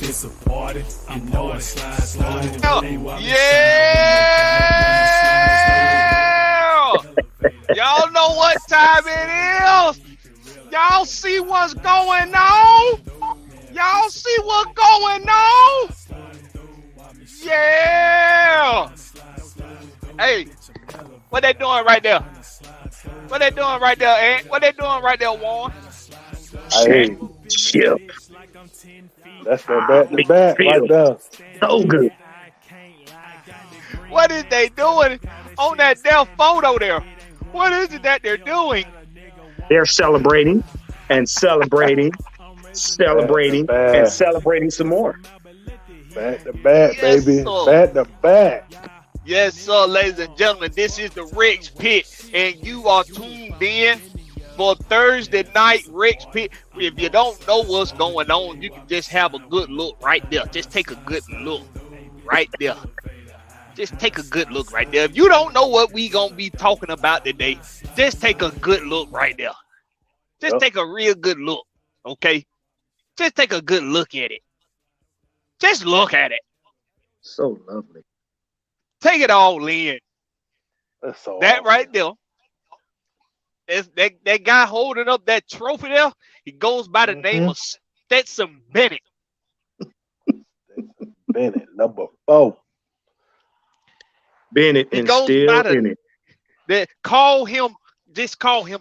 It's a party. You know it. Slide. Yeah! Y'all know what time it is. Y'all see what's going on? Y'all see what's going on? Yeah! Hey, what they doing right there? What they doing right there, Ant? What they doing right there, Warren? Hey, Chip. that's that back to back right there. So good. What is they doing on that damn photo there? What is it that they're doing? They're celebrating and celebrating, celebrating and celebrating some more. Back to back, Yes, baby. sir. Back to back. Yes, sir, ladies and gentlemen. This is the Rex Pit, and you are tuned in for Thursday night Rex Pit. If you don't know what's going on, you can just have a good look right there. Just take a good look right there. Just take a good look right there. If you don't know what we gonna be talking about today, just take a good look right there. Just take a real good look, okay? Just take a good look at it. Just look at it. So lovely. Take it all in. That's so That awesome. right there. Is that guy holding up that trophy there? He goes by the name of Stetson Bennett. Bennett, number 4. Bennett He and goes still by the in it. call him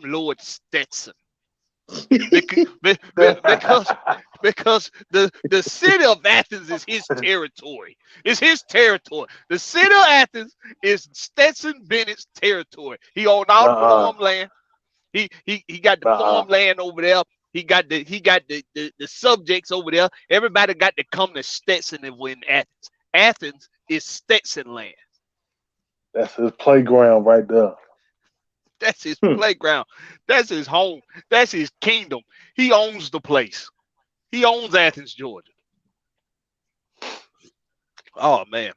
Lord Stetson. because the city of Athens is his territory. It's his territory. The city of Athens is Stetson Bennett's territory. He owned all the farmland. He got the farmland over there. He got the subjects over there. Everybody got to come to Stetson and win Athens. Athens is Stetson land. That's his playground right there. That's his playground. That's his home. That's his kingdom. He owns the place. He owns Athens, Georgia. Oh man.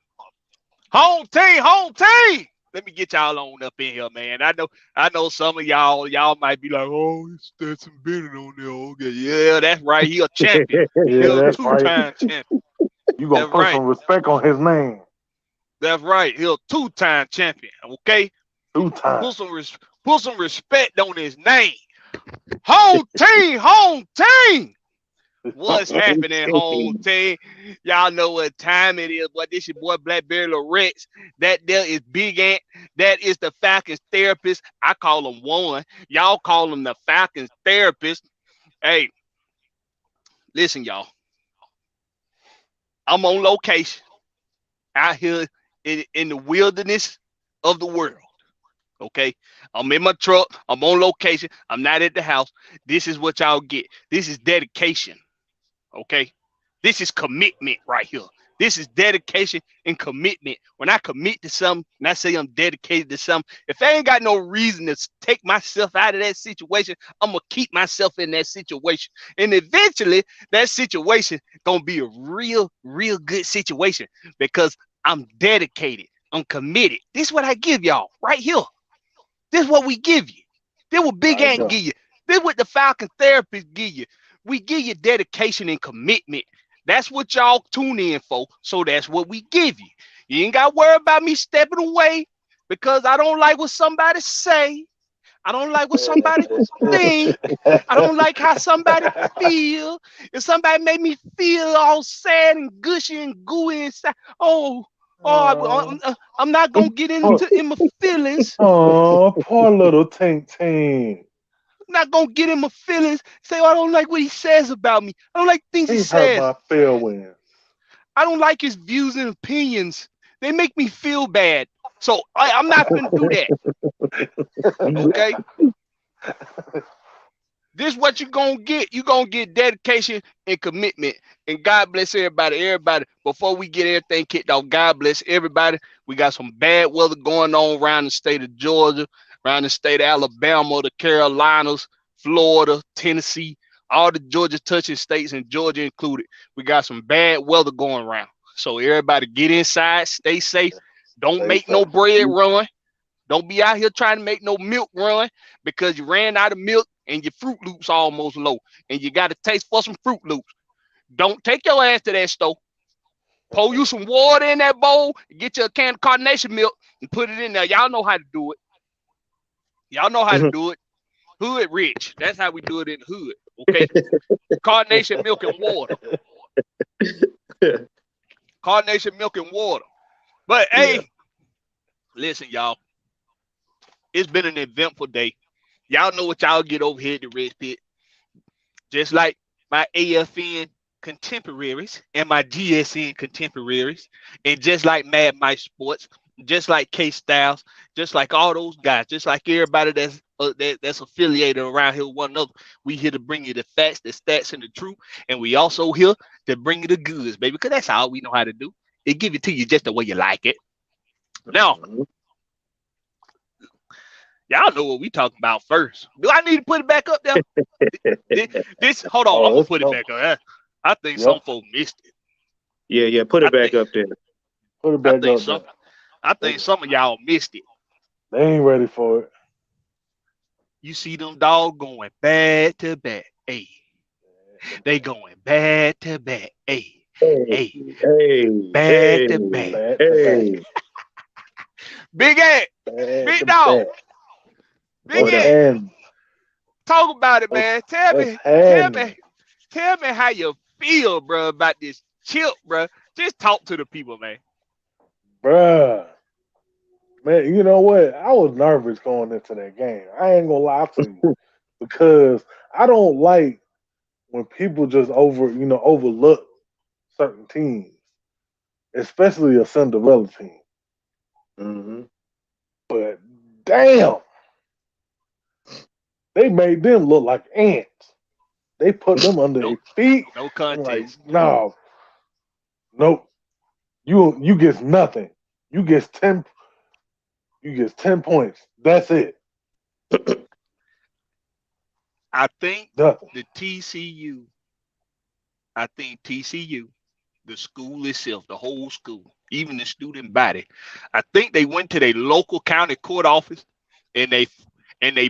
Home team. Let me get y'all on up in here, man. I know some of y'all might be like, oh, it's Stetson Bennett on there. Okay, yeah, that's right. He a champion. He a two-time champion. You gonna put some respect on his name. That's right. He a two-time champion. Okay. 2 times. Put some respect on his name. Home team. What's happening, home team? Y'all know what time it is, but this your boy Blackberry Lorex. That there is Big Ant. That is the Falcons therapist. I call him Warren. Y'all call him the Falcons therapist. Hey, listen, y'all. I'm on location out here in the wilderness of the world. Okay, I'm in my truck. I'm on location. I'm not at the house. This is what y'all get. This is dedication. Okay, this is commitment right here. This is dedication and commitment. When I commit to something and I say I'm dedicated to something, if I ain't got no reason to take myself out of that situation, I'm gonna keep myself in that situation. And eventually that situation gonna be a real good situation because I'm dedicated. I'm committed. This is what I give y'all right here. This is what we give you. This is what Big Ant give you. This is what the Falcon therapist give you. We give you dedication and commitment. That's what y'all tune in for. So that's what we give you. You ain't got to worry about me stepping away because I don't like what somebody say. I don't like what somebody think. I don't like how somebody feel. If somebody made me feel all sad and gushy and gooey inside, I'm not gonna get in my feelings. Oh, poor little Tink Tink. I'm not gonna get in my feelings. Say, I don't like what he says about me. I don't like things he says. Hurt my feelings. I don't like his views and opinions. They make me feel bad. So I'm not gonna do that. Okay. This is what you're gonna get. You're gonna get dedication and commitment. And God bless everybody. Everybody, before we get everything kicked off, God bless everybody. We got some bad weather going on around the state of Georgia, around the state of Alabama, the Carolinas, Florida, Tennessee, all the Georgia touching states and Georgia included. We got some bad weather going around. So everybody get inside, stay safe. Don't make no bread run. Don't be out here trying to make no milk run because you ran out of milk and your Fruit Loops almost low. And you got to taste for some Fruit Loops. Don't take your ass to that store. Pour you some water in that bowl, get you a can of carnation milk, and put it in there. Y'all know how to do it. Y'all know how to do it. Hood rich. That's how we do it in the hood. Okay. Carnation milk and water. Carnation milk and water. But hey, listen, y'all. It's been an eventful day. Y'all know what y'all get over here at the Red Pit. Just like my AFN contemporaries and my GSN contemporaries, and just like Mad Mike Sports, just like K Styles, just like all those guys, just like everybody that's affiliated around here with one another. We here to bring you the facts, the stats, and the truth, and we also here to bring you the goods, baby, because that's all we know how to do. They give it to you just the way you like it. Now, y'all know what we talking about first. Do I need to put it back up there? This hold on, I'm gonna put it back up. I think some folks missed it. Yeah, put it back up there. Put it back up there. I think some of y'all missed it. They ain't ready for it. You see them dogs going bad to bad. Hey. They going bad to bad. Hey. Bad to bad. Hey. Big Ed. Big dog. Big Ed. Talk about it, man. Tell me how you feel, bro, about this chip, bro. Just talk to the people, man. Bruh. Man, you know what? I was nervous going into that game. I ain't gonna lie to you. Because I don't like when people just overlook certain teams. Especially a Cinderella team. Mm-hmm. But damn. They made them look like ants. They put them under their feet. No contest. Like, nope. You get nothing. You get 10 points. That's it. I think nothing. TCU, the school itself, the whole school, even the student body, I think they went to their local county court office and they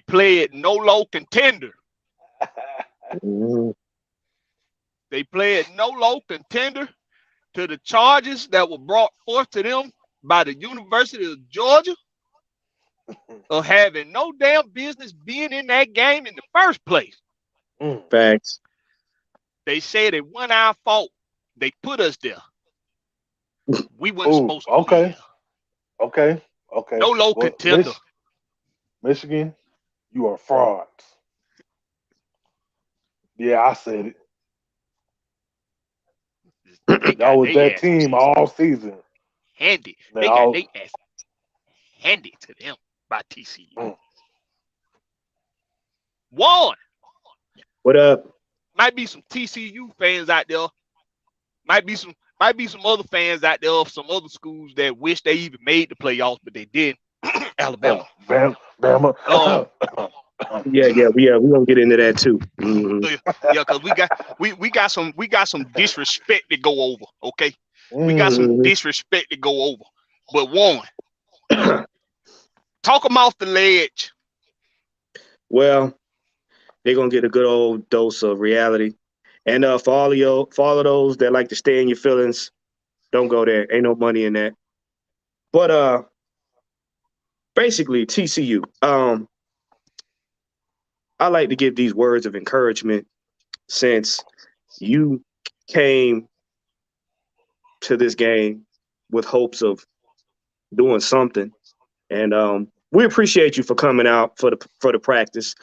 played no low contender. They played no low contender to the charges that were brought forth to them by the University of Georgia of having no damn business being in that game in the first place. Facts. They said it wasn't our fault. They put us there. We weren't supposed to be there. Okay. No low contender. Michigan, you are frauds. Yeah, I said it. Y'all was that team all season. They got their ass handed to them by TCU. One. What up? Might be some TCU fans out there. Might be some other fans out there of some other schools that wish they even made the playoffs, but they didn't. Alabama. Bama. Yeah, we gonna get into that too. Mm-hmm. Yeah, because we got some disrespect to go over. Okay, we got some disrespect to go over. But one, talk them off the ledge. Well, they're gonna get a good old dose of reality. And for all of those that like to stay in your feelings, don't go there. Ain't no money in that. But basically, TCU. I like to give these words of encouragement since you came to this game with hopes of doing something, and we appreciate you for coming out for the practice.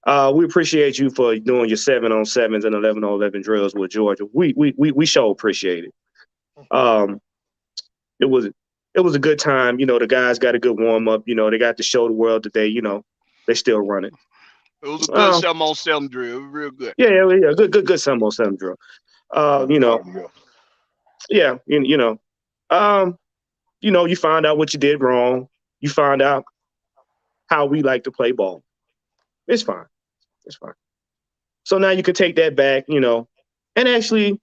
We appreciate you for doing your 7-on-7s and 11-on-11 drills with Georgia. We sure appreciate it. It was a good time. You know, the guys got a good warm up. You know, they got to show the world that they still running. It was a good 7-on-7 drill. Real good. Yeah, good 7-on-7 drill. You find out what you did wrong. You find out how we like to play ball. It's fine. So now you can take that back, and actually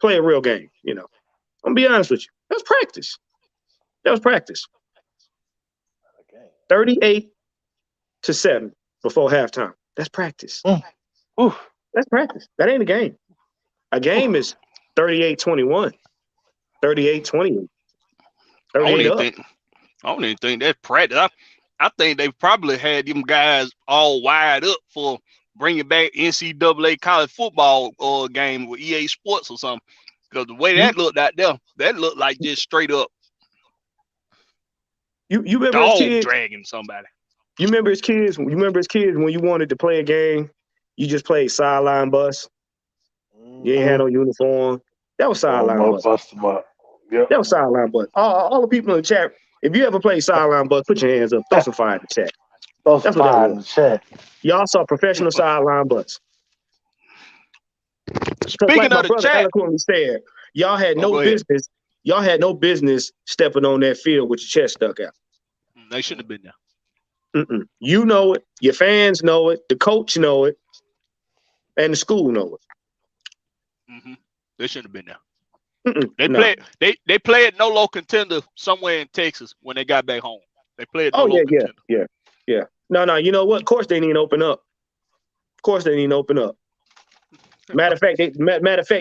play a real game. I'm gonna be honest with you. That was practice. 38-7 before halftime. That's practice. That's practice. That ain't a game. A game is 38-21, 38-28, I don't 38 even up. think. I don't even think that's practice. I think they probably had them guys all wired up for bringing back NCAA college football game with EA Sports or something. Because the way that looked out there, that looked like just straight up You remember as dog kids? dragging somebody. You remember as kids? You remember as kids when you wanted to play a game, you just played sideline bus. You ain't had no uniform. That was sideline bus. Bust them up. Yep. That was sideline bus. All the people in the chat, if you ever played sideline bus, put your hands up. Throw some fire in the chat. That's That's what that fire in the was. chat. Y'all saw professional sideline bus. Speaking Like my of the brother chat, eloquently said, y'all had no go ahead. business. Y'all had no business stepping on that field with your chest stuck out. They shouldn't have been there. You know it. Your fans know it. The coach know it, and the school know it. They shouldn't have been there. No. They played no low contender somewhere in Texas when they got back home. They played no low contender. Yeah. No. You know what? Of course they didn't even open up. Matter of fact,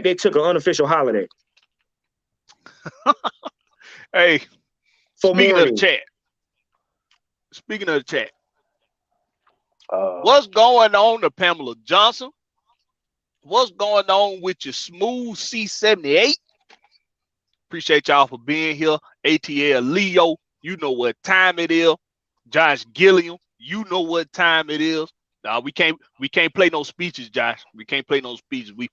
they took an unofficial holiday. Hey, For speaking morning. of the chat, Uh, what's going on to Pamela Johnson? What's going on with your smooth C78? Appreciate y'all for being here. ATL Leo, you know what time it is. Josh Gilliam, you know what time it is. Nah, we can't play no speeches, Josh. We can't play no speeches. We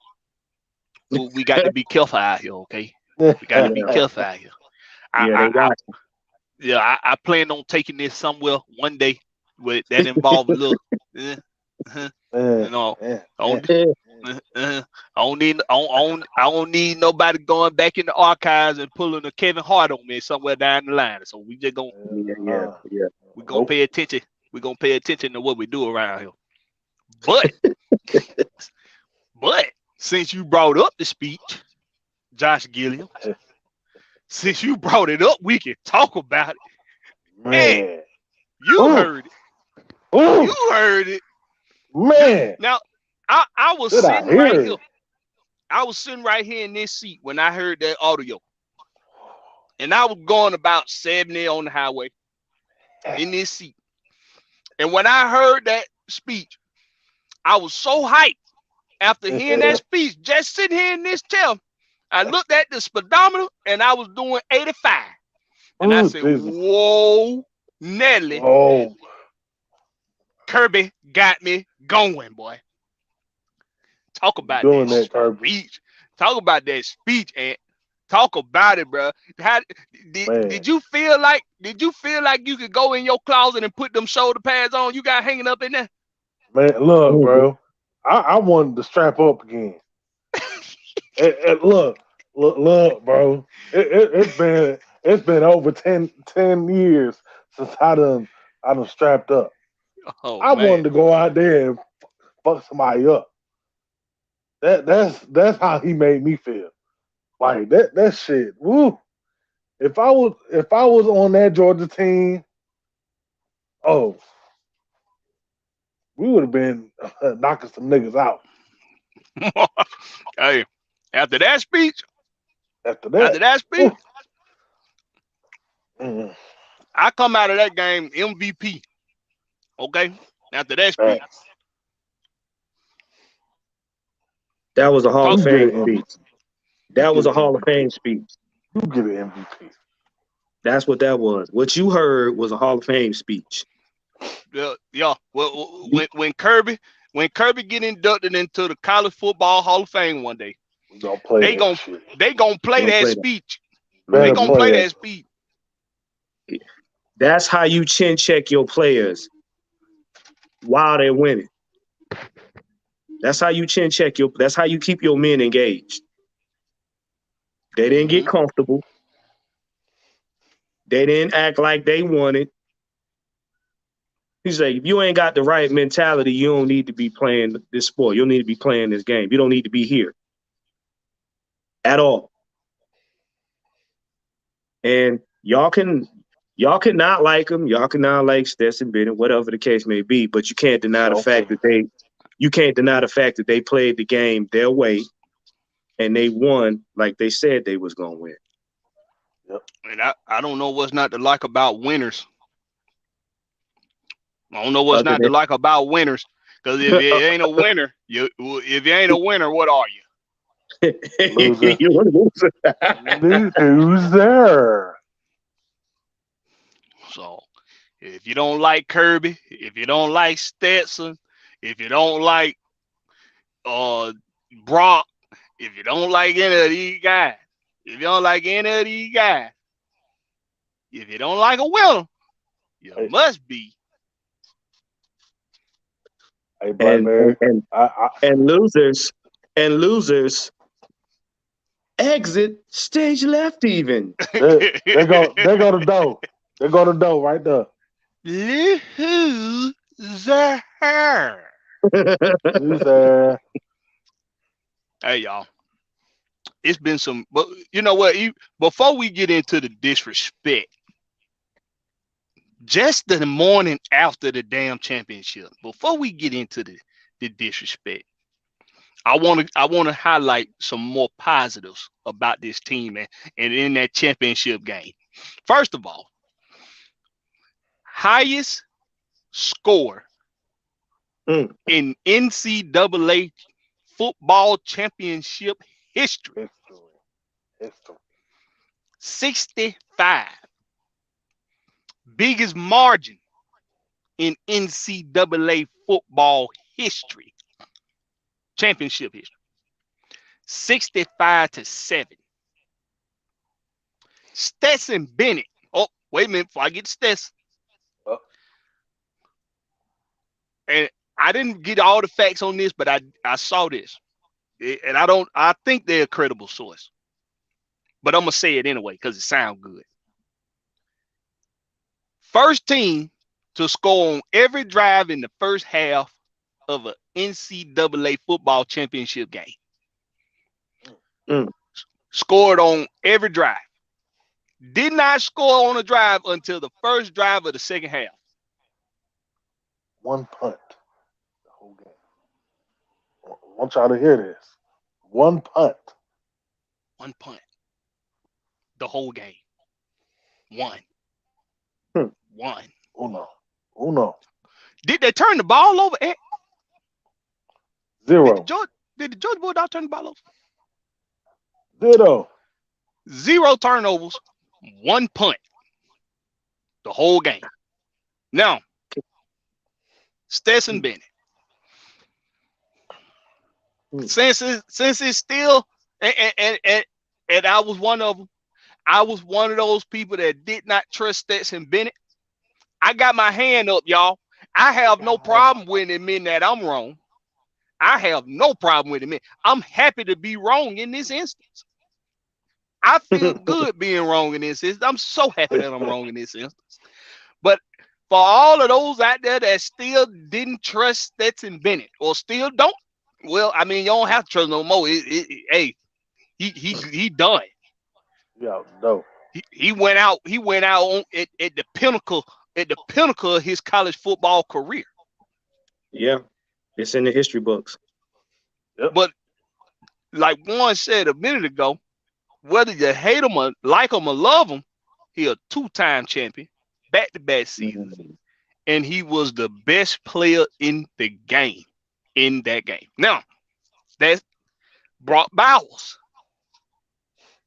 got to be careful out here, okay? We got to be careful out here. I plan on taking this somewhere one day with that involves a little. I don't need nobody going back in the archives and pulling a Kevin Hart on me somewhere down the line. So we just gonna we're gonna pay attention. We're gonna pay attention to what we do around here. But since you brought up the speech, Josh Gilliam, since you brought it up, we can talk about it. Man, you heard it. You heard it. Man. Now, I was sitting right here. I was sitting right here in this seat when I heard that audio. And I was going about 70 on the highway in this seat. And when I heard that speech, I was so hyped after hearing that speech, just sitting here in this chair. I looked at the speedometer and I was doing 85. And I said, whoa, Nelly. Oh. Kirby got me going, boy. Talk about that speech. Talk about that speech, and talk about it, bro. Did you feel like you could go in your closet and put them shoulder pads on you got hanging up in there? Man, look, bro. I wanted to strap up again. Look, bro. It's been over 10 years since I done strapped up. I wanted to go out there and fuck somebody up. That's how he made me feel. Like that shit. Woo. If I was on that Georgia team, we would have been knocking some niggas out. Hey, after that speech, I come out of that game MVP. Okay, after that speech. That was a Hall of Fame speech. That was a Hall of Fame speech. You get an MVP. That's what that was. What you heard was a Hall of Fame speech. Yeah. Well, when Kirby get inducted into the College Football Hall of Fame one day, they gonna play that speech. They gonna play that speech. That's how you chin check your players while they're winning. That's how you chin check that's how you keep your men engaged. They didn't get comfortable. They didn't act like they wanted. He's like, if you ain't got the right mentality, you don't need to be playing this sport. You don't need to be playing this game. You don't need to be here at all. And y'all can not like them. Y'all can not like Stetson Bennett, whatever the case may be. But you can't deny the fact that they played the game their way. and they won like they said they was gonna win. And I don't know what's not to like about winners. I don't know what's Other not to than like about winners. Because if you ain't a winner, if you ain't a winner, what are you? Loser. You wanna lose. Loser. So if you don't like Kirby, if you don't like Stetson, if you don't like Brock, if you don't like any of these guys, if you don't like any of these guys, if you don't like a winner, you Hey. must be. Hey, Blackberry. And losers exit stage left even. They go the dough. They go the dough right there. Loser. Loser. Hey y'all, it's been some, but you know what? Before we get into the disrespect, just the morning after the damn championship, before we get into the disrespect, I want to highlight some more positives about this team and in that championship game. First of all, highest score in NCAA football championship history. 65. Biggest margin in NCAA football history. Championship history. 65-7. Stetson Bennett. Oh, wait a minute before I get to Stetson. Oh. And I didn't get all the facts on this, but I saw this. And I think they're a credible source. But I'm going to say it anyway because it sounds good. First team to score on every drive in the first half of an NCAA football championship game. Scored on every drive. Did not score on a drive until the first drive of the second half. One punt. The whole game. I want y'all to hear this. One punt. One punt. The whole game. One. One. Uno. Did they turn the ball over? Zero. Did the Georgia Bulldogs turn the ball over? Ditto. 0 turnovers. One punt. The whole game. Now, Stetson Bennett. Since it's still, and I was one of them. I was one of those people that did not trust Stetson Bennett. I got my hand up, y'all. I have no problem with admitting that I'm wrong. I have no problem with admitting. I'm happy to be wrong in this instance. I feel good being wrong in this instance. I'm so happy that I'm wrong in this instance. But for all of those out there that still didn't trust Stetson Bennett or still don't, well, I mean, you don't have to trust no more. Hey, he done. Yeah, no. He went out on at the pinnacle of his college football career. Yeah, it's in the history books. Yep. But like Warren said a minute ago, whether you hate him or like him or love him, he a 2-time champion, back-to-back seasons, and he was the best player in the game, in that game. Now, that's Brock Bowers.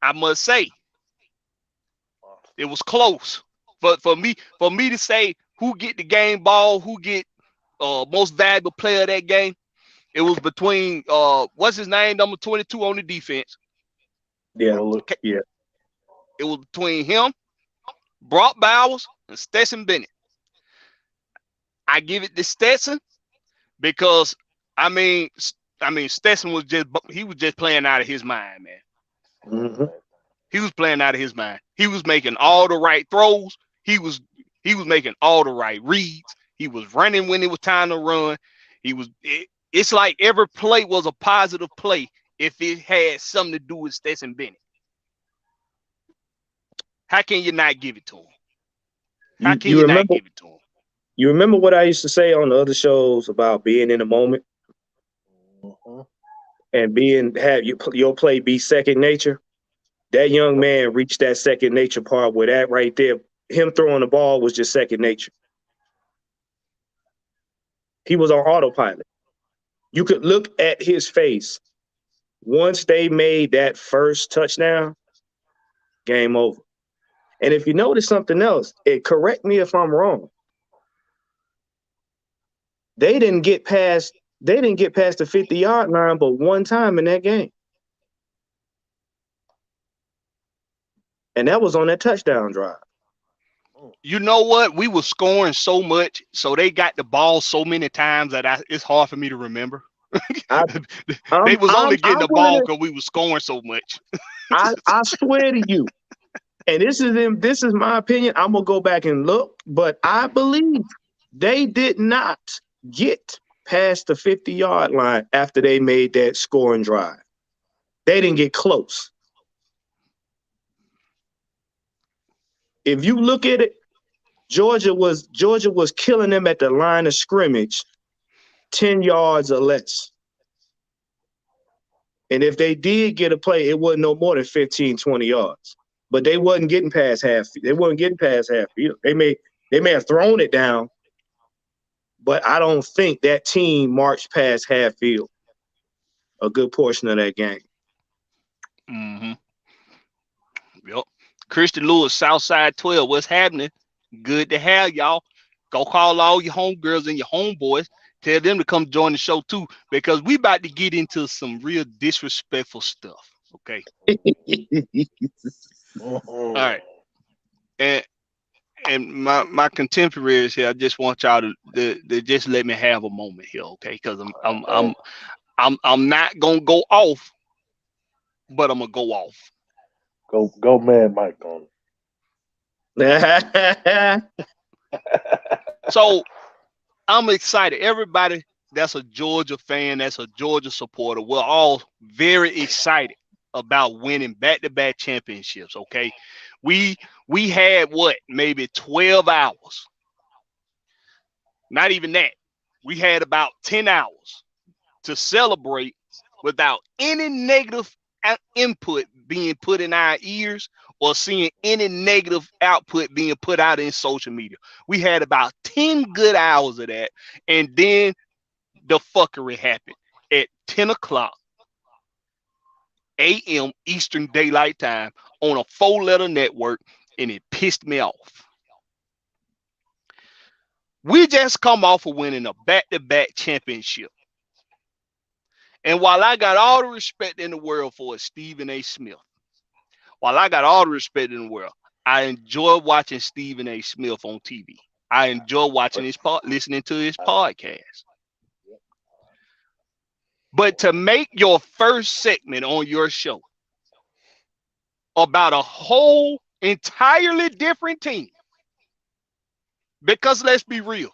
I must say, it was close. For me to say who get the game ball, who get most valuable player of that game, it was between what's his name, number 22 on the defense. Yeah. It was between him, Brock Bowers, and Stetson Bennett. I give it to Stetson because I mean Stetson was just playing out of his mind, man. Mm-hmm. He was playing out of his mind. He was making all the right throws. He was making all the right reads. He was running when it was time to run. It's like every play was a positive play if it had something to do with Stetson Bennett. How can you not give it to him? How can you not give it to him? You remember what I used to say on the other shows about being in the moment? Mm-hmm. and have your play be second nature, that young man reached that second nature part where that right there, him throwing the ball was just second nature. He was on autopilot. You could look at his face. Once they made that first touchdown, game over. And if you notice something else, correct me if I'm wrong. They didn't get past the 50-yard line but one time in that game. And that was on that touchdown drive. You know what? We were scoring so much, so they got the ball so many times that it's hard for me to remember. They was only getting the ball because we were scoring so much. I swear to you, and this is my opinion. I'm gonna go back and look, but I believe they did not get past the 50-yard line after they made that scoring drive. They didn't get close. If you look at it, Georgia was killing them at the line of scrimmage 10 yards or less. And if they did get a play, it wasn't no more than 15, 20 yards. But they wasn't getting past half. They weren't getting past half field. They may have thrown it down, but I don't think that team marched past half field a good portion of that game. Mm-hmm. Yep. Christian Lewis, Southside 12. What's happening? Good to have y'all. Go call all your homegirls and your homeboys. Tell them to come join the show too, because we about to get into some real disrespectful stuff. Okay. All right. And my contemporaries here, I just want y'all to just let me have a moment here, okay? Because I'm not gonna go off, but I'm gonna go off. Go Mad Mike on it. So I'm excited. Everybody that's a Georgia fan, that's a Georgia supporter, we're all very excited about winning back-to-back championships. Okay, we had maybe 12 hours. Not even that. We had about 10 hours to celebrate without any negative input being put in our ears or seeing any negative output being put out in social media. We had about 10 good hours of that, and then the fuckery happened at 10 o'clock a.m. Eastern Daylight Time on a 4-letter network, and it pissed me off. We just come off of winning a back-to-back championship. And while I got all the respect in the world for Stephen A. Smith, I enjoy watching Stephen A. Smith on TV. I enjoy watching listening to his podcast. But to make your first segment on your show about a whole entirely different team, because let's be real,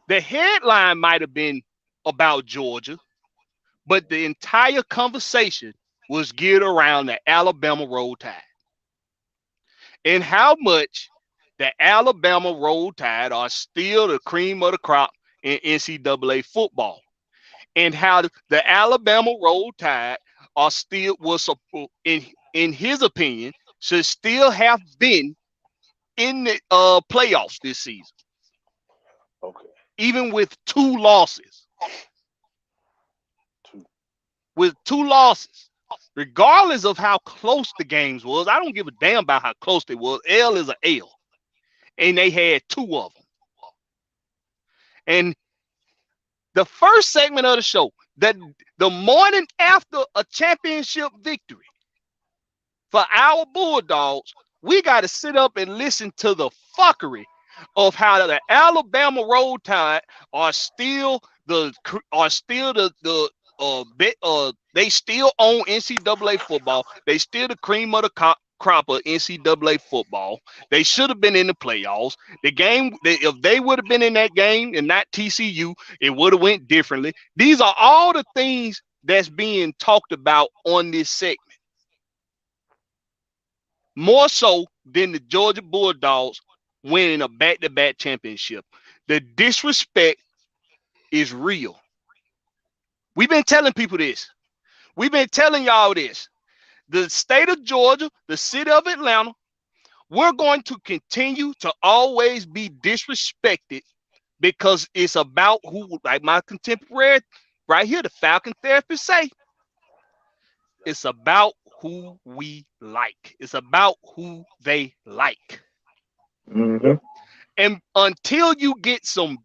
the headline might have been about Georgia, but the entire conversation was geared around the Alabama Roll Tide and how much the Alabama Roll Tide are still the cream of the crop in NCAA football, and how the Alabama Roll Tide are still in his opinion should still have been in the playoffs this season. Okay. Even with two losses. With two losses, regardless of how close the games was, I don't give a damn about how close they was. L is an L, and they had two of them. And the first segment of the show, that the morning after a championship victory for our Bulldogs, we got to sit up and listen to the fuckery of how the Alabama Roll Tide are still they still own NCAA football. They still the cream of the crop of NCAA football. They should have been in the playoffs. The game, if they would have been in that game and not TCU, it would have went differently. These are all the things that's being talked about on this segment. More so than the Georgia Bulldogs winning a back-to-back championship. The disrespect is real. We've been telling people this. We've been telling y'all this. The state of Georgia, the city of Atlanta, we're going to continue to always be disrespected because it's about who, like my contemporary right here, the Falcon therapist say, it's about who we like. It's about who they like. Mm-hmm. And until you get some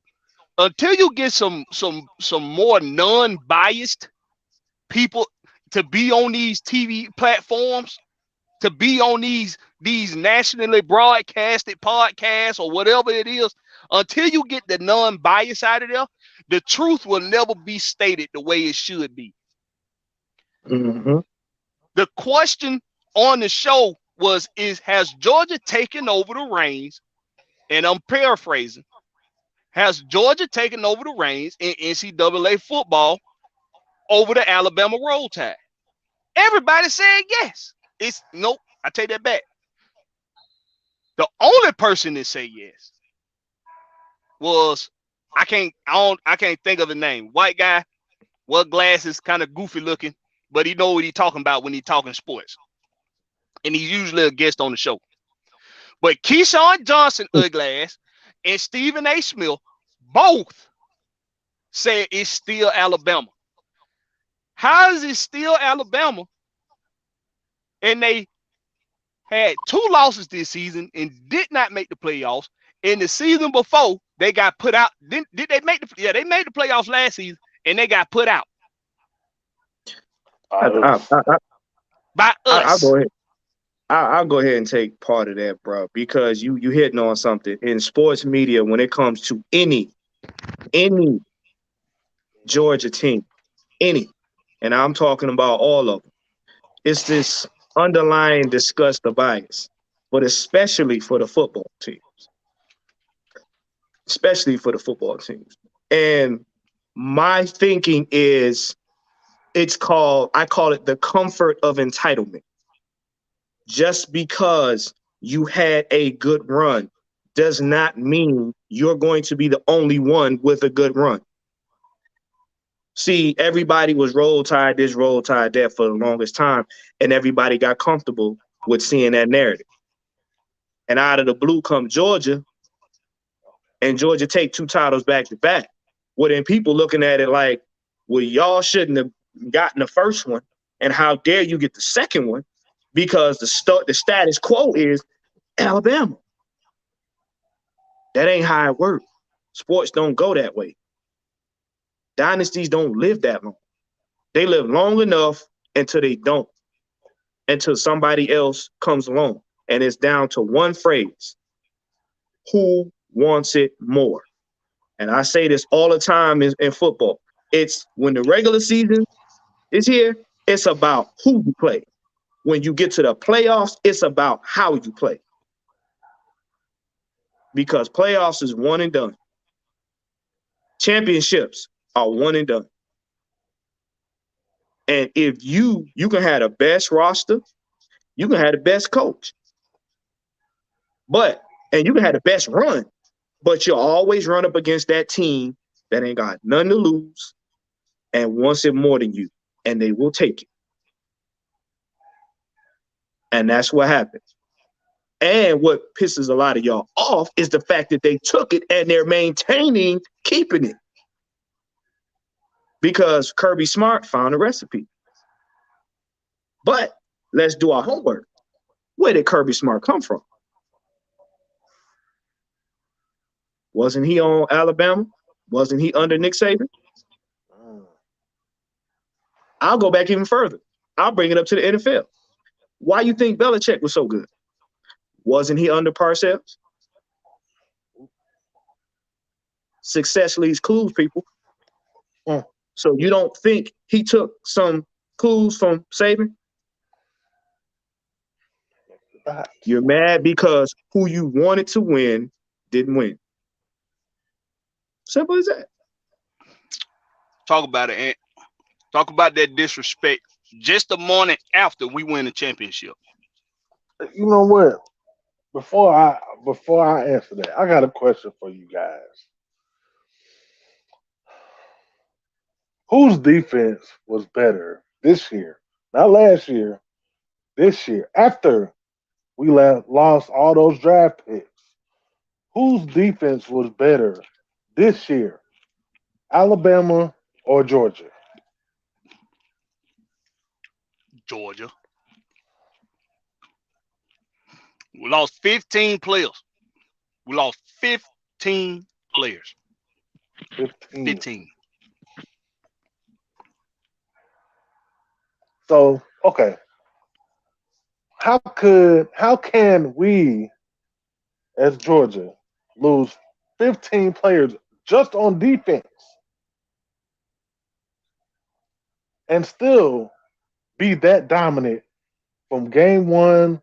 more non-biased people to be on these TV platforms, to be on these nationally broadcasted podcasts or whatever it is, until you get the non-bias out of there, the truth will never be stated the way it should be. Mm-hmm. The question on the show was, has Georgia taken over the reins? And I'm paraphrasing. Has Georgia taken over the reins in NCAA football over the Alabama Roll Tide? Everybody said yes. It's nope. I take that back. The only person that said yes was I can't think of the name. White guy, well, glasses, kind of goofy looking, but he know what he's talking about when he's talking sports. And he's usually a guest on the show. But Keyshawn Johnson, ugly ass, and Stephen A. Smith both said it's still Alabama. How is it still Alabama? And they had 2 losses this season and did not make the playoffs. In the season before, they got put out. Did they make the? Yeah, they made the playoffs last season, and they got put out by I'll us. go ahead. I'll go ahead and take part of that, bro, because you hitting on something in sports media when it comes to any Georgia team, any, and I'm talking about all of them. It's this underlying disgust of bias, but especially for the football teams. Especially for the football teams. And my thinking is I call it the comfort of entitlement. Just because you had a good run does not mean you're going to be the only one with a good run. See, everybody was roll tide this, roll tide that for the longest time, and everybody got comfortable with seeing that narrative. And out of the blue come Georgia, and Georgia take 2 titles back to back. Well, then people looking at it like, well, y'all shouldn't have gotten the first one, and how dare you get the second one? Because the status quo is Alabama. That ain't how it works. Sports don't go that way. Dynasties don't live that long. They live long enough until they don't, until somebody else comes along. And it's down to one phrase: who wants it more? And I say this all the time in football. It's when the regular season is here, it's about who you play. When you get to the playoffs, it's about how you play. Because playoffs is one and done. Championships are one and done. And if you can have the best roster, you can have the best coach. And you can have the best run, but you'll always run up against that team that ain't got nothing to lose and wants it more than you, and they will take it. And that's what happens. And what pisses a lot of y'all off is the fact that they took it and they're maintaining keeping it. Because Kirby Smart found a recipe. But let's do our homework. Where did Kirby Smart come from? Wasn't he on Alabama? Wasn't he under Nick Saban? I'll go back even further. I'll bring it up to the NFL. Why you think Belichick was so good? Wasn't he under Parcells? Success leaves clues, people. So you don't think he took some clues from Saban? You're mad because who you wanted to win didn't win. Simple as that. Talk about it, Ant. Talk about that disrespect just the morning after we win the championship. You know what? Before I answer that, I got a question for you guys. Whose defense was better this year? Not last year. This year, after we lost all those draft picks, whose defense was better this year? Alabama or Georgia? Georgia. We lost 15 players. We lost 15 players. 15. 15. So, okay. How can we as Georgia lose 15 players just on defense and still be that dominant from game 1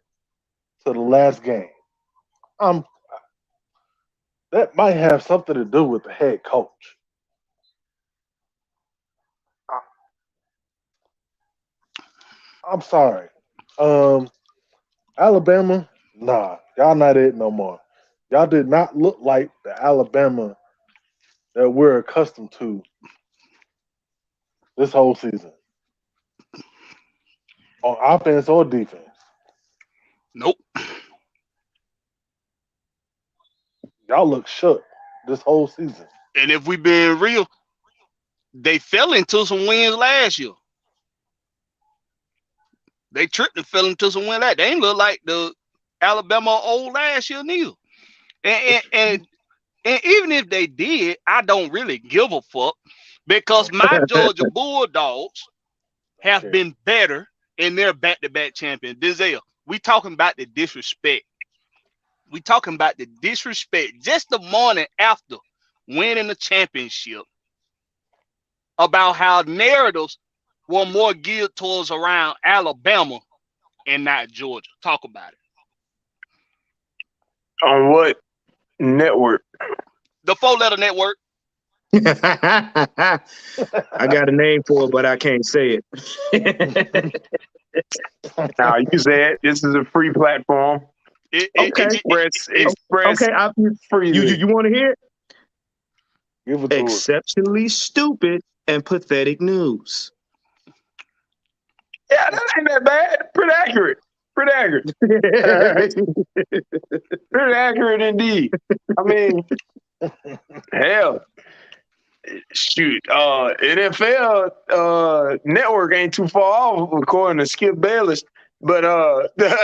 to the last game? That might have something to do with the head coach. I'm sorry. Alabama, nah, y'all not it no more. Y'all did not look like the Alabama that we're accustomed to this whole season on offense or defense. Nope. Y'all look shook this whole season. And if we being real, they fell into some wins last year. They tripped and fell into some wins. They ain't look like the Alabama old last year neither. And even if they did, I don't really give a fuck because my Georgia Bulldogs have been better in their back-to-back champions. Denzel, we talking about the disrespect. We talking about the disrespect just the morning after winning the championship about how narratives were more geared towards around Alabama and not Georgia. Talk about it. On what network? The 4-letter network. I got a name for it, but I can't say it. Now you said this is a free platform. Express freely. You want to hear it? Give it to us. Exceptionally stupid and pathetic news. Yeah, that ain't that bad. Pretty accurate. Pretty accurate indeed. I mean, hell, shoot. NFL network ain't too far off according to Skip Bayless. But put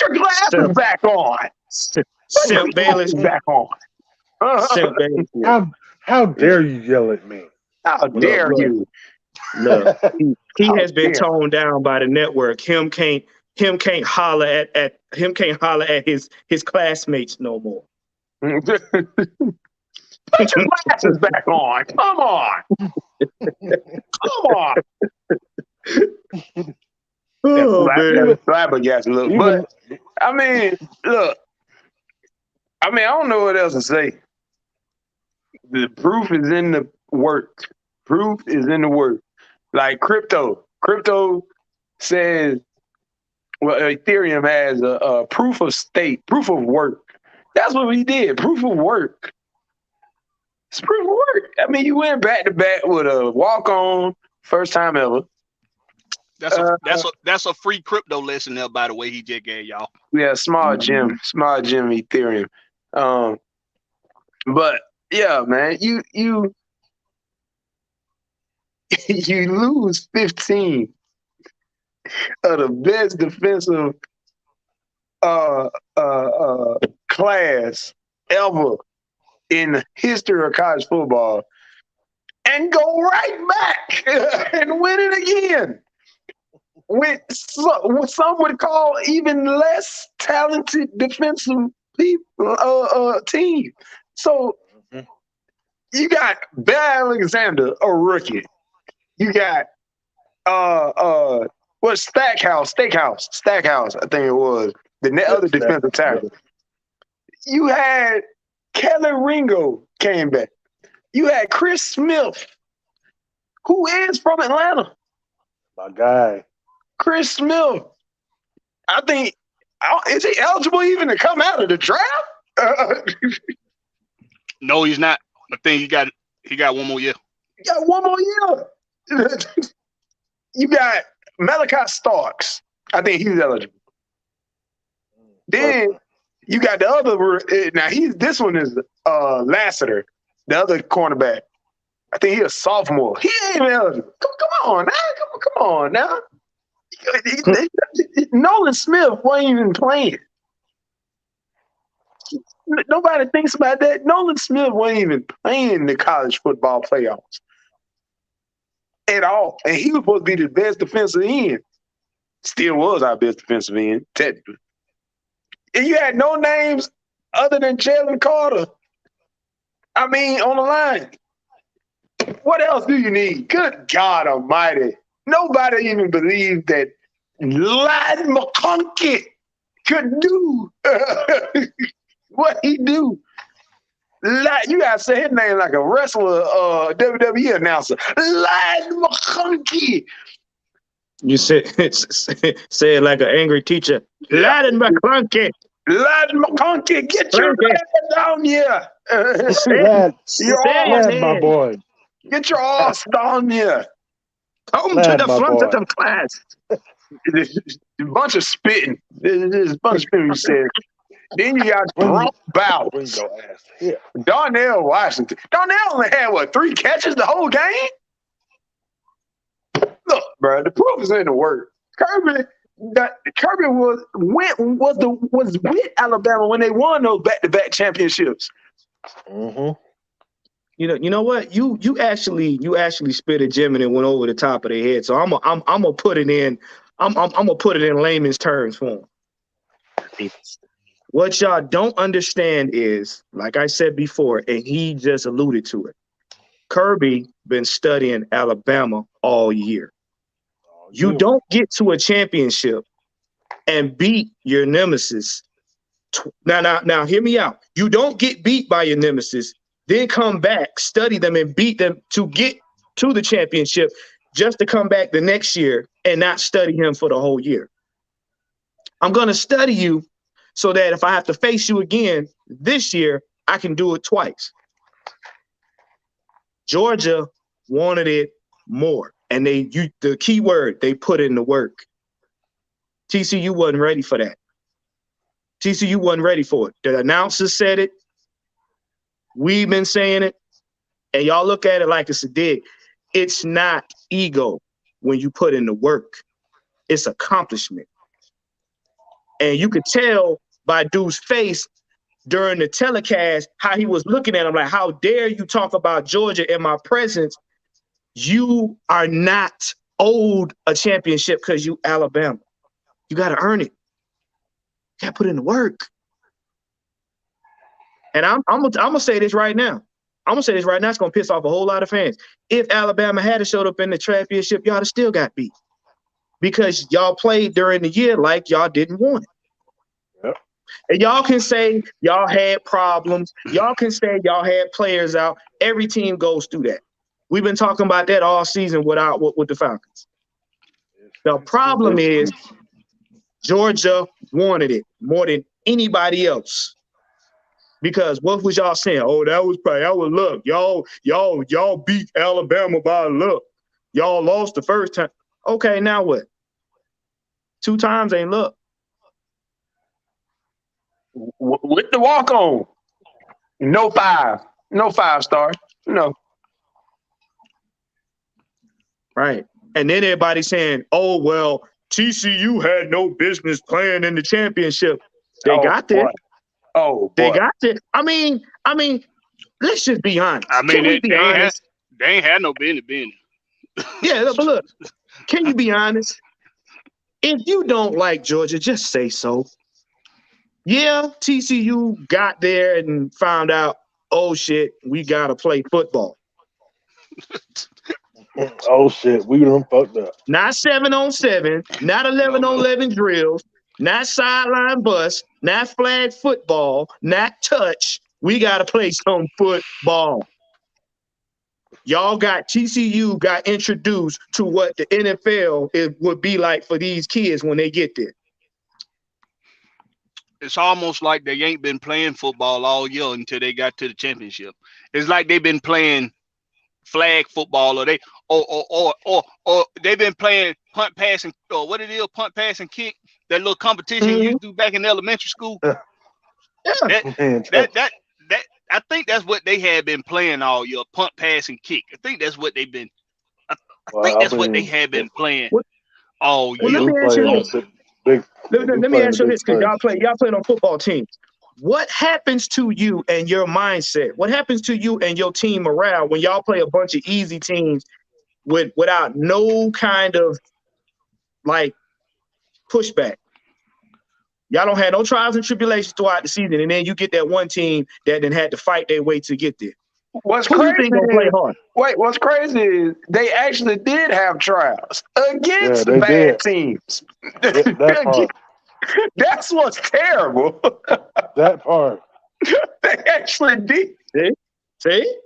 your glasses back on. Skip Bayless back on. Skip Bayless. How dare you yell at me? How dare you? Look, he has been toned down by the network. Him can't holler at his classmates no more. Put your glasses back on. Come on. Oh, man. Flabbergasted look. But I mean, look. I mean, I don't know what else to say. The proof is in the work. Proof is in the work. Like crypto. Crypto says, well, Ethereum has a proof of stake, proof of work. That's what we did. Proof of work. It's proof of work. I mean, you went back to back with a walk on, first time ever. That's a free crypto lesson there, by the way, he just gave y'all. Yeah, small gem Ethereum. But yeah, man, you you lose 15 of the best defensive class ever in the history of college football, and go right back and win it again with what some would call even less talented defensive team. So you got Bear Alexander, a rookie. You got Stackhouse, I think it was the other defensive tackle. You had Kelly Ringo came back. You had Chris Smith, who is from Atlanta. My guy. Chris Smith. I think, is he eligible even to come out of the draft? No, he's not. I think he got one more year. You got one more year. You got Malachi Starks. I think he's eligible. Then you got the other. Now this one is Lassiter, the other cornerback. I think he's a sophomore. He ain't even eligible. Come on now. Come on now. Nolan Smith wasn't even playing. Nobody thinks about that. Nolan Smith wasn't even playing the college football playoffs at all. And he was supposed to be the best defensive end. Still was our best defensive end, technically. And you had no names other than Jalen Carter. I mean, on the line. What else do you need? Good God Almighty. Nobody even believed that Ladd McConkey could do what he do. You gotta say his name like a wrestler, WWE announcer. Ladd McConkey. You say it like an angry teacher. Ladd McConkey. Ladd McConkey, get your ass down here. Ladd, my boy. Get your ass down here. Come to the front of the class. A bunch of spitting. There's a bunch of spitting, you said. Then you got Brock Bowers. Bring your ass here. Darnell Washington. Darnell only had, 3 catches the whole game? Look, bro, the proof is in the word. Kirby was with Alabama when they won those back-to-back championships. Mm-hmm. You know what? You actually spit a gem and it went over the top of their head. So I'm gonna put it in. I'm gonna put it in layman's terms for them. What y'all don't understand is, like I said before, and he just alluded to it. Kirby been studying Alabama all year. You don't get to a championship and beat your nemesis. Now, hear me out. You don't get beat by your nemesis, then come back, study them, and beat them to get to the championship, just to come back the next year and not study him for the whole year. I'm going to study you so that if I have to face you again this year, I can do it twice. Georgia wanted it more. And the key word, they put in the work. TCU wasn't ready for that. TCU wasn't ready for it. The announcers said it. We've been saying it. And y'all look at it like it's a dig. It's not ego when you put in the work. It's accomplishment. And you could tell by Dude's face during the telecast how he was looking at him like, how dare you talk about Georgia in my presence? You are not owed a championship because you Alabama. You got to earn it. You got to put in the work. And I'm gonna say this right now. I'm gonna say this right now. It's gonna piss off a whole lot of fans. If Alabama had showed up in the championship, y'all still got beat because y'all played during the year like y'all didn't want it. Yep. And y'all can say y'all had problems. Y'all can say y'all had players out. Every team goes through that. We've been talking about that all season with the Falcons. The problem is Georgia wanted it more than anybody else. Because what was y'all saying? Oh, that was luck. Y'all beat Alabama by luck. Y'all lost the first time. Okay, now what? 2 times ain't luck. With the walk-on. No 5. No 5-star. No. Right. And then everybody saying, oh, well, TCU had no business playing in the championship. They got there. Oh, boy. They got there. I mean, let's just be honest. I mean, they ain't had no business. Yeah, but look, can you be honest? If you don't like Georgia, just say so. Yeah, TCU got there and found out, oh, shit, we got to play football. Oh, shit, we done fucked up. Not 7-on-7, not 11-on-11 drills, not sideline bus, not flag football, not touch. We got to play some football. TCU got introduced to what the NFL would be like for these kids when they get there. It's almost like they ain't been playing football all year until they got to the championship. It's like they've been playing flag football, or they've been playing punt, pass, and what it is, punt, pass, and kick. That little competition you used to do back in elementary school. That I think that's what they had been playing all year, punt, pass, and kick. I think that's what they've been. I think that's what they had been playing all year. Let me ask you this. Let me ask you this, because y'all played on football teams. What happens to you and your mindset? What happens to you and your team morale when y'all play a bunch of easy teams without no kind of like pushback? Y'all don't have no trials and tribulations throughout the season, and then you get that one team that then had to fight their way to get there. What's crazy is they actually did have trials against bad teams. That's what's terrible. That part. They actually did. See?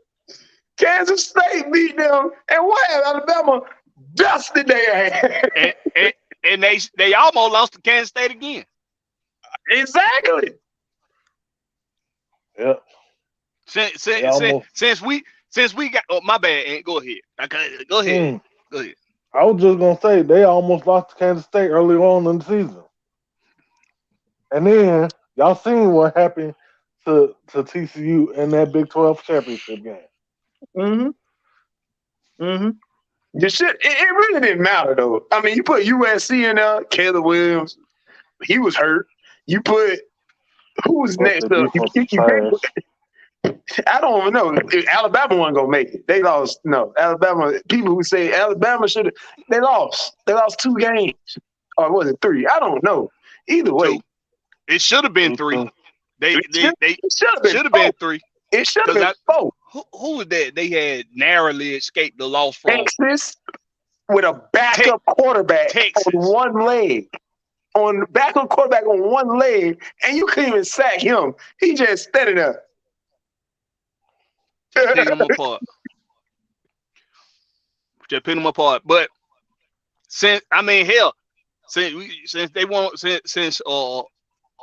Kansas State beat them, and what? Alabama dusted their ass. and they almost lost to Kansas State again. Exactly. Yep. Since we got my bad, go ahead. Go ahead. Go ahead. I was just gonna say they almost lost to Kansas State early on in the season. And then y'all seen what happened to TCU in that Big 12 championship game. The shit, it really didn't matter though. I mean, you put USC in there, Caleb Williams, he was hurt. You put who was next up? I don't even know. Alabama wasn't gonna make it. They lost. No, Alabama. People who say Alabama should have, they lost. They lost 2 games, or was it 3? I don't know. Either way, it should have been 3. They should have been 3. It should have been 4. Who was that? They had narrowly escaped the loss from Texas with a backup quarterback on one leg. On backup quarterback on one leg, and you couldn't even sack him. He just standing there. Picking them apart. But since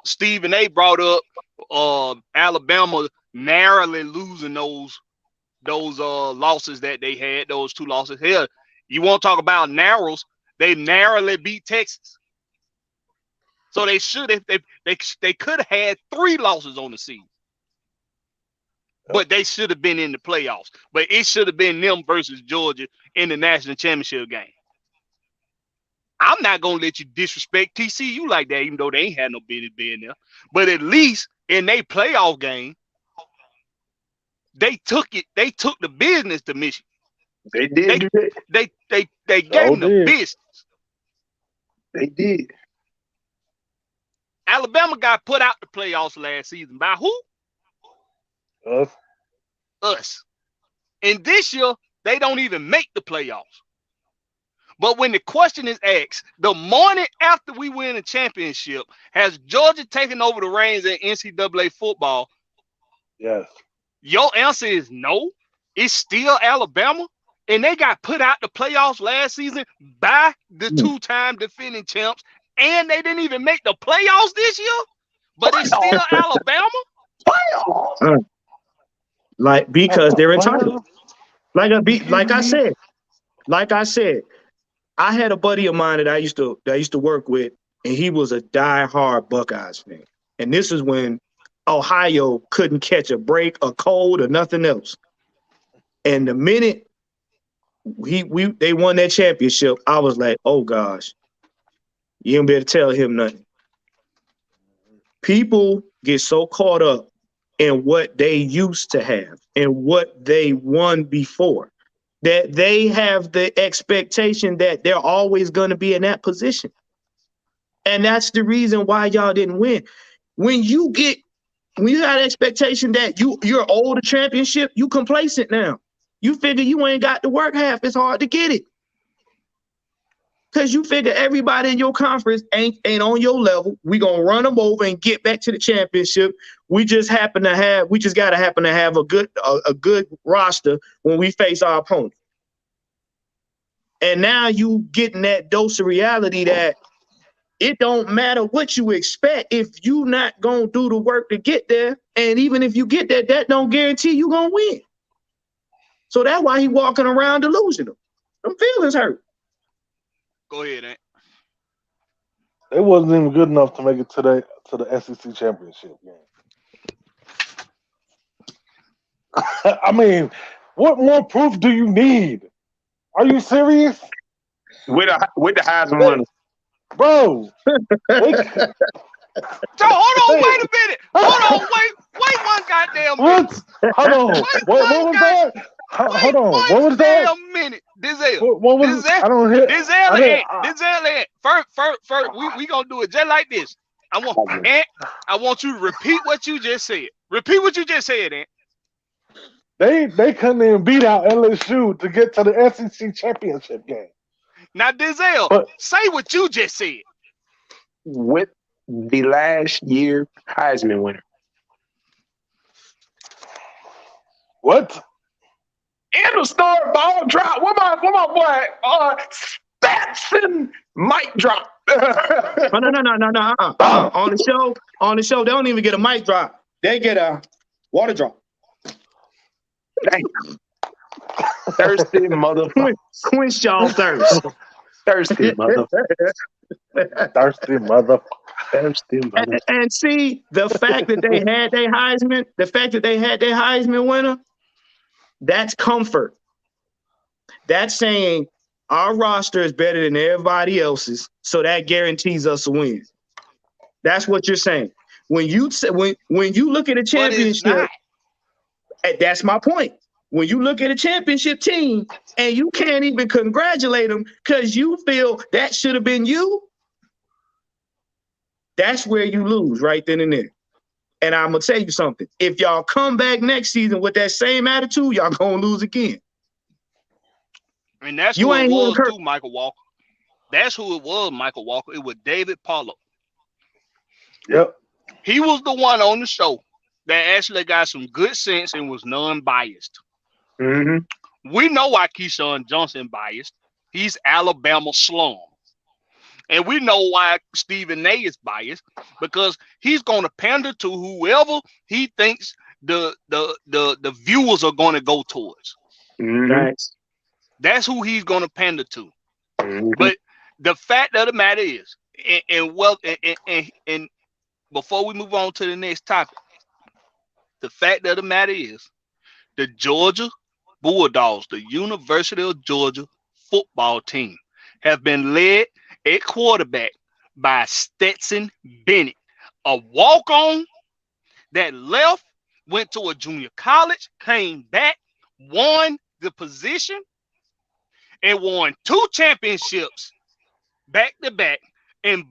Stephen A brought up Alabama narrowly losing those losses that they had, those 2 losses. Hell, you want to talk about narrows? They narrowly beat Texas. So they should have they could have had 3 losses on the season. But they should have been in the playoffs. But it should have been them versus Georgia in the national championship game. I'm not gonna let you disrespect TCU like that, even though they ain't had no business being there. But at least in their playoff game, they took the business to Michigan. They did. They gave them the business. They did. Alabama got put out the playoffs last season by who? Us. And this year, they don't even make the playoffs. But when the question is asked, the morning after we win a championship, has Georgia taken over the reins in NCAA football? Yes. Your answer is no. It's still Alabama. And they got put out the playoffs last season by the 2-time defending champs. And they didn't even make the playoffs this year. But it's still Alabama. Like, because they're entitled. Like I said, I had a buddy of mine that I used to work with, and he was a diehard Buckeyes fan. And this is when Ohio couldn't catch a break, a cold, or nothing else. And the minute they won that championship, I was like, oh gosh, you don't be able to tell him nothing. People get so caught up in what they used to have and what they won before that they have the expectation that they're always going to be in that position. And that's the reason why y'all didn't win. When you got expectation that you're owed a championship, you complacent now. You figure you ain't got to work half as hard to get it. Because you figure everybody in your conference ain't on your level. We gonna run them over and get back to the championship. We just gotta happen to have a good roster when we face our opponent. And now you getting that dose of reality that it don't matter what you expect if you not gonna do the work to get there. And even if you get there, that don't guarantee you gonna win. So that's why he walking around delusional. Them feelings hurt. Go ahead, Ant. They wasn't even good enough to make it to the SEC championship game. I mean, what more proof do you need? Are you serious? With the Heisman winner. Bro. So hold on, wait a minute. Hold on, wait one goddamn minute. What? Hold on. What was that? Hold on. What was that? Damn minute. Dizel. What was Dizel. I don't hear. Dizel. First, we gonna do it just like this. I want you to repeat what you just said. Repeat what you just said, Ant. They couldn't even beat out LSU to get to the SEC championship game. Now, Dizel, say what you just said. With the last year Heisman winner. What? End of story. Ball drop. What my boy? Stetson mic drop. No. On the show, they don't even get a mic drop. They get a water drop. Damn. Thirsty motherfucker. Quench y'all thirst. Thirsty motherfucker. Thirsty mother. Thirsty motherfucker. And see, the fact that they had their Heisman winner, that's comfort. That's saying our roster is better than everybody else's, so that guarantees us a win. That's what you're saying. When you look at a championship, that's my point. When you look at a championship team and you can't even congratulate them because you feel that should have been you, that's where you lose right then and there. And I'm going to tell you something. If y'all come back next season with that same attitude, y'all going to lose again. And that's who it was too, Michael Walker. That's who it was, Michael Walker. It was David Pollack. Yep. He was the one on the show that actually got some good sense and was non-biased. Mm-hmm. We know why Keyshawn Johnson biased. He's Alabama slum. And we know why Stephen A is biased, because he's going to pander to whoever he thinks the viewers are going to go towards. Mm-hmm. That's who he's going to pander to. Mm-hmm. But the fact of the matter is, and before we move on to the next topic, the fact of the matter is, the Georgia Bulldogs, the University of Georgia football team, have been led at quarterback by Stetson Bennett, a walk-on that left, went to a junior college, came back, won the position, and won 2 championships back-to-back, and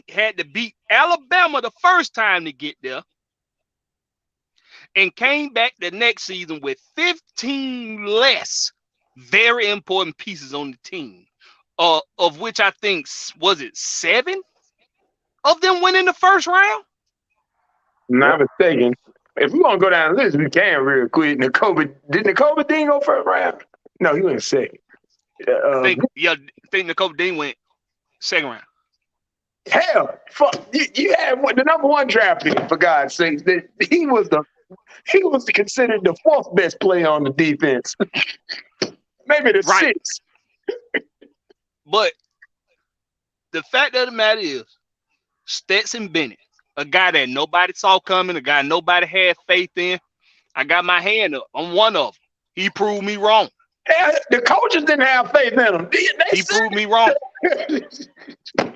had to beat Alabama the first time to get there, and came back the next season with 15 less very important pieces on the team, of which I think, was it 7 of them went in the first round? Not mistaken. If we want to go down the list, we can real quick. Did Nakobe Dean go first round? No, he went second. I think Nakobe Dean went second round. Hell, fuck! You had the number 1 draft pick, for God's sake. He was considered the 4th best player on the defense. Maybe the 6th. But the fact of the matter is, Stetson Bennett, a guy that nobody saw coming, a guy nobody had faith in. I got my hand up. I'm one of them. He proved me wrong. The coaches didn't have faith in him. He proved me wrong.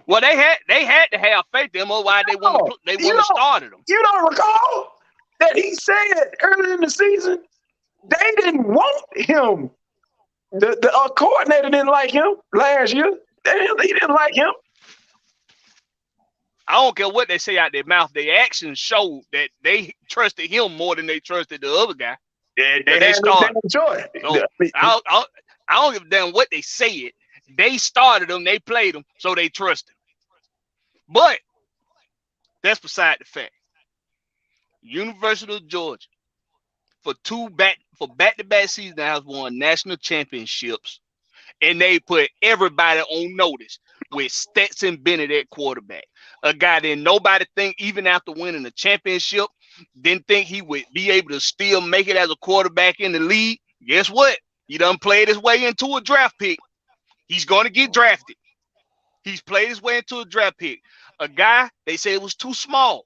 Well, they had to have faith in him, otherwise they wouldn't have started him. You don't recall that he said earlier in the season they didn't want him. The coordinator didn't like him last year. They didn't like him. I don't care what they say out their mouth. Their actions showed that they trusted him more than they trusted the other guy. Yeah, they started. So, I don't give a damn what they said. They started them. They played them, so they trusted. But that's beside the fact. University of Georgia, for back-to-back seasons, has won national championships, and they put everybody on notice with Stetson Bennett at quarterback, a guy that nobody think, even after winning the championship, didn't think he would be able to still make it as a quarterback in the league. Guess what? He done played his way into a draft pick. He's going to get drafted. He's played his way into a draft pick. A guy, they say it was too small.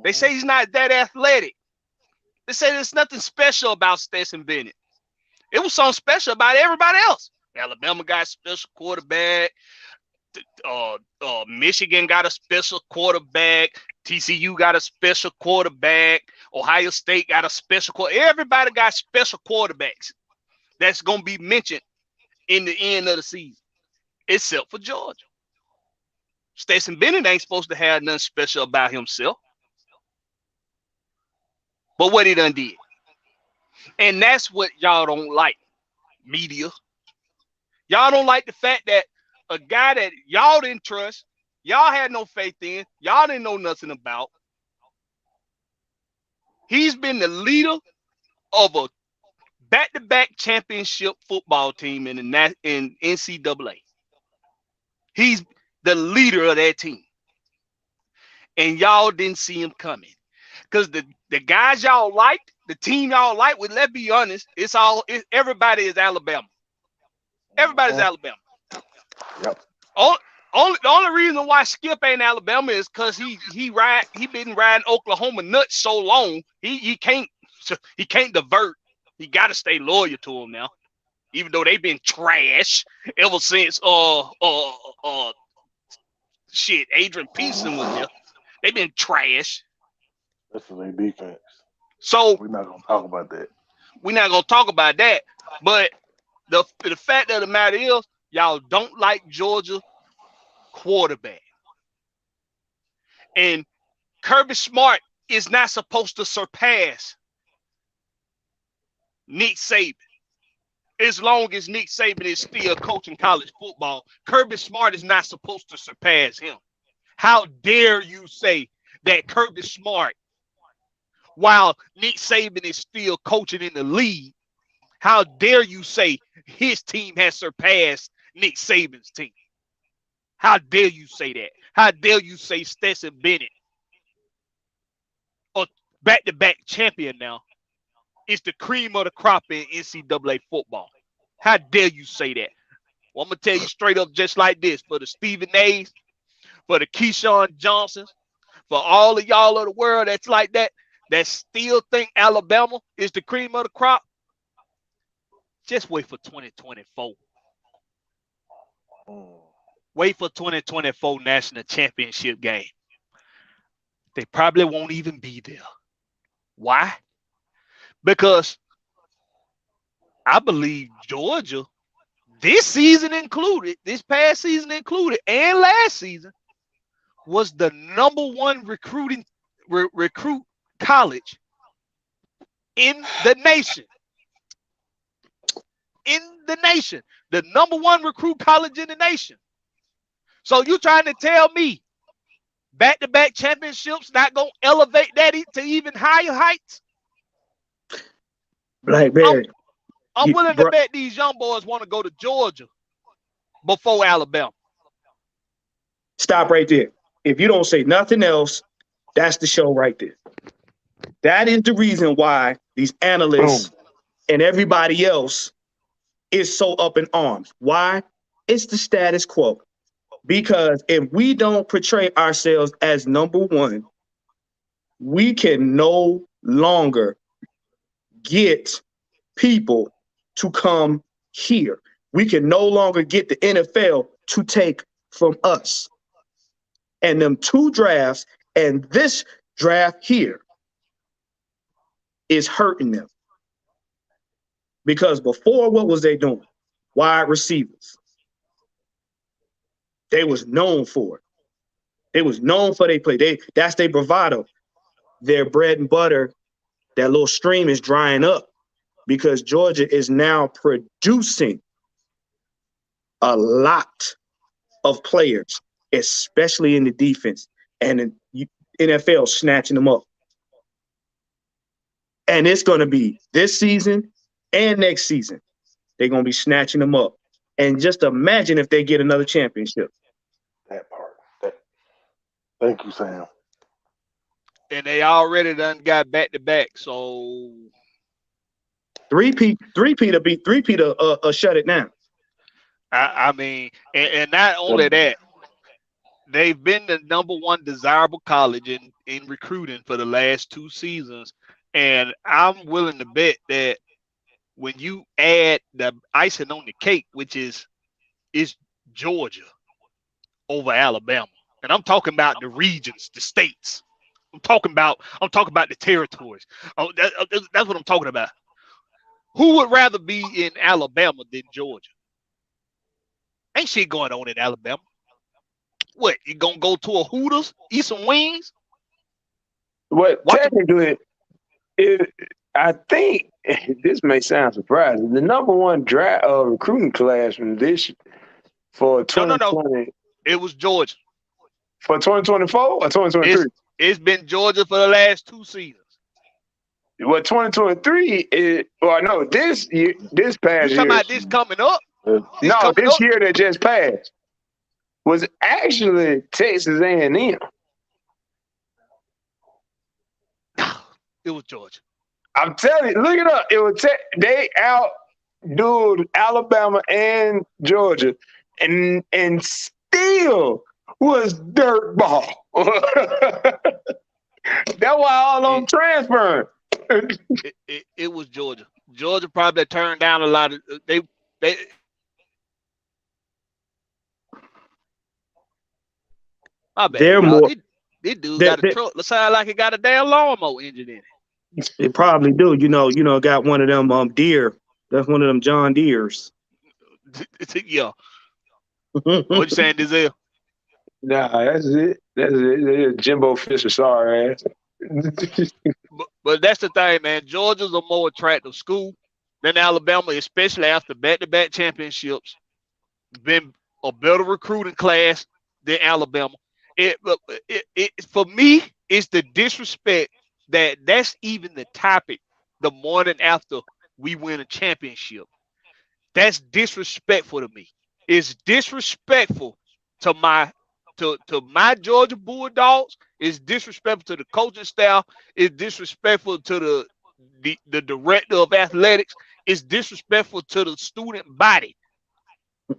They say he's not that athletic. They say there's nothing special about Stetson Bennett. It was something special about everybody else. Alabama got a special quarterback. Michigan got a special quarterback. TCU got a special quarterback. Ohio State got a special quarterback. Everybody got special quarterbacks that's going to be mentioned in the end of the season, except for Georgia. Stetson Bennett ain't supposed to have nothing special about himself. But what he done did. And that's what y'all don't like, media. Y'all don't like the fact that a guy that y'all didn't trust, y'all had no faith in, y'all didn't know nothing about, he's been the leader of a back-to-back championship football team in NCAA. He's the leader of that team. And y'all didn't see him coming. Because the guys y'all liked, the team y'all liked, well, let's be honest, everybody is Alabama. Everybody's Alabama. Yep. The only reason why Skip ain't Alabama is because he been riding Oklahoma nuts so long, he can't divert. He got to stay loyal to him now, even though they've been trash ever since Adrian Peterson was there. They've been trash. This is their defense. So we're not gonna talk about that. We're not gonna talk about that. But the fact of the matter is, y'all don't like Georgia quarterback. And Kirby Smart is not supposed to surpass Nick Saban. As long as Nick Saban is still coaching college football, Kirby Smart is not supposed to surpass him. How dare you say that Kirby Smart, while Nick Saban is still coaching in the league, how dare you say his team has surpassed Nick Saban's team? How dare you say that? How dare you say Stetson Bennett, a back-to-back champion now, is the cream of the crop in NCAA football? How dare you say that? Well, I'm going to tell you straight up just like this. For the Stephen A's, for the Keyshawn Johnsons, for all of y'all of the world that's like that still think Alabama is the cream of the crop, just wait for 2024. Wait for 2024 national championship game. They probably won't even be there. Why? Because I believe Georgia, this season included, this past season included, and last season, was the number one recruit college in the nation. In the nation. The number one recruit college in the nation. So you trying to tell me back-to-back championships not going to elevate that to even higher heights? Blackberry. I'm willing to bet these young boys want to go to Georgia before Alabama. Stop right there. If you don't say nothing else, that's the show right there. That is the reason why these analysts and everybody else is so up in arms. Why? It's the status quo. Because if we don't portray ourselves as number one, we can no longer get people to come here. We can no longer get the NFL to take from us. And them two drafts and this draft here is hurting them. Because before, what was they doing? Wide receivers. They was known for it. They was known for their play. That's their bravado. Their bread and butter, that little stream is drying up because Georgia is now producing a lot of players, especially in the defense, and the NFL snatching them up. And it's going to be this season and next season. They're going to be snatching them up. And just imagine if they get another championship. That part. Thank you, Sam. And they already done got back-to-back, so Three-peat will be three-peat shut it down. I mean, and not only that, they've been the #1 desirable college in recruiting for the last 2 seasons. And I'm willing to bet that when you add the icing on the cake, which is Georgia over Alabama, and I'm talking about the regions, the states. I'm talking about the territories. Oh, that's what I'm talking about. Who would rather be in Alabama than Georgia? Ain't shit going on in Alabama. What, you gonna go to a Hooters, eat some wings? Well, technically, I think this may sound surprising. The #1 draft recruiting class from this for 2020. No. It was Georgia. For 2024 or 2023? It's been Georgia for the last 2 seasons. Well, 2023 is, well, no, this past year. You talking about this coming up? This year that just passed was actually Texas A&M. It was Georgia. I'm telling you, look it up. It was they outdueled Alabama and Georgia, and still was dirt ball. That's why all on transferring. It was Georgia. Georgia probably turned down a lot of they. My bad. They're more. This dude got a truck. It sound like it got a damn lawnmower engine in it. It probably do. Got one of them deer. That's one of them John Deeres. Yeah. What you saying, Dizelle? Nah, that's it. That's it. Jimbo Fisher, sorry ass. But that's the thing, man. Georgia's a more attractive school than Alabama, especially after back-to-back championships. Been a better recruiting class than Alabama. For me, it's the disrespect that's even the topic the morning after we win a championship. That's disrespectful to me. It's disrespectful to my Georgia Bulldogs. It's disrespectful to the coaching staff. It's disrespectful to the director of athletics. It's disrespectful to the student body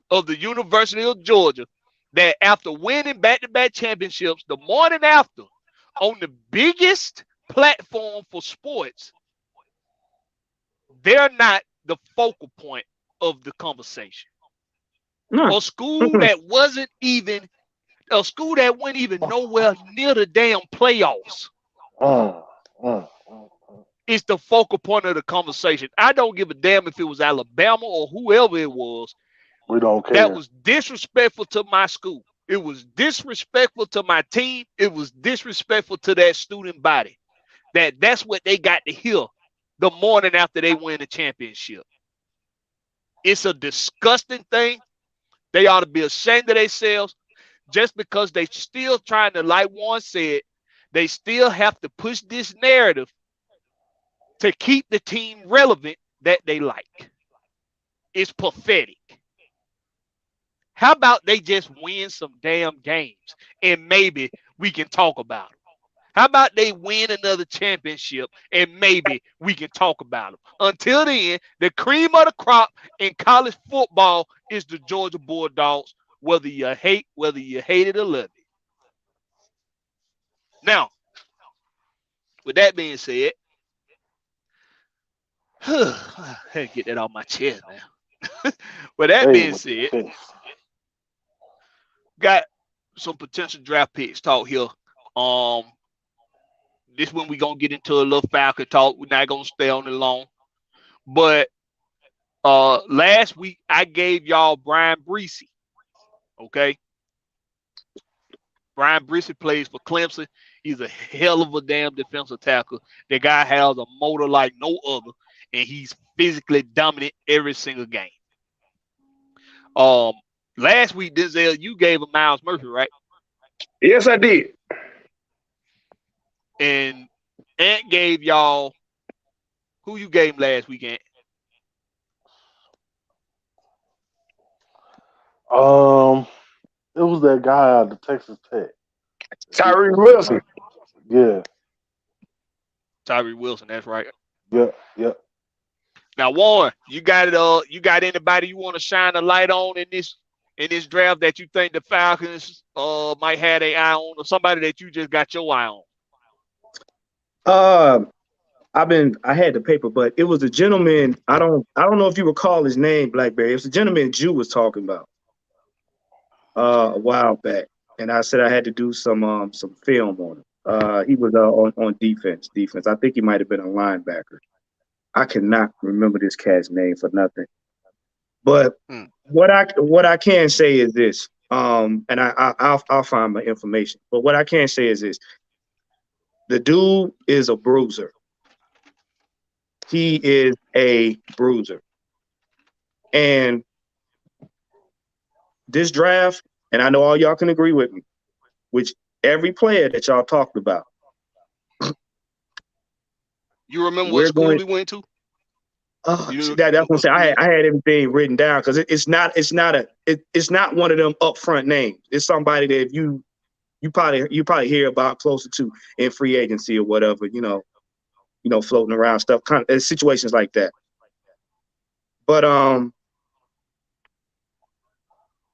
of the University of Georgia that after winning back-to-back championships, the morning after, on the biggest platform for sports, they're not the focal point of the conversation. No. A school that wasn't even nowhere near the damn playoffs is the focal point of the conversation. I don't give a damn if it was Alabama or whoever it was. We don't care. That was disrespectful to my school. It was disrespectful to my team. It was disrespectful to that student body. That's what they got to hear the morning after they win the championship. It's a disgusting thing. They ought to be ashamed of themselves just because they still trying to, like Warren said, they still have to push this narrative to keep the team relevant that they like. It's pathetic. How about they just win some damn games and maybe we can talk about them? How about they win another championship and maybe we can talk about them? Until then, the cream of the crop in college football is the Georgia Bulldogs, whether you hate it or love it. Now, with that being said, I had to get that off my chest now. With that being said, got some potential draft picks talk here. This one we gonna get into a little Falcon talk. We're not gonna stay on it long. But last week I gave y'all Brian Bresee. Okay. Brian Bresee plays for Clemson. He's a hell of a damn defensive tackle. The guy has a motor like no other, and he's physically dominant every single game. Last week, Denzel, you gave him Miles Murphy, right? Yes, I did. And Ant gave y'all who you gave him last weekend? It was that guy out of Texas Tech. Tyree Wilson. Yeah. Tyree Wilson, that's right. Yep. Now, Warren, you got it. You got anybody you want to shine a light on in this draft that you think the Falcons might have their eye on, or somebody that you just got your eye on? I had the paper, but it was a gentleman. I don't know if you recall his name, Blackberry. It was a gentleman Jew was talking about a while back, and I said I had to do some film on him. He was on defense. I think he might have been a linebacker. I cannot remember this cat's name for nothing. But what I can say is this, and I'll find my information. But what I can say is this: the dude is a bruiser. He is a bruiser, and this draft, and I know all y'all can agree with me, which every player that y'all talked about. You remember what school we went to? That's what I'm saying. I had everything written down because it's not one of them upfront names. It's somebody that you probably hear about closer to in free agency or whatever, floating around stuff, kind of situations like that. But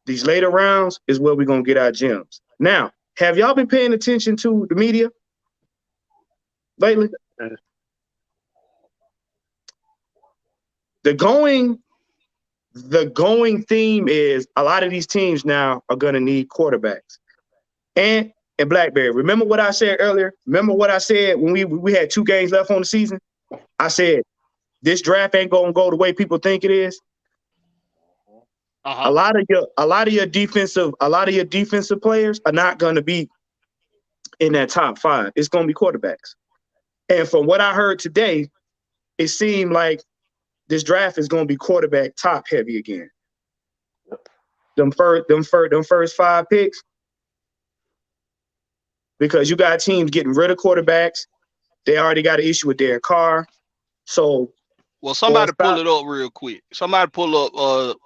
these later rounds is where we're gonna get our gems. Now, have y'all been paying attention to the media lately? The going theme is a lot of these teams now are going to need quarterbacks. And Blackberry, remember what I said earlier? Remember what I said when we had 2 games left on the season? I said this draft ain't going to go the way people think it is. A lot of your defensive players are not going to be in that top 5. It's going to be quarterbacks. And from what I heard today, it seemed like this draft is going to be quarterback top heavy again. Them first 5 picks, because you got teams getting rid of quarterbacks. They already got an issue with Derek Carr. So, well, somebody pull it up real quick. Somebody pull up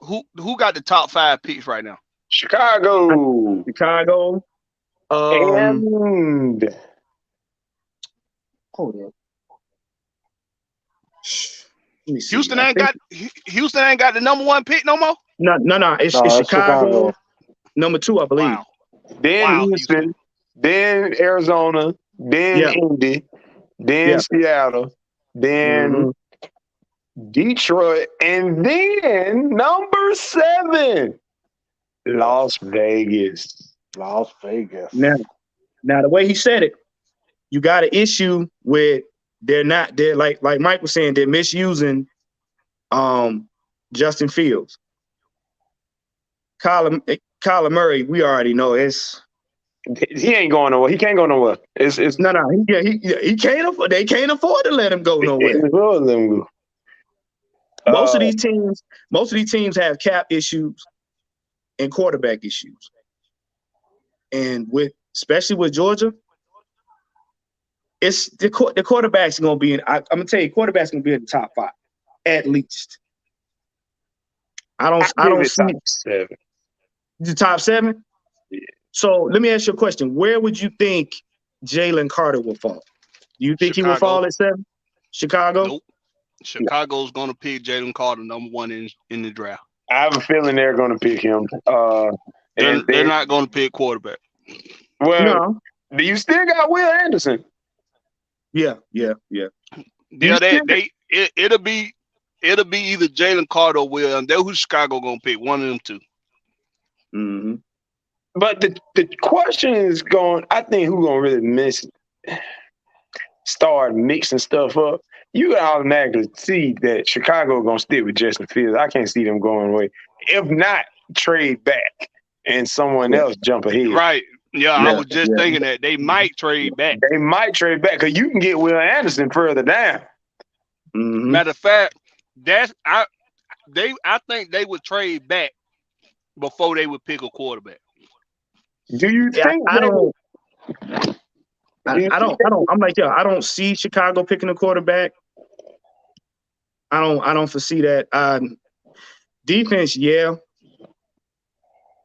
who got the top 5 picks right now? Chicago. And hold on. Houston ain't got the number 1 pick no more. No. It's Chicago. Number 2, I believe. Wow. Then Houston, then Arizona, then Indy, then Seattle, then Detroit, and then number 7, Las Vegas. Las Vegas. Now the way he said it, you got an issue with they're like Mike was saying, they're misusing Justin Fields. Kyler Murray, we already know he ain't going nowhere. He can't go nowhere. He can't afford. They can't afford to let him go nowhere. Most of these teams have cap issues and quarterback issues, and especially with Georgia, it's the quarterback's going to be in. I'm going to tell you, quarterback's going to be in the top 5 at least. I don't see top 7. The top 7. Yeah. So let me ask you a question. Where would you think Jalen Carter will fall? Do you think he will fall at 7? Chicago? Nope. Chicago's going to pick Jalen Carter number 1 in the draft. I have a feeling they're going to pick him. They're not going to pick quarterback. Well, you still got Will Anderson. Yeah. It'll be either Jalen Carter or Will, and they're who Chicago going to pick. One of them 2. Mm-hmm. But the question is I think who's going to really start mixing stuff up. You automatically see that Chicago going to stick with Justin Fields. I can't see them going away. If not, trade back and someone else jump ahead. Right. Yeah, I was just thinking that they might trade back. They might trade back because you can get Will Anderson further down. Mm-hmm. Matter of fact, I think they would trade back before they would pick a quarterback. Do you think? I don't. I'm like, I don't see Chicago picking a quarterback. I don't foresee that. Defense, yeah.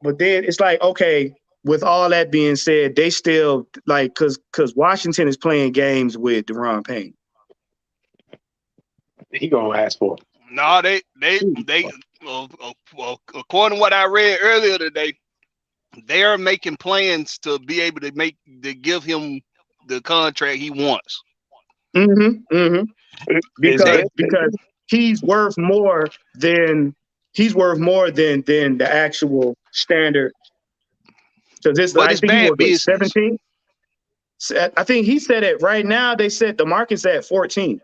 But then it's like, okay, with all that being said, they still like because Washington is playing games with Deron Payne. He gonna ask for it. No, according to what I read earlier today, they're making plans to be able to give him the contract he wants. Because he's worth more than the actual standard. Because it's But I it's think he bad was business. 17. I think he said it right now. They said the market's at 14.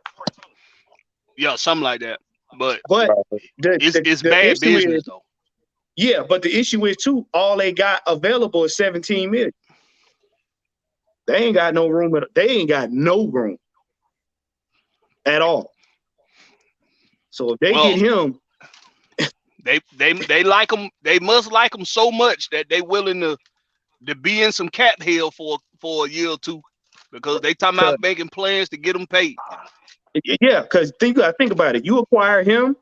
Yeah, something like that. But it's the bad issue business is, though. yeah, but the issue is too, all they got available is 17 million. They ain't got no room. They ain't got no room at all. So if they get him, they like him. They must like him so much that they willing to be in some cap hell for a year or two, because they talking about making plans to get him paid. Yeah, because think about it. You acquire him,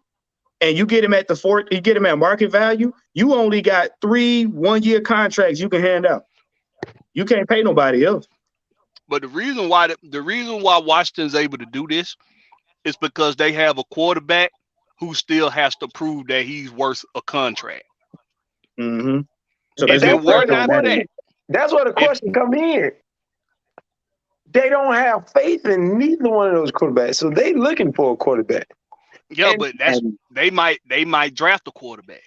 and you get him at you get him at market value. You only got 3 one-year contracts you can hand out. You can't pay nobody else. But the reason why Washington's able to do this is because they have a quarterback who still has to prove that he's worth a contract. Mm-hmm. So if it were not for that, that's where the question come in. They don't have faith in neither one of those quarterbacks, so they looking for a quarterback. Yeah, but they might draft a quarterback.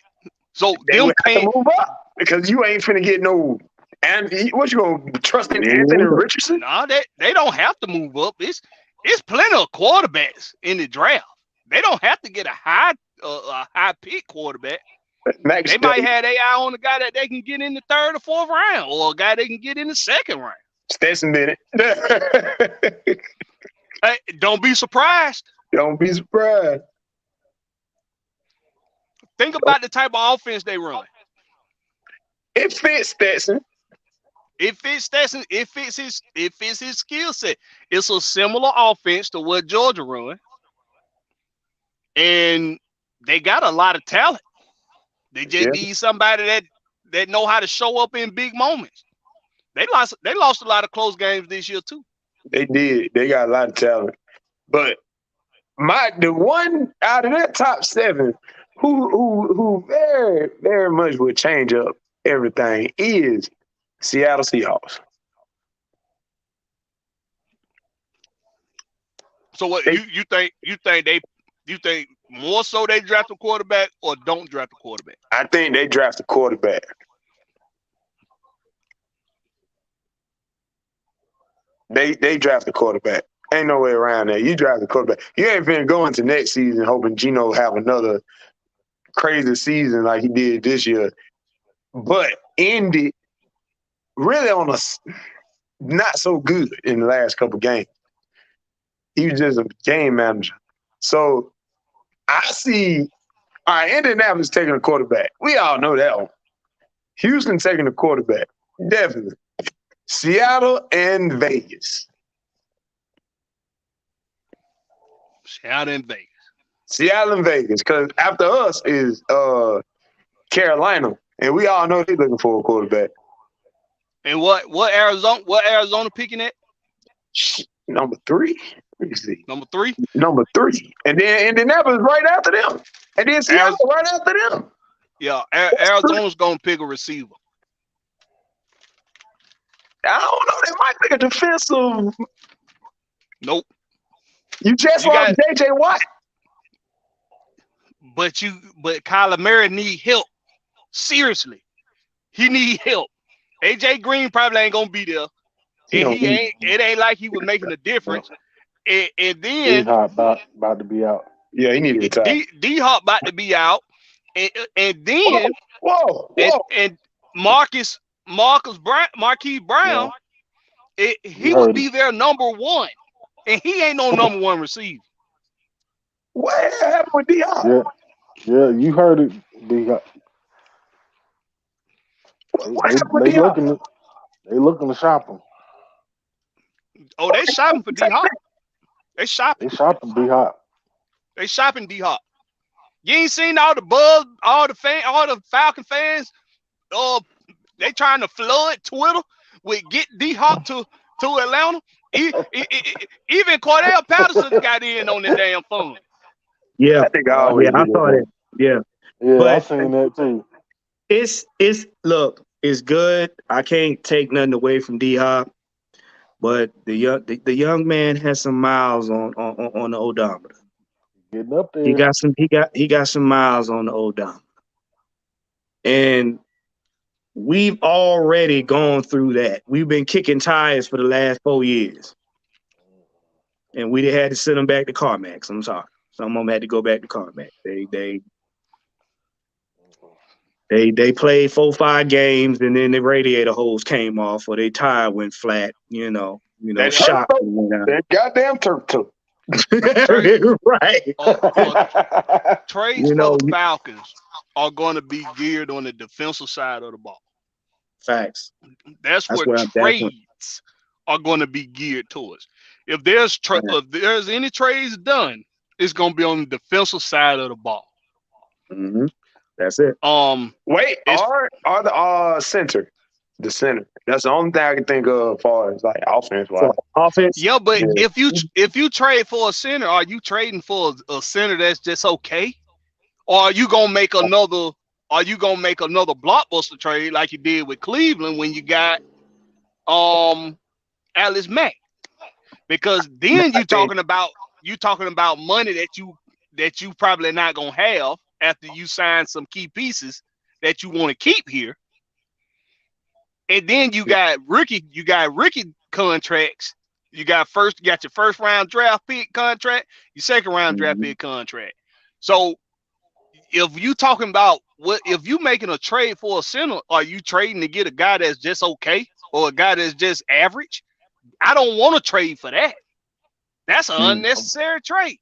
So they would have to move up, because you ain't finna get no. And what you gonna trust in Anthony Richardson? No, they don't have to move up. It's plenty of quarterbacks in the draft. They don't have to get a high pick quarterback. They might have their eye on a guy that they can get in the 3rd or 4th round, or a guy they can get in the 2nd round. Stetson did it. Hey, don't be surprised. Don't be surprised. Think about the type of offense they run. It fits Stetson. It fits Stetson. It fits his skill set. It's a similar offense to what Georgia run, and they got a lot of talent. They just need somebody that know how to show up in big moments. They lost a lot of close games this year too. They did. They got a lot of talent. But the one out of that top 7 who very, very much would change up everything is Seattle Seahawks. So what you think more so they draft a quarterback or don't draft a quarterback? I think they draft a quarterback. They draft a quarterback. Ain't no way around that. You draft a quarterback. You ain't finna go into next season hoping Geno have another crazy season like he did this year, but ended really on a not so good in the last couple games. He was just a game manager. So I see, all right, Indianapolis taking a quarterback. We all know that one. Houston taking a quarterback. Definitely. Seattle and Vegas. Seattle and Vegas. Seattle and Vegas. Because after us is Carolina. And we all know they're looking for a quarterback. And what Arizona picking at? Number 3. Let me see. Number 3? Number 3. And then Indianapolis right after them. And then Seattle right after them. Yeah, Arizona's going to pick a receiver. I don't know. They might pick a defensive. Nope. You just lost J.J. Watt. But Kyler Murray need help. Seriously. He need help. A.J. Green probably ain't going to be there. It ain't like he was making a difference. And then D-Hop about to be out. Yeah, he need to retire. D-Hop about to be out. And then and Marquise Brown, he would be their number 1. And he ain't no number 1 receiver. What happened with D-Hop? Yeah, you heard it. D-Hop. They looking to shop him. Oh, they shopping for D-Hop. They shopping D-Hop. They shopping D-Hop. You ain't seen all the buzz, all the Falcon fans. They trying to flood Twitter with get D-Hop to Atlanta. Even Cordell Patterson got in on the damn phone. Yeah, That nigga always I do saw that. that. Yeah, Yeah, I but seen that too. it's look, it's good. I can't take nothing away from D Hop, but the young man has some miles on the odometer. Getting up He there. got some miles on the odometer, and we've already gone through that. We've been kicking tires for the last 4 years, and we had to send them back to CarMax. I'm sorry, some of them had to go back to CarMax. They played 4-5 games, and then the radiator hose came off, or their tire went flat. That Shock turf went out. That goddamn turf toe. Right. Trades You for know, the Falcons are going to be geared on the defensive side of the ball. facts. That's That's where where trades are going to be geared towards. If there's any trades done, it's going to be on the defensive side of the ball. Mm-hmm. That's it. Wait, or the center. The center. That's the only thing I can think of as far as like offense wise. Offense. Yeah, but if you trade for a center, are you trading for a center that's just okay? Or are you gonna make another blockbuster trade like you did with Cleveland when you got Alex Mack? Because then you talking about money that you probably not gonna have after you sign some key pieces that you want to keep here. And then you got rookie contracts. You got your first round draft pick contract, your second round draft pick contract. So if you talking about if you making a trade for a center, are you trading to get a guy that's just okay or a guy that's just average? I don't want to trade for that. That's an unnecessary trade.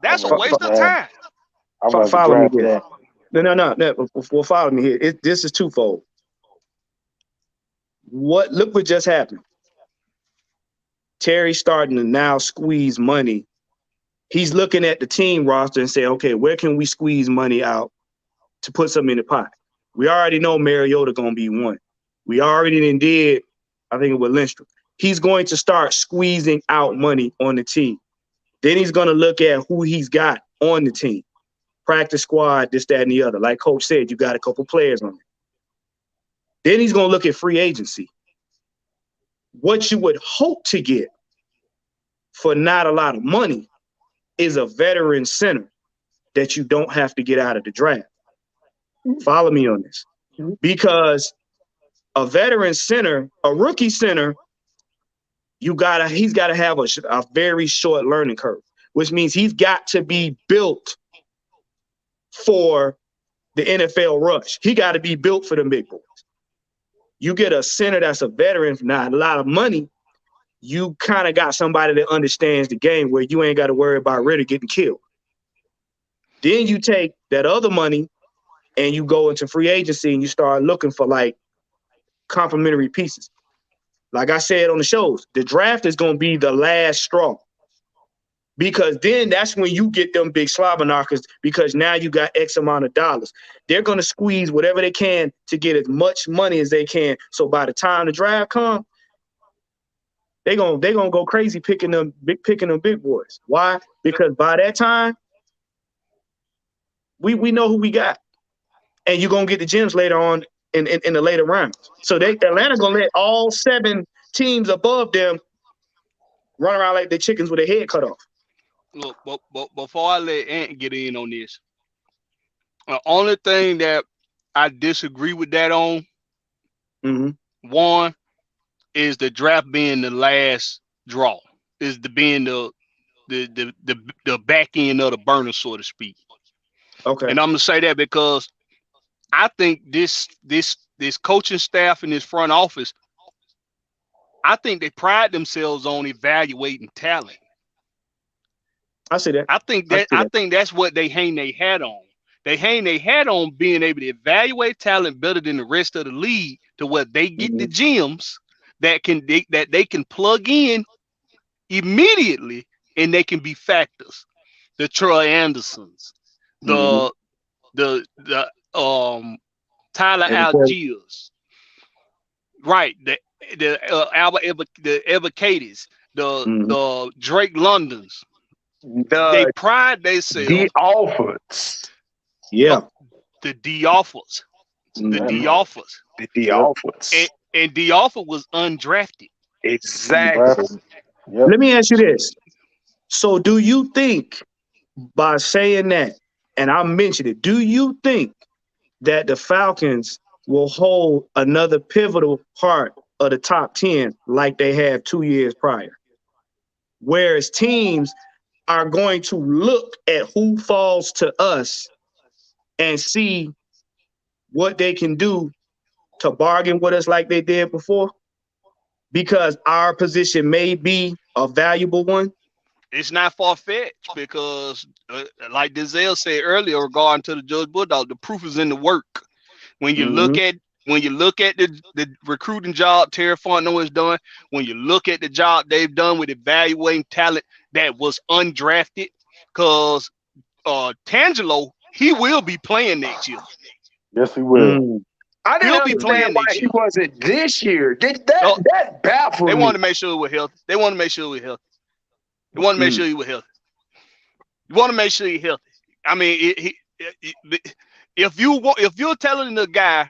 That's a waste of time. Follow me here. No. Well, follow me here. This is twofold. Look what just happened. Terry's starting to now squeeze money. He's looking at the team roster and saying, okay, where can we squeeze money out to put something in the pot? We already know Mariota going to be one. We already did, I think it was Lindstrom. He's going to start squeezing out money on the team. Then he's going to look at who he's got on the team. Practice squad, this, that, and the other. Like Coach said, you got a couple players on it. Then he's going to look at free agency. What you would hope to get for not a lot of money is a veteran center that you don't have to get out of the draft. Follow me on this. Because a veteran center, a rookie center, he's got to have a very short learning curve, which means he's got to be built for the NFL rush. He got to be built for the big boys. You get a center that's a veteran for not a lot of money, you kind of got somebody that understands the game where you ain't got to worry about Ritter getting killed. Then you take that other money and you go into free agency and you start looking for like complementary pieces. Like I said on the shows, the draft is going to be the last straw. Because then that's when you get them big slobber knockers because now you got X amount of dollars. They're going to squeeze whatever they can to get as much money as they can. So by the time the draft comes, they're gonna go crazy picking them big boys. Why? Because by that time, we know who we got. And you're going to get the gems later on in the later rounds. So Atlanta's going to let all 7 teams above them run around like they're chickens with their head cut off. Look, but before I let Ant get in on this, the only thing that I disagree with that on, one, is the draft being the last draw, being the back end of the burner, so to speak. Okay. And I'm gonna say that because I think this coaching staff and this front office, I think they pride themselves on evaluating talent. I see that. I think that's what they hang their hat on. They hang their hat on being able to evaluate talent better than the rest of the league to where they get the gems that they can plug in immediately and they can be factors. The Troy Andersons, the Tyler Algiers, right? The Albert Evacadis, the Drake Londons. They The pride themselves. D offers. Yeah. The D offers. The Mhm. D offers. The D offers. And D offer was undrafted. Exactly. Yep. Let me ask you this. So do you think by saying that, and I mentioned it, do you think that the Falcons will hold another pivotal part of the top 10 like they have 2 years prior? Whereas teams are going to look at who falls to us and see what they can do to bargain with us like they did before, because our position may be a valuable one. It's not far fetched because, like Denzel said earlier, regarding to the Judge Bulldog, the proof is in the work. When you look at the recruiting job Terry Fontenot has done, when you look at the job they've done with evaluating talent that was undrafted, because Tangelo, he will be playing next year. Yes, he will. Mm. I didn't He'll be understand playing why next he year. wasn't this year. That baffled They me. wanted to make sure he was healthy. They wanted to make sure he was healthy. They wanted to make sure he was healthy. You want to make sure he's healthy. I mean, if you're telling the guy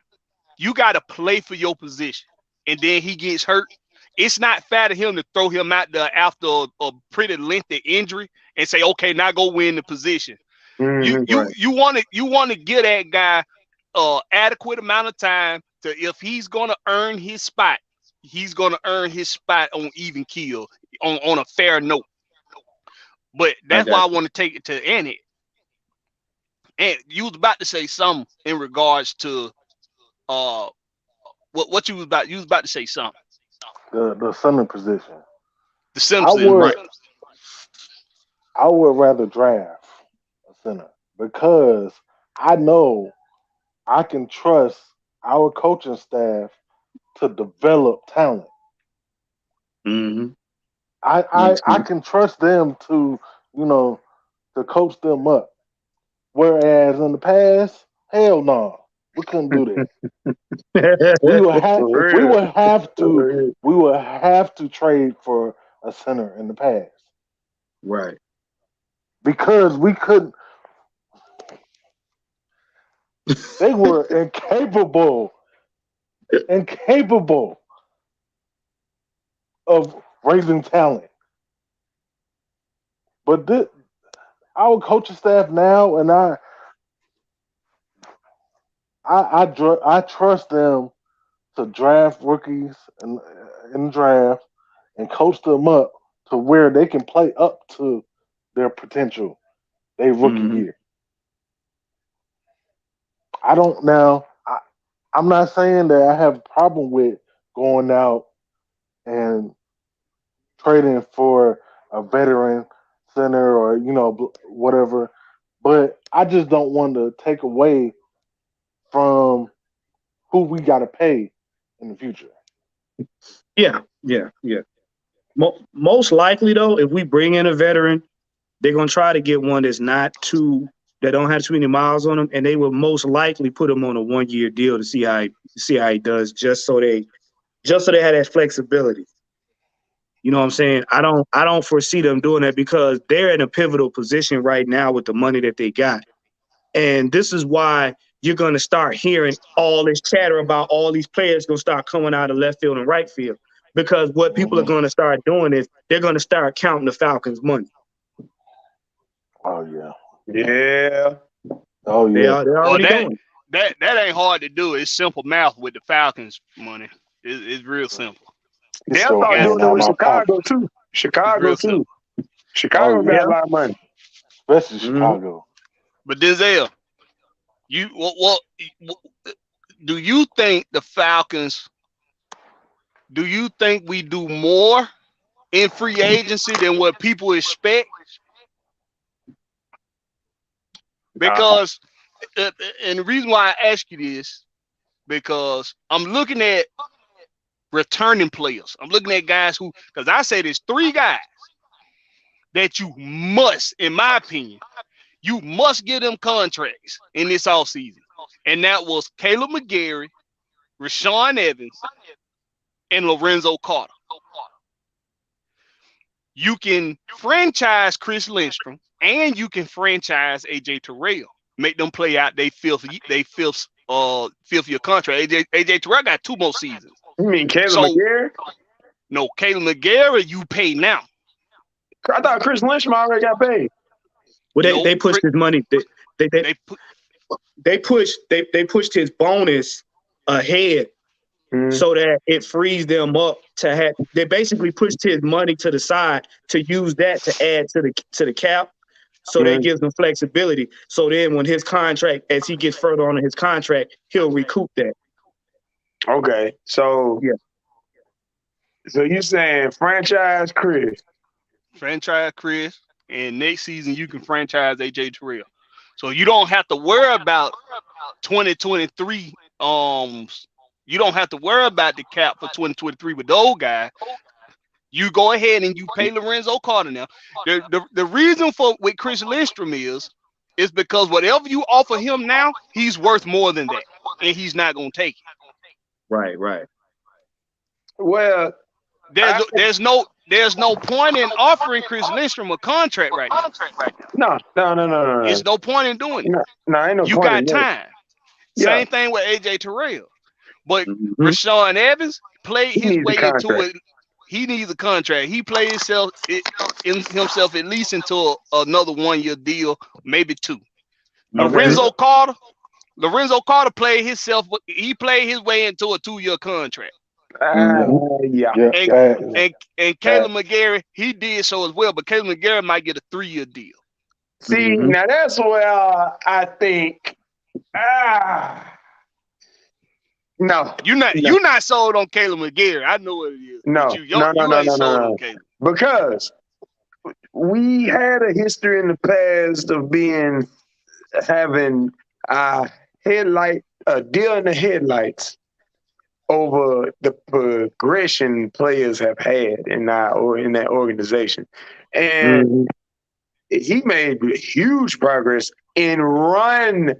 you got to play for your position, and then he gets hurt, it's not fair to him to throw him out there after a pretty lengthy injury and say, okay, now go win the position. You want to give that guy adequate amount of time to, if he's gonna earn his spot, he's gonna earn his spot on even keel, on a fair note. But that's why I want to take it to Annie. And you was about to say something in regards to what you was about. You was about to say something. The center position. The Simpsons, right? I would rather draft a center because I know I can trust our coaching staff to develop talent. Mm-hmm. I can trust them to, to coach them up. Whereas in the past, hell no, we couldn't do that. We would have to trade for a center in the past. Right. Because we couldn't. They were incapable of raising talent. But our coaching staff now, and I trust them to draft rookies in the draft and coach them up to where they can play up to their potential, their rookie year. I don't now. I'm not saying that I have a problem with going out and trading for a veteran center or whatever, but I just don't want to take away from who we got to pay in the future. Yeah. Most likely, though, if we bring in a veteran, they're gonna try to get one that don't have too many miles on them, and they will most likely put him on a 1-year deal to see how he does, just so they have that flexibility. You know what I'm saying? I don't foresee them doing that because they're in a pivotal position right now with the money that they got. And this is why you're going to start hearing all this chatter about all these players going to start coming out of left field and right field. Because what people are going to start doing is they're going to start counting the Falcons' money. Oh, yeah. Yeah. Oh, yeah. They're already going. That ain't hard to do. It's simple math with the Falcons' money. It's real simple. They'll start doing it with Chicago, too. Chicago got a lot of money. Especially Chicago. But Denzel, what do you think the Falcons? Do you think we do more in free agency than what people expect? Because, and the reason why I ask you this, because I'm looking at returning players. I'm looking at guys because I say there's 3 guys that you must, in my opinion, you must give them contracts in this offseason. And that was Caleb McGarry, Rashawn Evans, and Lorenzo Carter. you can franchise Chris Lindstrom and you can franchise AJ Terrell. Make them play out they fifth year contract. AJ Terrell got 2 more seasons. You mean Caleb So- McGarry? No, Caleb McGarry, you pay now. I thought Chris Lindstrom already got paid. Well, No, they pushed his money. They pushed his bonus ahead so that it frees them up to have. They basically pushed his money to the side to use that to add to the cap. So that gives him flexibility. So then when his contract, as he gets further on in his contract, he'll recoup that. Okay, so Yeah. So you saying franchise Chris? Franchise Chris, and next season you can franchise AJ Terrell. So you don't have to worry about 2023. You don't have to worry about the cap for 2023 with those guys. You go ahead and you pay Lorenzo Carter now. The reason for with Chris Lindstrom is because whatever you offer him now, he's worth more than that, and he's not gonna take it. Right. Well, There's no point in offering Chris Lindstrom a contract right now. No. There's no point in doing it. No, ain't no You point got in that. time. Yeah. Same thing with AJ Terrell. But Mhm. Rashawn Evans played He his needs a way into contract. it. He needs a contract. He played himself at least into another 1 year deal, maybe 2. Lorenzo Carter played himself. He played his way into a 2-year contract. Yeah. And Caleb McGarry, he did so as well, but Caleb McGarry might get a 3-year deal. See, now that's where I think. No, You're not sold on Caleb McGarry. I know what it is. No. But you ain't sold on Caleb. because we had a history in the past of having a deer in the headlights over the progression players have had in that organization, and he made huge progress in run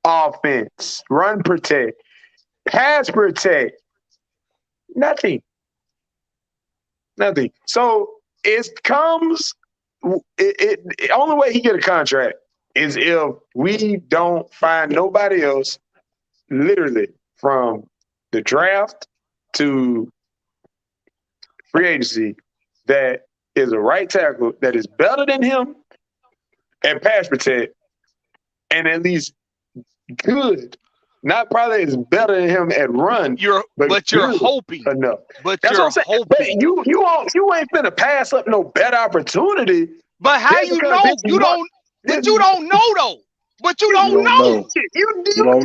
offense, run protect, pass protect, nothing. So it comes. The only way he get a contract is if we don't find nobody else, literally from the draft to free agency, that is a right tackle that is better than him at pass protect and at least good. Not probably as better than him at run. You're hoping enough. But That's you're what I'm saying. hoping. But you ain't finna pass up no better opportunity. But how Just you because know? this You is don't. But you don't know though. But you don't don't know. know. You don't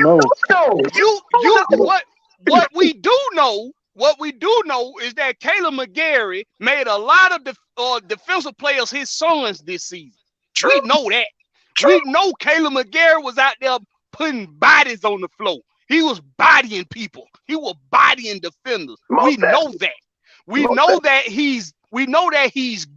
know. What we do know is that Caleb McGarry made a lot of defensive players his sons this season. True. We know that. True. We know Caleb McGarry was out there putting bodies on the floor. He was bodying people. He was bodying defenders. We know that. We know that he's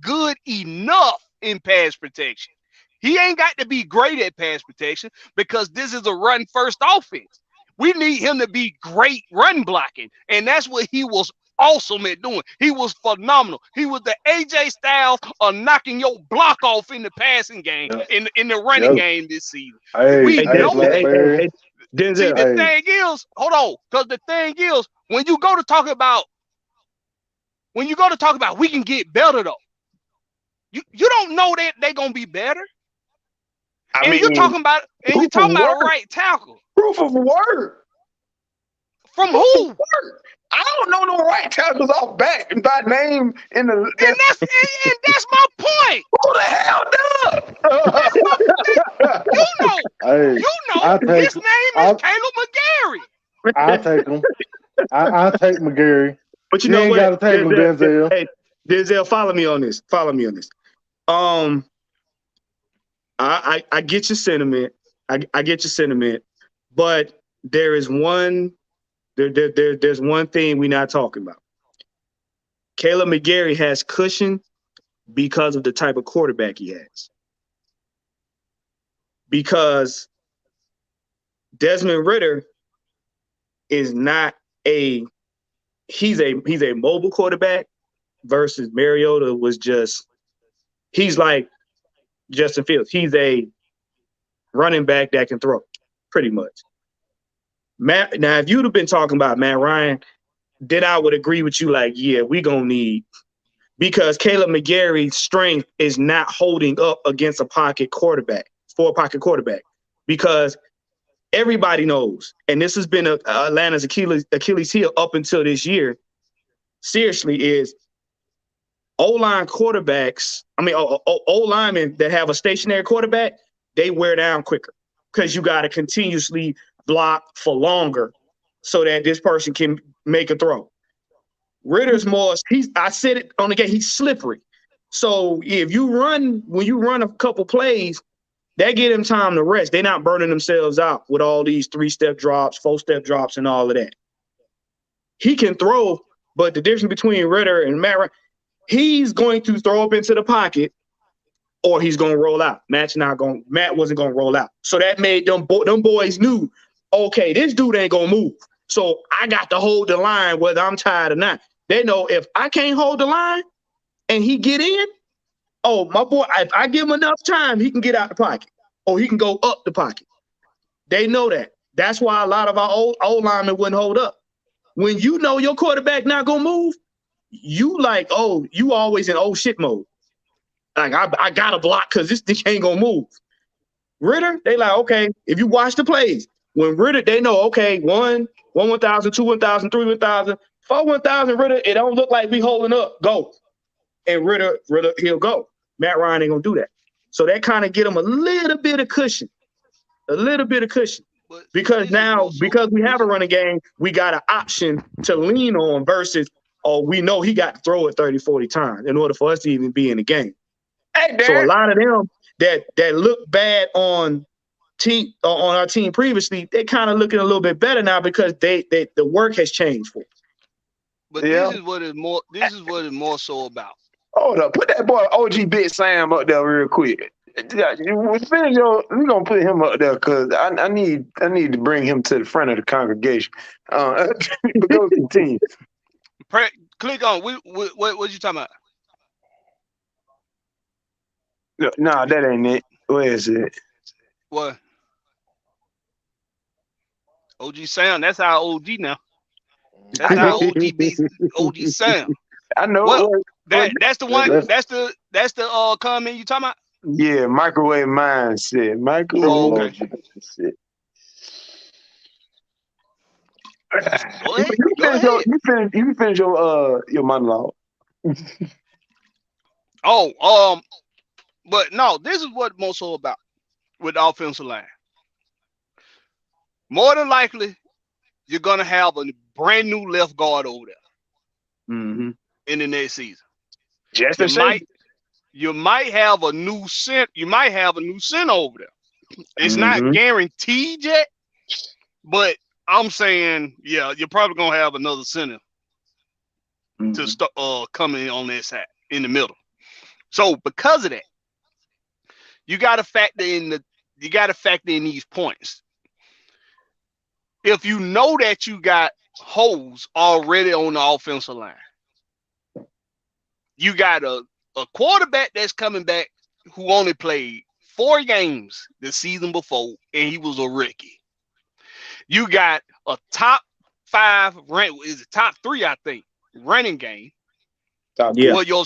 good enough in pass protection. He ain't got to be great at pass protection because this is a run first offense. We need him to be great run blocking, and that's what he was awesome at doing. He was phenomenal. He was the AJ Styles of knocking your block off in the passing game, in the running game this season. Denzel. See, the thing is, hold on, because the thing is, when you go to talk about we can get better though. You don't know that they're gonna be better. You're talking about a right tackle. Proof of work. From who? I don't know no right tackles off back by name in the. And that's my point. Who the hell does? His name is Caleb McGarry. I'll take him. I'll take McGarry. But you know ain't what? Gotta take him, Denzel. Hey, Denzel, follow me on this. I get your sentiment. I get your sentiment, but there is one. There's one thing we're not talking about. Caleb McGarry has cushion because of the type of quarterback he has. Because Desmond Ridder is not he's a mobile quarterback, versus Mariota was just, he's like Justin Fields. He's a running back that can throw, pretty much. Now, if you'd have been talking about Matt Ryan, then I would agree with you. Like, yeah, we gonna need, because Caleb McGarry's strength is not holding up against a pocket quarterback, for a pocket quarterback, because everybody knows, and this has been Atlanta's Achilles heel up until this year. Seriously, is O-line quarterbacks. I mean, O-linemen that have a stationary quarterback, they wear down quicker because you got to continuously block for longer so that this person can make a throw. Ritter's more, I said it on the game, he's slippery. So when you run a couple plays, that get him time to rest. They're not burning themselves out with all these 3-step drops, 4-step drops, and all of that. He can throw, but the difference between Ridder and Matt, he's going to throw up into the pocket or he's going to roll out. Matt wasn't going to roll out. So that made them boys knew, okay, this dude ain't going to move. So I got to hold the line whether I'm tired or not. They know if I can't hold the line and he get in, oh, my boy, if I give him enough time, he can get out the pocket or he can go up the pocket. They know that. That's why a lot of our old linemen wouldn't hold up. When you know your quarterback not going to move, you like, oh, you always in oh shit mode. Like, I got to block because this thing ain't going to move. Ridder, they like, okay, if you watch the plays, when Ridder, they know, okay, 1,000, 2 1,000, 3 1,000, 4 1,000, Ridder, it don't look like we holding up. Go. And Ridder, he'll go. Matt Ryan ain't going to do that. So that kind of get him a little bit of cushion. Because now, because we have a running game, we got an option to lean on versus, oh, we know he got to throw it 30, 40 times in order for us to even be in the game. Hey, so a lot of them that look bad on our team previously, they kind of looking a little bit better now because the work has changed for us. But this is what it's more so about. Hold up, put that boy OG Big Sam up there real quick. We're gonna put him up there because I need to bring him to the front of the congregation. Go continue. Click on what you talking about? No, that ain't it. Where is it? What? OG Sam, that's our OG now. That's our OG Sam. I know. Well, that's the one. That's the comment you talking about. Yeah, microwave mindset. Microwave mindset. You finish your monologue. But no, this is what most so about with the offensive line. More than likely, you're gonna have a brand new left guard over there in the next season. You might have a new center. You might have a new center over there. It's not guaranteed yet, but I'm saying, yeah, you're probably gonna have another center to start coming on that side in the middle. So because of that, you got to factor in these points. If you know that you got holes already on the offensive line, you got a quarterback that's coming back who only played 4 games the season before, and he was a rookie. You got a top 5 top 3, I think, running game. Well, your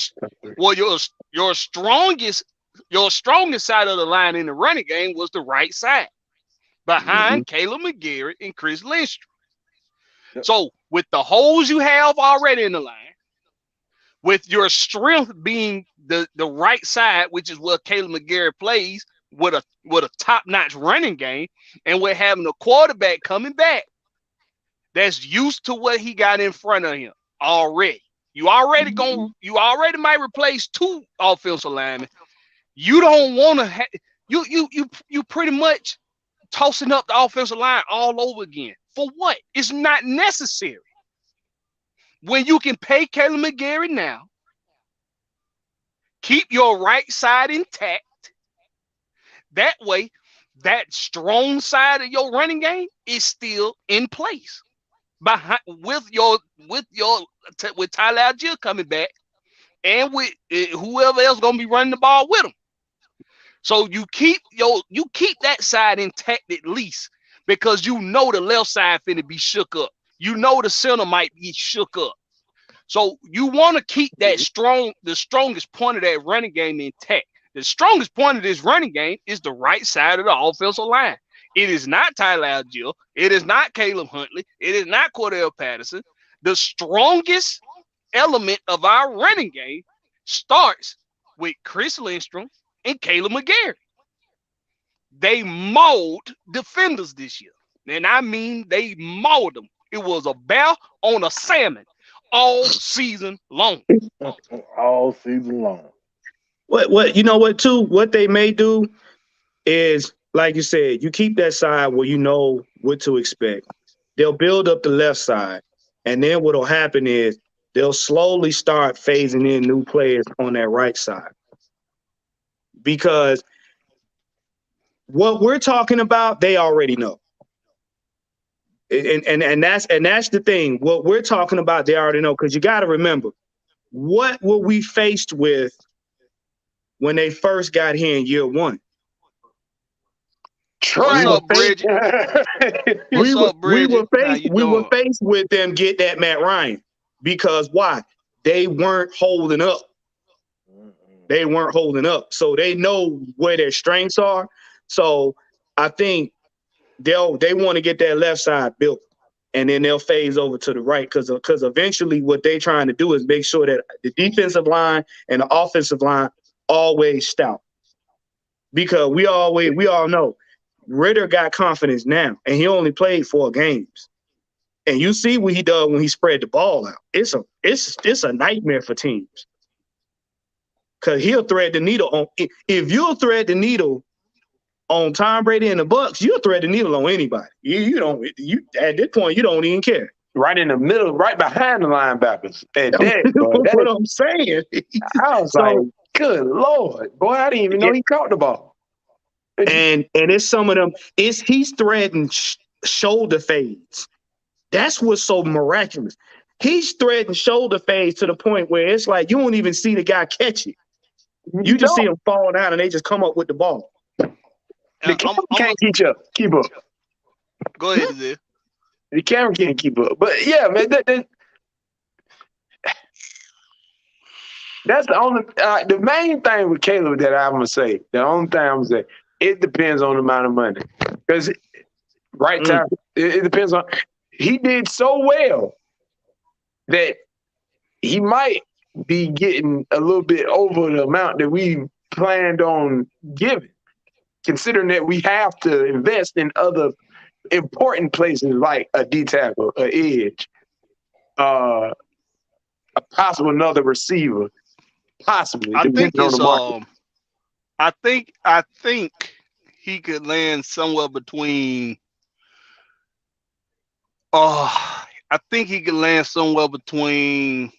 strongest side of the line in the running game was the right side, behind Caleb McGarry and Chris Lindstrom. Yep. So with the holes you have already in the line, with your strength being the right side, which is where Caleb McGarry plays, with a top-notch running game, and we're having a quarterback coming back that's used to what he got in front of him already. You already might replace 2 offensive linemen. You don't want to you pretty much tossing up the offensive line all over again. For what? It's not necessary. When you can pay Caleb McGarry now, keep your right side intact. That way, that strong side of your running game is still in place. With Tyler Algier coming back, and with whoever else gonna be running the ball with them. So you keep that side intact at least, because you know the left side finna be shook up. You know the center might be shook up. So you want to keep that the strongest point of that running game intact. The strongest point of this running game is the right side of the offensive line. It is not Tyler Algier. It is not Caleb Huntley. It is not Cordell Patterson. The strongest element of our running game starts with Chris Lindstrom and Caleb McGarry. They mauled defenders this year. And I mean, they mauled them. It was a bear on a salmon all season long. All season long. What you know what too? What they may do is, like you said, you keep that side where you know what to expect. They'll build up the left side, and then what'll happen is they'll slowly start phasing in new players on that right side. Because what we're talking about, they already know. And that's the thing. What we're talking about, they already know. Because you got to remember, what were we faced with when they first got here in year one? What's up, Bridget? We were faced with them get that Matt Ryan. Because why? They weren't holding up. They weren't holding up. So they know where their strengths are. So I think they want to get that left side built, and then they'll phase over to the right, because eventually what they're trying to do is make sure that the defensive line and the offensive line always stout. Because we all know Ritter got confidence now, and he only played 4 games. And you see what he does when he spread the ball out. It's a nightmare for teams. Because he'll thread the needle on. If you'll thread the needle on Tom Brady and the Bucs, you'll thread the needle on anybody. You don't at this point you don't even care. Right in the middle, right behind the linebackers. That's what I'm saying. I was like, good Lord, boy, I didn't even know he caught the ball. And it's some of them. He's threading shoulder fades. That's what's so miraculous. He's threading shoulder fades to the point where it's like you won't even see the guy catch it. You just see him fall down, and they just come up with the ball. The camera can't keep up. Go ahead, Zay. The camera can't keep up. But yeah, man, that's the only the main thing with Caleb that I'm gonna say. The only thing I'm gonna say, it depends on the amount of money. Because time, it depends on. He did so well that he might be getting a little bit over the amount that we planned on giving, considering that we have to invest in other important places like a D tackle, an edge, a possible another receiver, possibly. I think it's I think he could land somewhere between. I think he could land somewhere between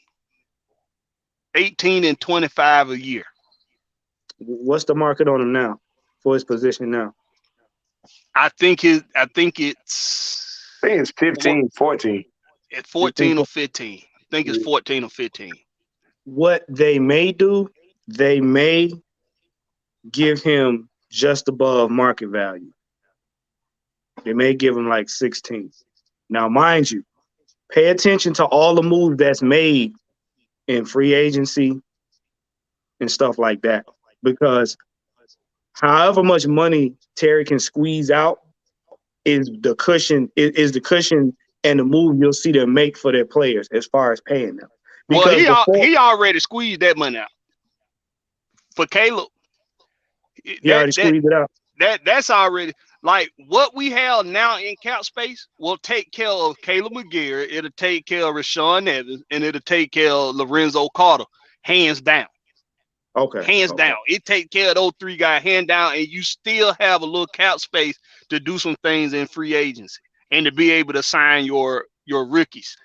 18 and 25 a year. What's the market on him now for his position now? I think it's 15, 14. It's 14 or 15. I think it's 14 or 15. What they may do, they may give him just above market value. They may give him like 16. Now, mind you, pay attention to all the moves that's made in free agency and stuff like that. Because however much money Terry can squeeze out is the cushion and the move you'll see them make for their players as far as paying them. Because he already squeezed that money out. For Caleb, he already squeezed it out. That's already like what we have now in cap space will take care of Caleb McGarry, it'll take care of Rashawn Evans, and it'll take care of Lorenzo Carter, hands down. Okay. Hands down. It take care of those 3 guys, hand down, and you still have a little cap space to do some things in free agency and to be able to sign your rookies.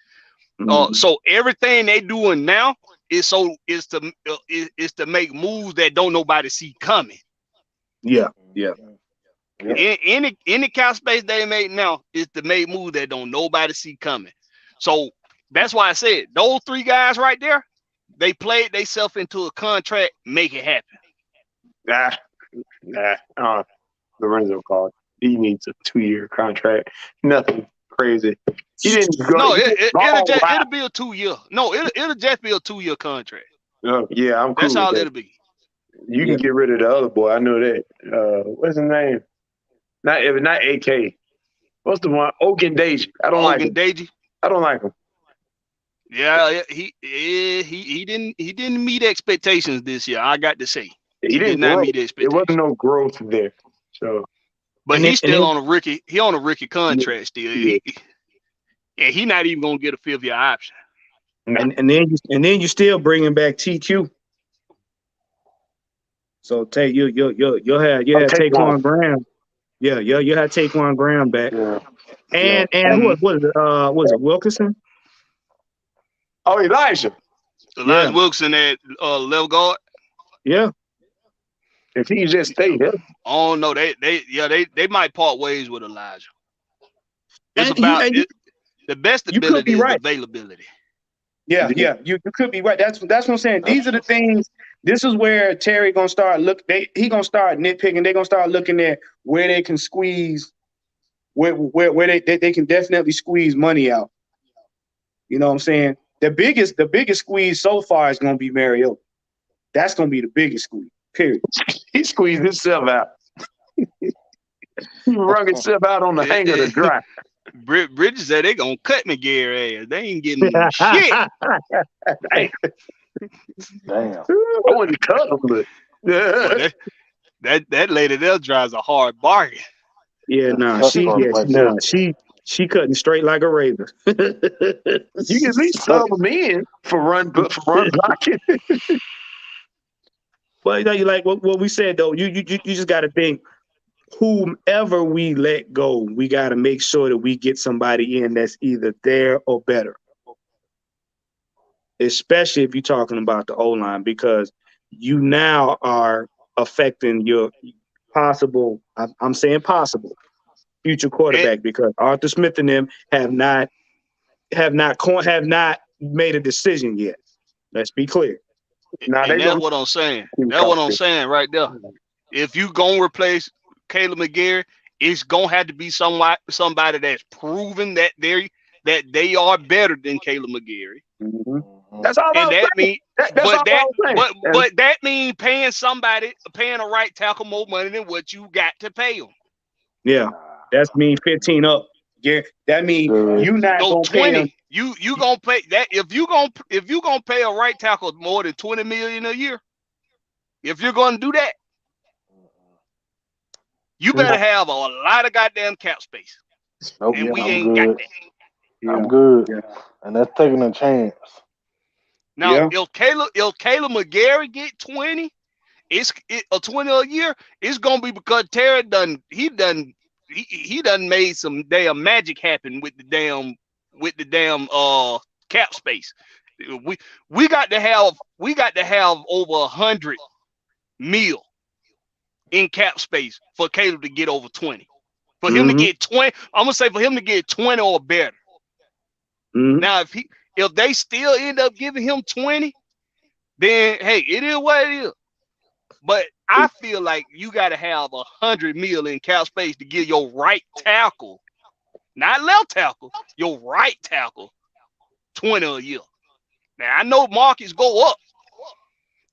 So everything they doing now is to make moves that don't nobody see coming. Yeah. Any cap space they make now is to make moves that don't nobody see coming. So that's why I said those 3 guys right there, they played themselves into a contract, make it happen. Nah. Lorenzo called. He needs a 2-year contract. Nothing crazy. He didn't go. No, it'll be a 2-year. No, it'll just be a 2-year contract. Yeah, I'm cool. That's all with that. it'll be. You can get rid of the other boy. I know that. What's his name? Not AK. What's the one? Ogun Deji. I don't like him. Deji. I don't like him. Yeah, he didn't meet expectations this year. I got to say, He did not meet expectations. There wasn't no growth there. So, but he's still on a rookie. He on a rookie contract still. Yeah. He not even gonna get a 5-year option. And then you still bringing back TQ. So you'll have Taquan Graham. Yeah, you had Taquan Graham back. Yeah. And who was it Wilkinson? Oh, Elijah Wilkinson at left guard. Yeah. If he just stayed there. Oh no, they might part ways with Elijah. It's the best ability is availability. Yeah, you could be right. That's what I'm saying. These are the things. This is where Terry gonna start he gonna start nitpicking. They're gonna start looking at where they can squeeze, where they can definitely squeeze money out. You know what I'm saying? The biggest squeeze so far is gonna be Mariota. That's gonna be the biggest squeeze. Period. He squeezed himself out. He wrung himself out on the hanger to dry. Bridges said they gonna cut McGarry ass. They ain't getting shit. Damn. I wouldn't cut him, but that lady there drives a hard bargain. Yeah, she cutting straight like a razor. You can at least sub them in for run blocking. Well, you like what we said though. You just got to think. Whomever we let go, we got to make sure that we get somebody in that's either there or better. Especially if you're talking about the O-line, because you now are affecting your possible, I'm saying possible, future quarterback, because Arthur Smith and them have not made a decision yet. Let's be clear. Now that's what I'm saying. That's what I'm saying right there. If you gonna replace Caleb McGarry, it's gonna have to be somebody that's proven that they are better than Caleb McGarry. Mm-hmm. That's all. And that means paying a right tackle more money than what you got to pay them. Yeah, that means 15 up. Yeah, that means you not gonna 20. Pay you gonna pay that if you gonna pay a right tackle more than $20 million a year. If you're gonna do that, you better have a lot of goddamn cap space. Nope, and we ain't got that. I'm good. Yeah. And that's taking a chance. Now, if Caleb McGarry get 20, it's a 20 a year, it's gonna be because Terry done made some damn magic happen with the damn cap space. We got to have over 100 mil in cap space for Caleb to get over 20. For him to get 20, I'm gonna say for him to get 20 or better. Now, if they still end up giving him 20, then hey, it is what it is. But I feel like you got to have 100 mil in cap space to give your right tackle, not left tackle, your right tackle, 20 a year. Now I know markets go up,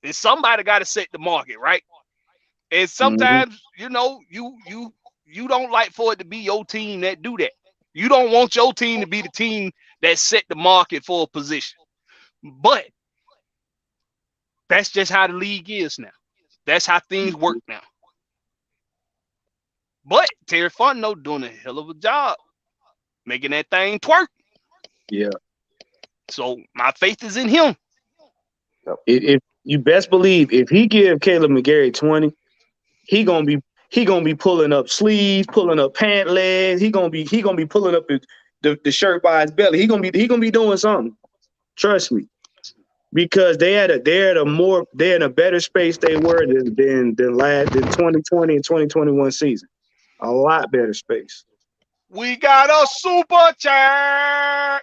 and somebody got to set the market, right? And sometimes you don't like for it to be your team that do that. You don't want your team to be the team that set the market for a position. But that's just how the league is now. That's how things work now. But Terry Fontenot doing a hell of a job making that thing twerk. Yeah. So my faith is in him. If you best believe, if he give Caleb McGarry 20, he gonna be pulling up sleeves, pulling up pant legs. He gonna be pulling up the shirt by his belly. He gonna be doing something. Trust me, because they're in a better space they were than 2020 and 2021 season. A lot better space. We got a super chat.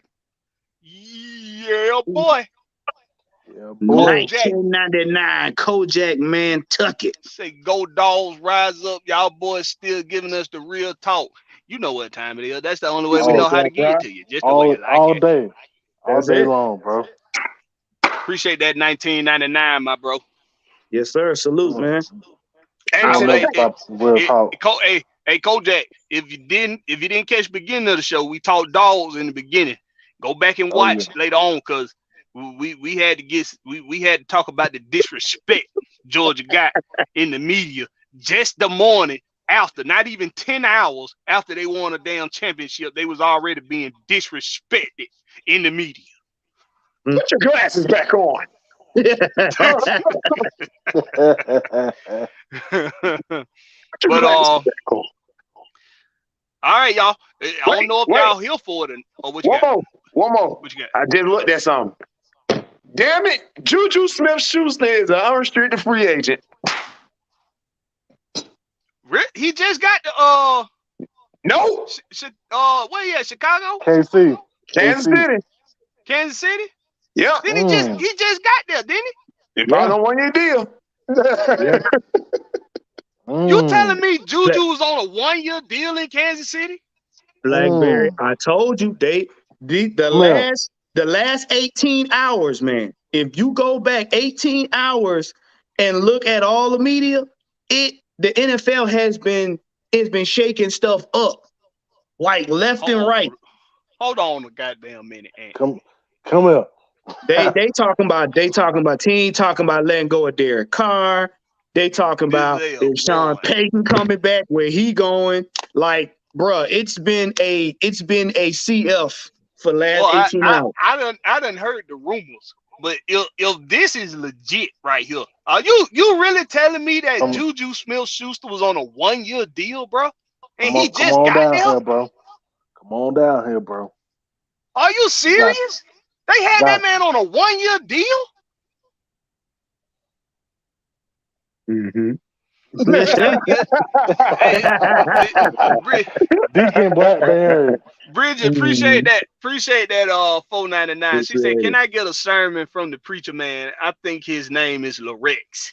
Yeah, boy. Yeah, boy. 1999, Kojak, man, tuck it. Say go dogs, rise up. Y'all boys still giving us the real talk. You know what time it is. That's the only way we know how to get it to you. Just the way you like all it. day. All That's day it. long, bro. Appreciate that 1999, my bro. Yes, sir. Salute, man. I Don't would never stop real talk. Hey, Kojak, if you didn't catch the beginning of the show, we talked dogs in the beginning. Go back and watch later on, because we had to talk about the disrespect Georgia got in the media just the morning after, not even 10 hours after they won a damn championship. They was already being disrespected in the media. Put your glasses back on. But all right, y'all. I don't know if y'all here for it or what you got. One more. What you got? I just looked at something. Damn it, Juju Smith-Schuster is an unrestricted free agent. He just got the No. where he at? Chicago? KC. Kansas City. Kansas City? Yeah. Then he just got there, didn't he? If I don't want your deal. You telling me Juju was on a 1-year deal in Kansas City? Blackberry, I told you, the last 18 hours, man. If you go back 18 hours and look at all the media, the NFL has been shaking stuff up, like left and right. Hold on a goddamn minute, Ant. Come here. They talking about team talking about letting go of Derek Carr. They talking about if Sean Payton coming back, where he going. Like, bruh, it's been a CF for the last 18 hours. I done heard the rumors, but if this is legit right here, are you really telling me that Juju Smith-Schuster was on a 1-year deal, bro? And he just got there? Here, bro. Come on down here, bro. Are you serious? They had that man on a 1-year deal? Mm-hmm. Deacon Blackberry. Bridget, appreciate that. Appreciate that. $4.99. She said, "Can I get a sermon from the preacher man? I think his name is Lorex."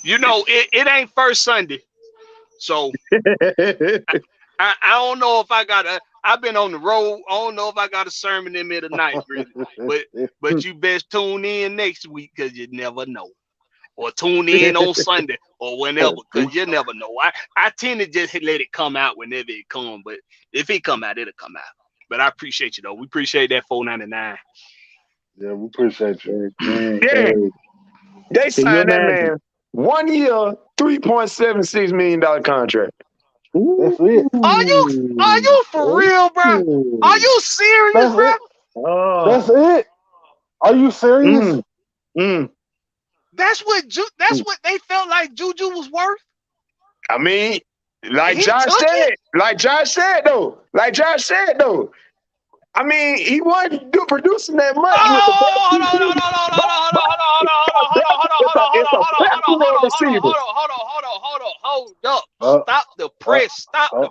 You know, it ain't first Sunday, so I don't know if I got a. I've been on the road. I don't know if I got a sermon in me tonight, really. But you best tune in next week, because you never know. Or tune in on Sunday or whenever, because you never know. I tend to just let it come out whenever it comes, but if it come out, it'll come out. But I appreciate you, though. We appreciate that $4.99. Yeah, we appreciate you. Yeah. They signed that man 1 year, $3.76 million contract. That's it. Are you for real, bro? Are you serious, bro? That's it. Are you serious? That's what they felt like Juju was worth. I mean, like Josh said though. I mean, he wasn't producing that much. Hold up. Stop the press. Stop the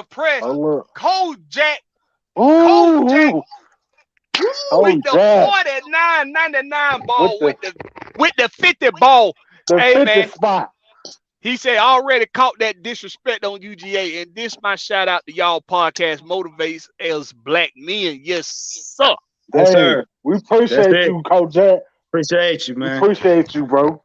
press. Kojak. With the 49.99 ball, with the 50 ball. Hey, man. Spot. He said, "I already caught that disrespect on UGA, and this my shout out to y'all podcast motivates as black men." Yes, sir. Yes, sir. We appreciate you, Kojak. Appreciate you, man. Appreciate you, bro.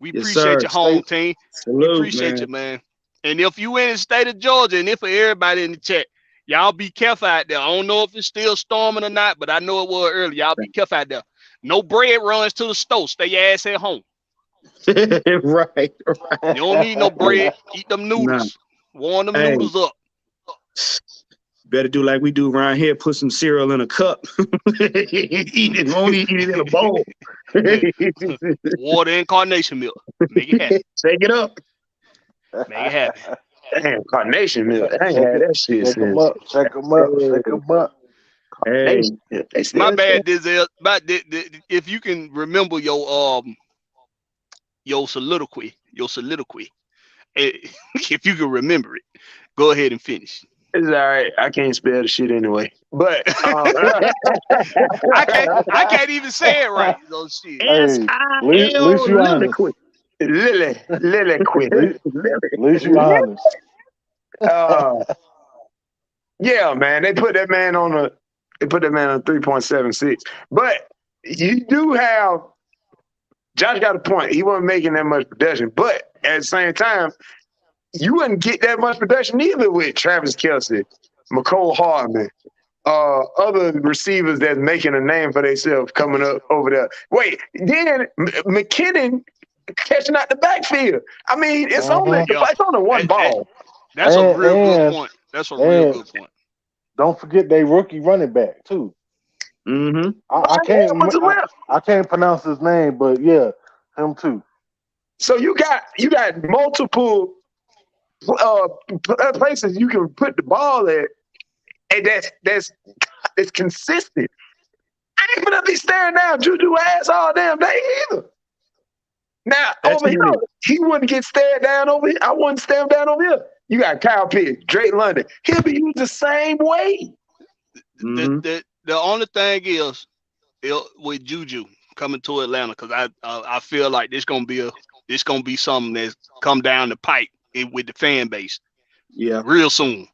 We appreciate your home team. Salute, we appreciate you, man. And if you in the state of Georgia, and if for everybody in the chat, y'all be careful out there. I don't know if it's still storming or not, but I know it was early. Y'all be careful out there. No bread runs to the store. Stay your ass at home. right. You don't need no bread. Eat them noodles. Warm them noodles up. Better do like we do around here. Put some cereal in a cup. Eat it. Only eat it in a bowl. Water and carnation milk. Make it happen. Take it up. Make it happen. Damn, carnation milk. I ain't had that shit. Check them up. Hey, my bad, Dizel. If you can remember your soliloquy, if you can remember it, Go ahead and finish. It's all right. I can't spell the shit anyway. But I can't even say it right. So shit. Hey, at least you honest. Lily quit. At least you honest. Yeah, man. They put that man on a 3.76. But you do have Josh got a point. He wasn't making that much production, but at the same time, you wouldn't get that much production either with Travis Kelce, McCole Hardman, other receivers that's making a name for themselves coming up over there. Wait, then McKinnon catching out the backfield. I mean, it's only one ball. That's a real good point. That's a real good point. Don't forget they rookie running back too. Mm-hmm. I can't pronounce his name, but yeah, him too. So you got multiple places you can put the ball at, and that's consistent. I ain't gonna be staring down Juju ass all damn day either. Now over here, he wouldn't get stared down over here. I wouldn't stare him down over here. You got Kyle Pitts, Drake London. He'll be used the same way. Mm-hmm. The only thing is with Juju coming to Atlanta, because I feel like this gonna be something that's come down the pipe with the fan base. Yeah, real soon.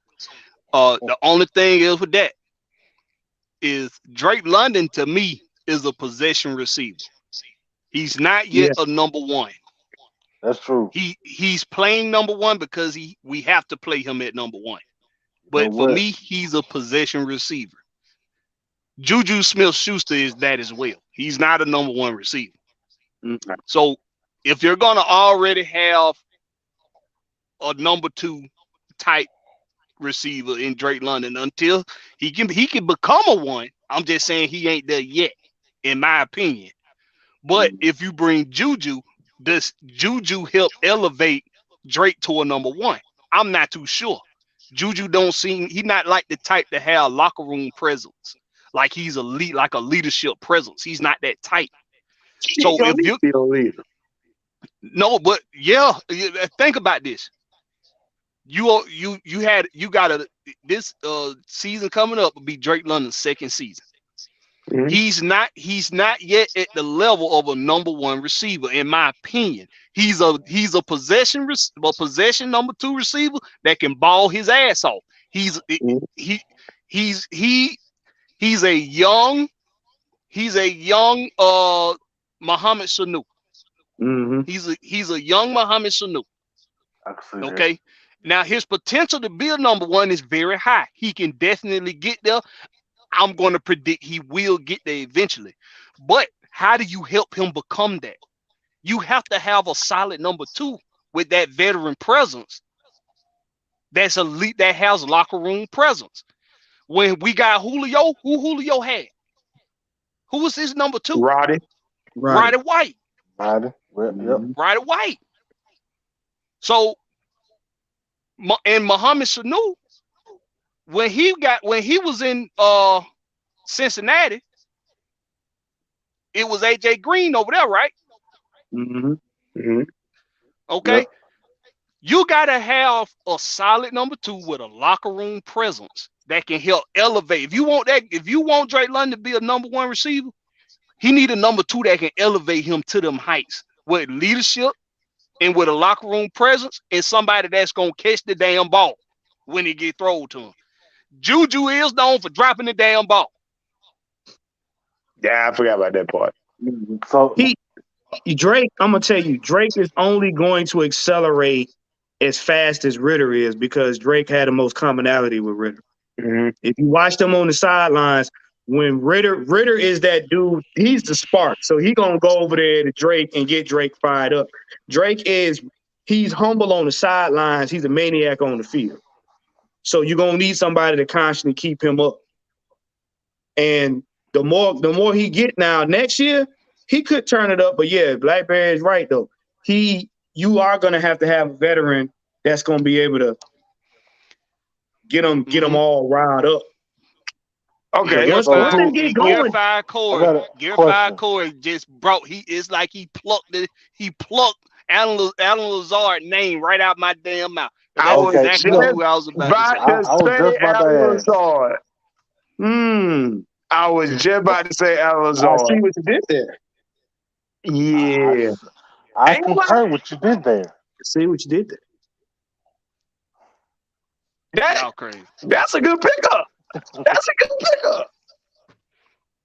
The only thing is with that is Drake London to me is a possession receiver. He's not yet a number one. That's true. He's playing number one because we have to play him at number one. But for me, he's a possession receiver. Juju Smith-Schuster is that as well. He's not a number one receiver. Mm-hmm. So if you're gonna already have a number two type receiver in Drake London, until he can become a one, I'm just saying he ain't there yet, in my opinion. But if you bring Juju, does Juju help elevate Drake to a number one? I'm not too sure. Juju he's not like the type to have locker room presence. Like he's a leadership presence. He's not that type. So if you leader. No, but yeah, think about this. This season coming up will be Drake London's second season. Mm-hmm. He's not yet at the level of a number one receiver, in my opinion. He's a possession number two receiver that can ball his ass off. He's a young Mohamed Sanu. Mm-hmm. He's a young Mohamed Sanu. Okay. That. Now his potential to be a number one is very high. He can definitely get there. I'm going to predict he will get there eventually. But how do you help him become that? You have to have a solid number two with that veteran presence. That's elite, that has locker room presence. When we got Julio, who Julio had? Who was his number two? Roddy White. Roddy White. So, and Mohamed Sanu, when he was in Cincinnati, it was AJ Green over there, right? Mm-hmm. Mm-hmm. Okay. Yep. You gotta have a solid number two with a locker room presence that can help elevate. If you want Drake London to be a number one receiver, he need a number two that can elevate him to them heights with leadership and with a locker room presence and somebody that's gonna catch the damn ball when it get thrown to him. Juju is known for dropping the damn ball. Yeah, I forgot about that part. So Drake, I'm gonna tell you, Drake is only going to accelerate as fast as Ritter is because Drake had the most commonality with Ritter. Mm-hmm. If you watch them on the sidelines, when Ritter is that dude, he's the spark. So he gonna go over there to Drake and get Drake fired up. He's humble on the sidelines. He's a maniac on the field. So you're gonna need somebody to constantly keep him up. And the more he get now, next year, he could turn it up. But yeah, Blackberry is right though. You are gonna have a veteran that's gonna be able to get them all riled up. Okay, Gear 5 Corey just brought. It's like he plucked Alan Lazard name right out my damn mouth. I That's was exactly look, who I was about to about say. to I was say just about to Alan ask. Lazard. I was just about to say Alan I see Lazard. what you did there. Yeah. I Ain't gonna concur what you did there. I see what you did there. lie, Y'all crazy. that's a good pickup. That's a good pickup.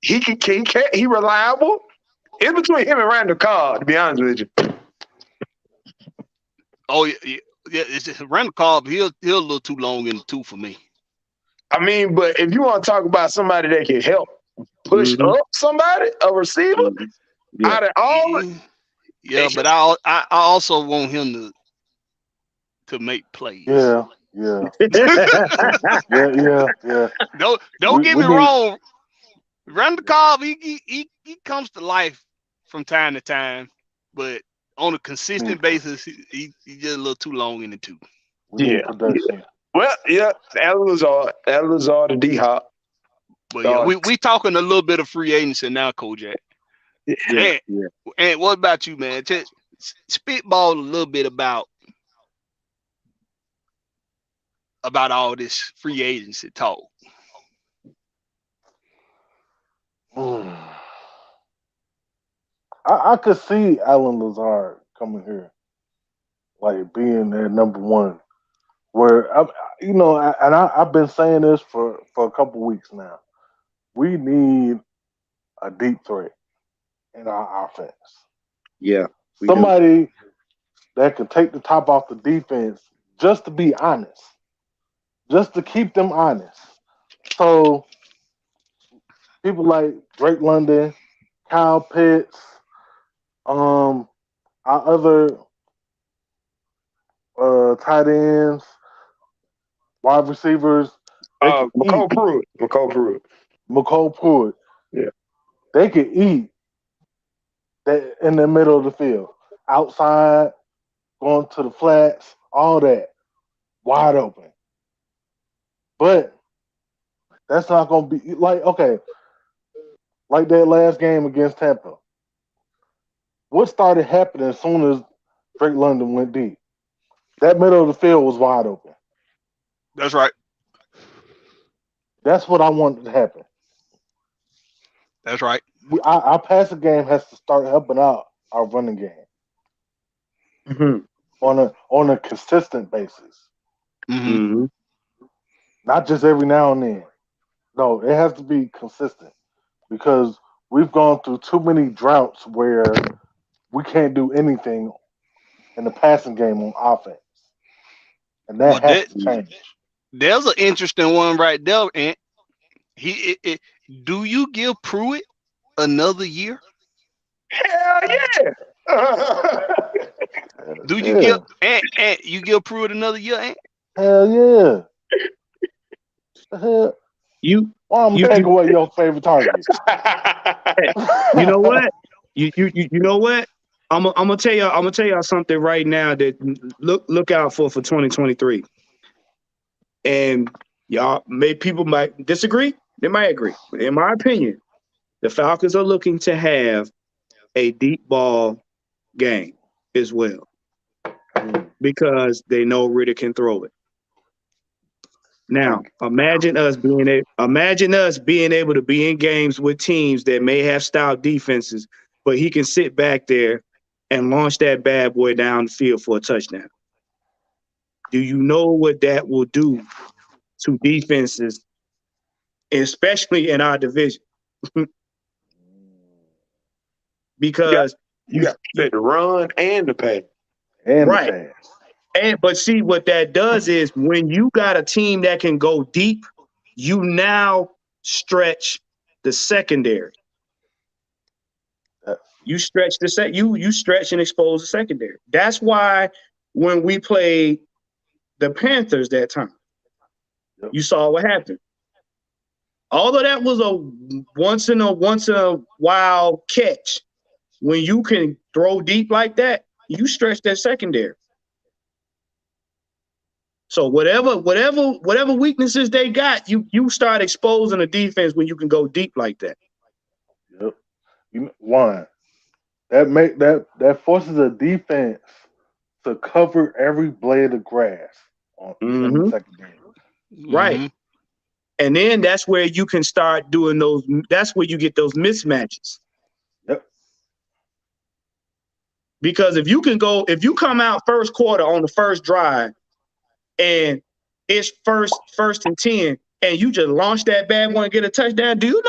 He reliable. It's between him and Randall Cobb, to be honest with you. Oh yeah. It's just, Randall Cobb, he'll a little too long in the tooth for me. I mean, but if you want to talk about somebody that can help push Mhm. up somebody, a receiver, Mhm. Yeah. out of all, Yeah, but I also want him to make plays. Yeah. Don't get We me need. wrong. Randall Cobb, he comes to life from time to time, but on a consistent basis, he just a little too long in the tooth. We need production. Well, yeah, Alan Lazard, and D Hop. But yeah, we talking a little bit of free agency now, Kojak. Yeah. And what about you, man? Just spitball a little bit about all this free agency talk. I could see Alan Lazard coming here, like being their number one. Where I've been saying this for a couple weeks now. We need a deep threat in our offense. Yeah. Somebody that can take the top off the defense, just to be honest, just to keep them honest. So people like Drake London, Kyle Pitts, our other tight ends, wide receivers, McCole Pruitt. McCole Pruitt. Yeah. They could eat that in the middle of the field, outside, going to the flats, all that, wide open. But that's not going to be like that last game against Tampa. What started happening as soon as Drake London went deep? That middle of the field was wide open. That's right. That's what I wanted to happen. That's right. Our passing game has to start helping out our running game on a consistent basis. Mm-hmm. Not just every now and then. No, it has to be consistent because we've gone through too many droughts where we can't do anything in the passing game on offense, and that has to change. There's an interesting one right there, and do you give Pruitt another year? Hell yeah! Do you give you give Pruitt another year? Ant? Hell yeah! Hell, why I'm taking away your favorite target? You know what? You know what? I'm gonna tell y'all something right now that look out for 2023. And y'all, people might disagree. They might agree. But in my opinion, the Falcons are looking to have a deep ball game as well because they know Ridder can throw it. Now, imagine us being able to be in games with teams that may have stout defenses, but he can sit back there and launch that bad boy down the field for a touchdown. Do you know what that will do to defenses, especially in our division? Because you got to run and the pass. Right. But see, what that does is when you got a team that can go deep, you now stretch the secondary. You stretch you stretch and expose the secondary. That's why when we played the Panthers that time, you saw what happened. Although that was a once in a while catch, when you can throw deep like that, you stretch that secondary. So whatever weaknesses they got, you start exposing the defense when you can go deep like that. Yep. One, that forces a defense to cover every blade of grass. in the second game. Right. Mhm. And then that's where you can start doing those. That's where you get those mismatches. Yep. Because if you come out first quarter on the first drive and it's first and 10, and you just launch that bad one and get a touchdown, do you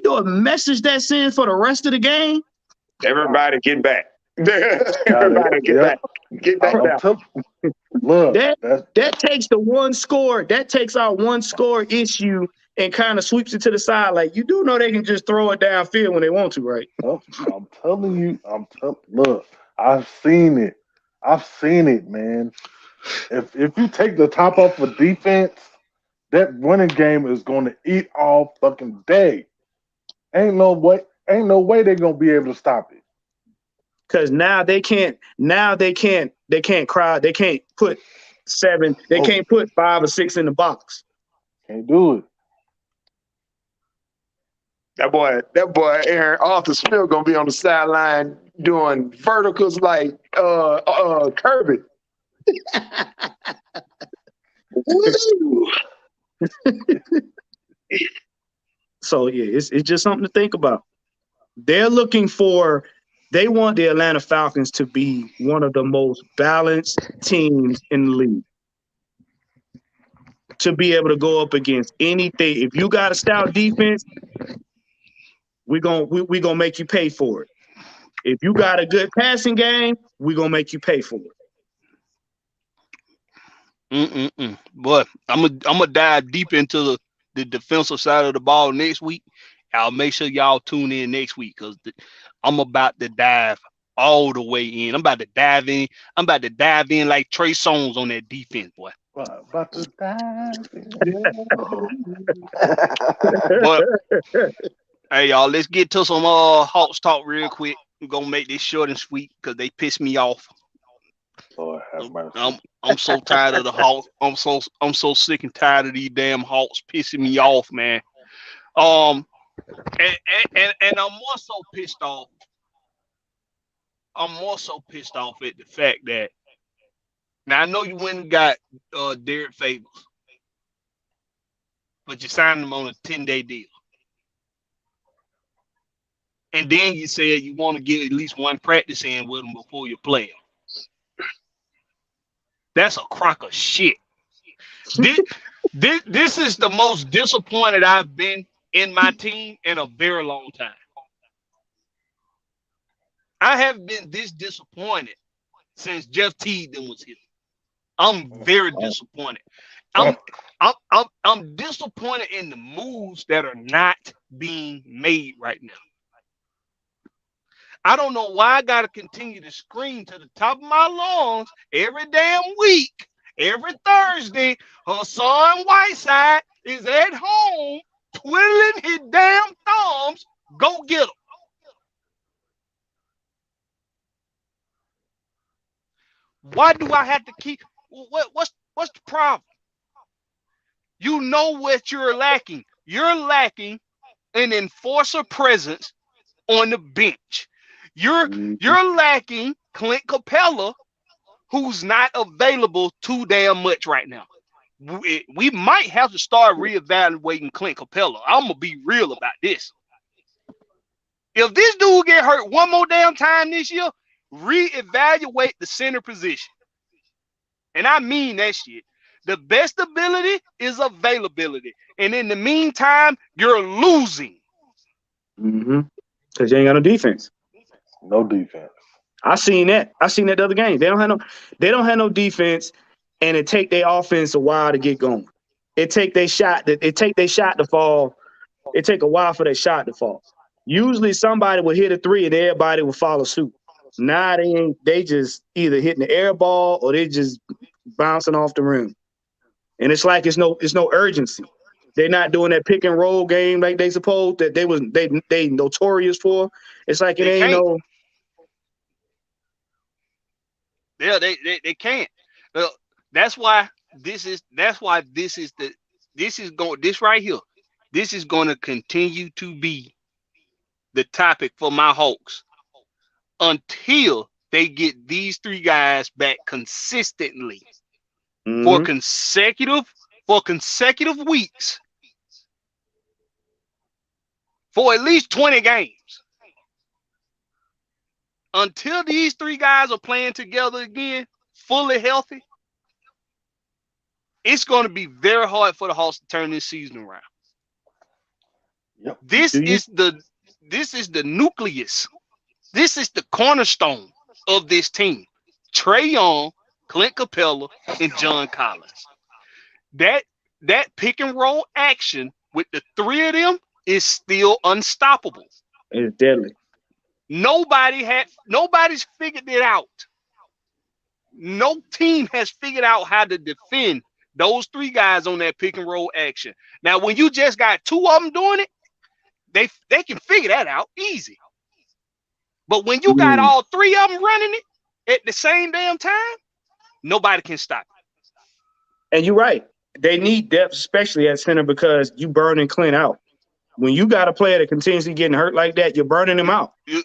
know a message that sends for the rest of the game? Everybody get back. Everybody get back. Get back down. Look, that takes the one score. That takes our one score issue and kind of sweeps it to the side. Like, you do know they can just throw it downfield when they want to, right? I'm telling you. Look, I've seen it. Man. If you take the top off of defense, that winning game is going to eat all fucking day. Ain't no way they're gonna be able to stop it. Because now they can't crowd. They can't put 7. They can't put 5 or 6 in the box. Can't do it. That boy, Aaron Arthur still gonna be on the sideline doing verticals like Kirby. So yeah, it's just something to think about. They want the Atlanta Falcons to be one of the most balanced teams in the league. To be able to go up against anything. If you got a stout defense, we're gonna make you pay for it. If you got a good passing game, we're gonna make you pay for it. But I'm gonna dive deep into the defensive side of the ball next week. I'll make sure y'all tune in next week because I'm about to dive all the way in. I'm about to dive in. I'm about to dive in like Trey Songz on that defense, boy. About to dive in. But hey, y'all, let's get to some Hawks talk real quick. We're gonna make this short and sweet because they piss me off. Lord have mercy. I'm so tired of the Hawks. I'm so sick and tired of these damn Hawks pissing me off, man. And I'm more so pissed off. I'm more so pissed off at the fact that now I know you went and got Derek Favors, but you signed him on a 10-day deal. And then you said you want to get at least one practice in with him before you play him. That's a crock of shit. This is the most disappointed I've been in my team in a very long time. I haven't been this disappointed since Jeff Teague was here. I'm very disappointed. I'm disappointed in the moves that are not being made right now. I don't know why I got to continue to scream to the top of my lungs every damn week, every Thursday. Hassan Whiteside is at home twiddling his damn thumbs. Go get him. Why do I have to keep? What's the problem? You know what you're lacking. You're lacking an enforcer presence on the bench. You're lacking Clint Capella, who's not available too damn much right now. We might have to start reevaluating Clint Capella. I'm gonna be real about this. If this dude get hurt one more damn time this year, reevaluate the center position. And I mean that shit. The best ability is availability. And in the meantime, you're losing. Because you ain't got no defense. No defense. I seen that the other game. They don't have no defense, and it take their offense a while to get going. It take their shot to fall. It take a while for that shot to fall. Usually somebody will hit a 3 and everybody will follow suit. Nah, they just either hitting the air ball or they just bouncing off the rim. And it's like it's no urgency. They're not doing that pick and roll game like they supposed that they notorious for. It's like they ain't no. Yeah, they can't. That's why this right here. This is going to continue to be the topic for my Hawks until they get these 3 guys back consistently. for consecutive weeks for at least 20 games. Until these three guys are playing together again, fully healthy, it's going to be very hard for the Hawks to turn this season around. Yep. This is the nucleus. This is the cornerstone of this team. Trae Young, Clint Capella, and John Collins. That pick and roll action with the three of them is still unstoppable. It's deadly. Nobody's figured it out. No team has figured out how to defend those three guys on that pick and roll action. Now, when you just got two of them doing it, they can figure that out easy. But when you got all three of them running it at the same damn time, nobody can stop it. And you're right. They need depth, especially at center, because you burning Clint out. When you got a player that continuously getting hurt like that, you're burning him out. You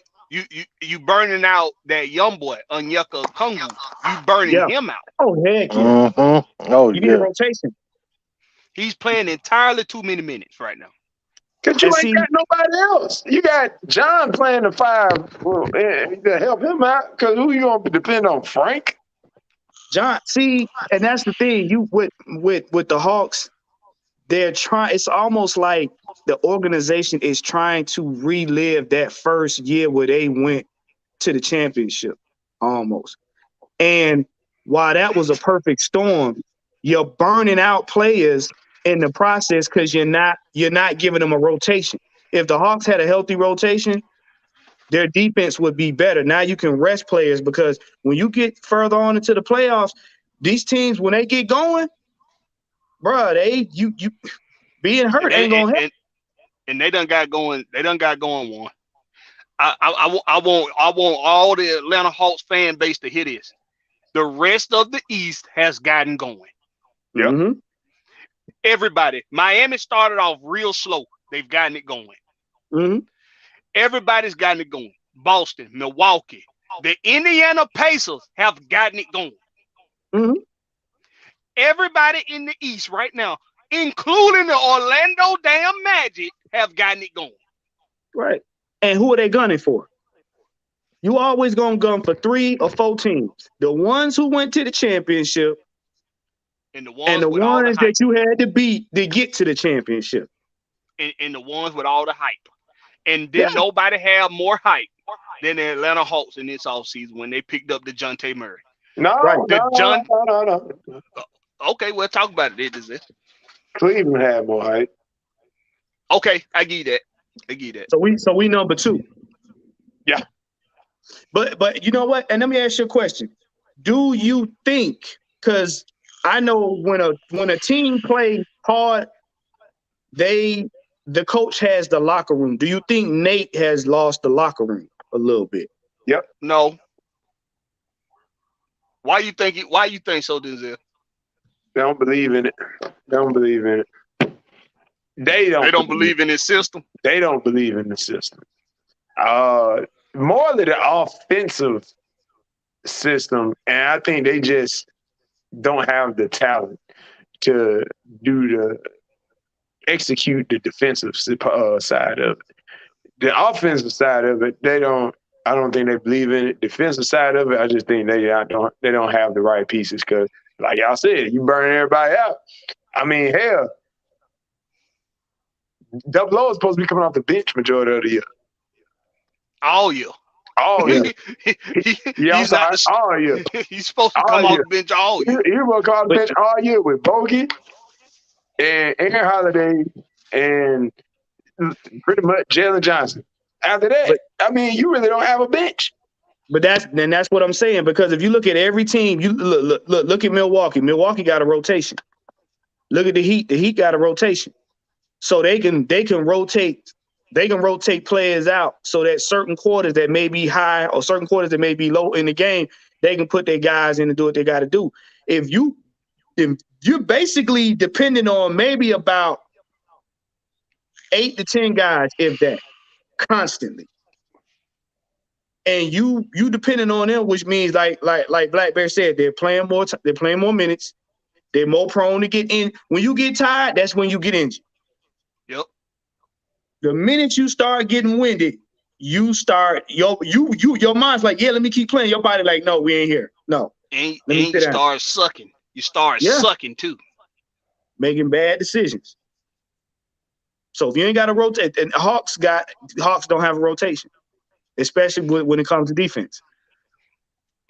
burning out that young boy, Onyeka Okongwu. You burning him out. Oh, heck yeah. Oh, you need a rotation. He's playing entirely too many minutes right now. Because you ain't got nobody else. You got John playing the five to help him out. Because who you going to depend on, Frank? John, see, and that's the thing. You with the Hawks, they're trying. It's almost like the organization is trying to relive that first year where they went to the championship, almost. And while that was a perfect storm, you're burning out players in the process because you're not giving them a rotation. If the Hawks had a healthy rotation, their defense would be better. Now you can rest players because when you get further on into the playoffs, these teams, when they get going, bro, you being hurt ain't gonna help. And they done got going. They done got going one. I want all the Atlanta Hawks fan base to hear this. The rest of the East has gotten going. Yeah. Mm-hmm. Everybody. Miami started off real slow. They've gotten it going. Mm-hmm. Everybody's gotten it going. Boston, Milwaukee, the Indiana Pacers have gotten it going. Mm-hmm. Everybody in the East right now, including the Orlando damn Magic, have gotten it going. Right. And who are they gunning for? You always gonna gun for 3 or 4 teams. The ones who went to the championship and the ones that you had to beat to get to the championship. And the ones with all the hype. And then nobody have more hype than the Atlanta Hawks in this offseason when they picked up DeJounte Murray. No. Okay, we'll talk about it. Cleveland had more hype. Okay, I give you that. So we number 2. Yeah. But you know what? And let me ask you a question. Do you think, because I know when a team plays hard, the coach has the locker room. Do you think Nate has lost the locker room a little bit? Yep. No. Why you think so, Denzel? They don't believe in it. They don't believe in his system. They don't believe in the system. More than the offensive system, and I think they just don't have the talent to execute the defensive side of it. The offensive side of it, I don't think they believe in it. Defensive side of it, I just think they don't have the right pieces because, like y'all said, you burn everybody out. I mean, hell, Double O is supposed to be coming off the bench majority of the year. All year. All year. All year. He's supposed to come off the bench all year. He's going to come off the bench all year with Bogey and Aaron Holiday and pretty much Jalen Johnson. After that, you really don't have a bench. But that's what I'm saying, because if you look at every team, you look at Milwaukee. Milwaukee got a rotation. Look at the Heat. The Heat got a rotation. So they can rotate players out so that certain quarters that may be high or certain quarters that may be low in the game, they can put their guys in and do what they got to do. If you're basically depending on maybe about 8 to 10 guys, if that, constantly. And you depending on them, which means like Black Bear said, they're playing more minutes. They're more prone to get in. When you get tired, that's when you get injured. Yep. The minute you start getting winded, you start your mind's like, yeah, let me keep playing. Your body like, no, we ain't here. No. And you start sucking. You start sucking too. Making bad decisions. So if you ain't got a rotate, and Hawks don't have a rotation, especially when it comes to defense.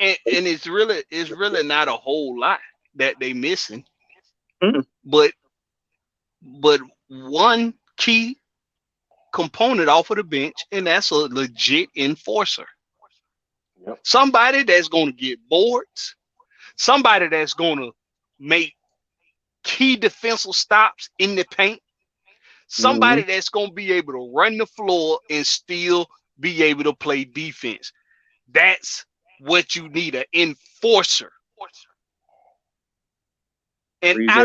And it's really not a whole lot that they missing. Mm-hmm. But one key component off of the bench, and that's a legit enforcer. Yep. Somebody that's going to get boards, somebody that's going to make key defensive stops in the paint, somebody that's going to be able to run the floor and still be able to play defense. That's what you need, an enforcer. And I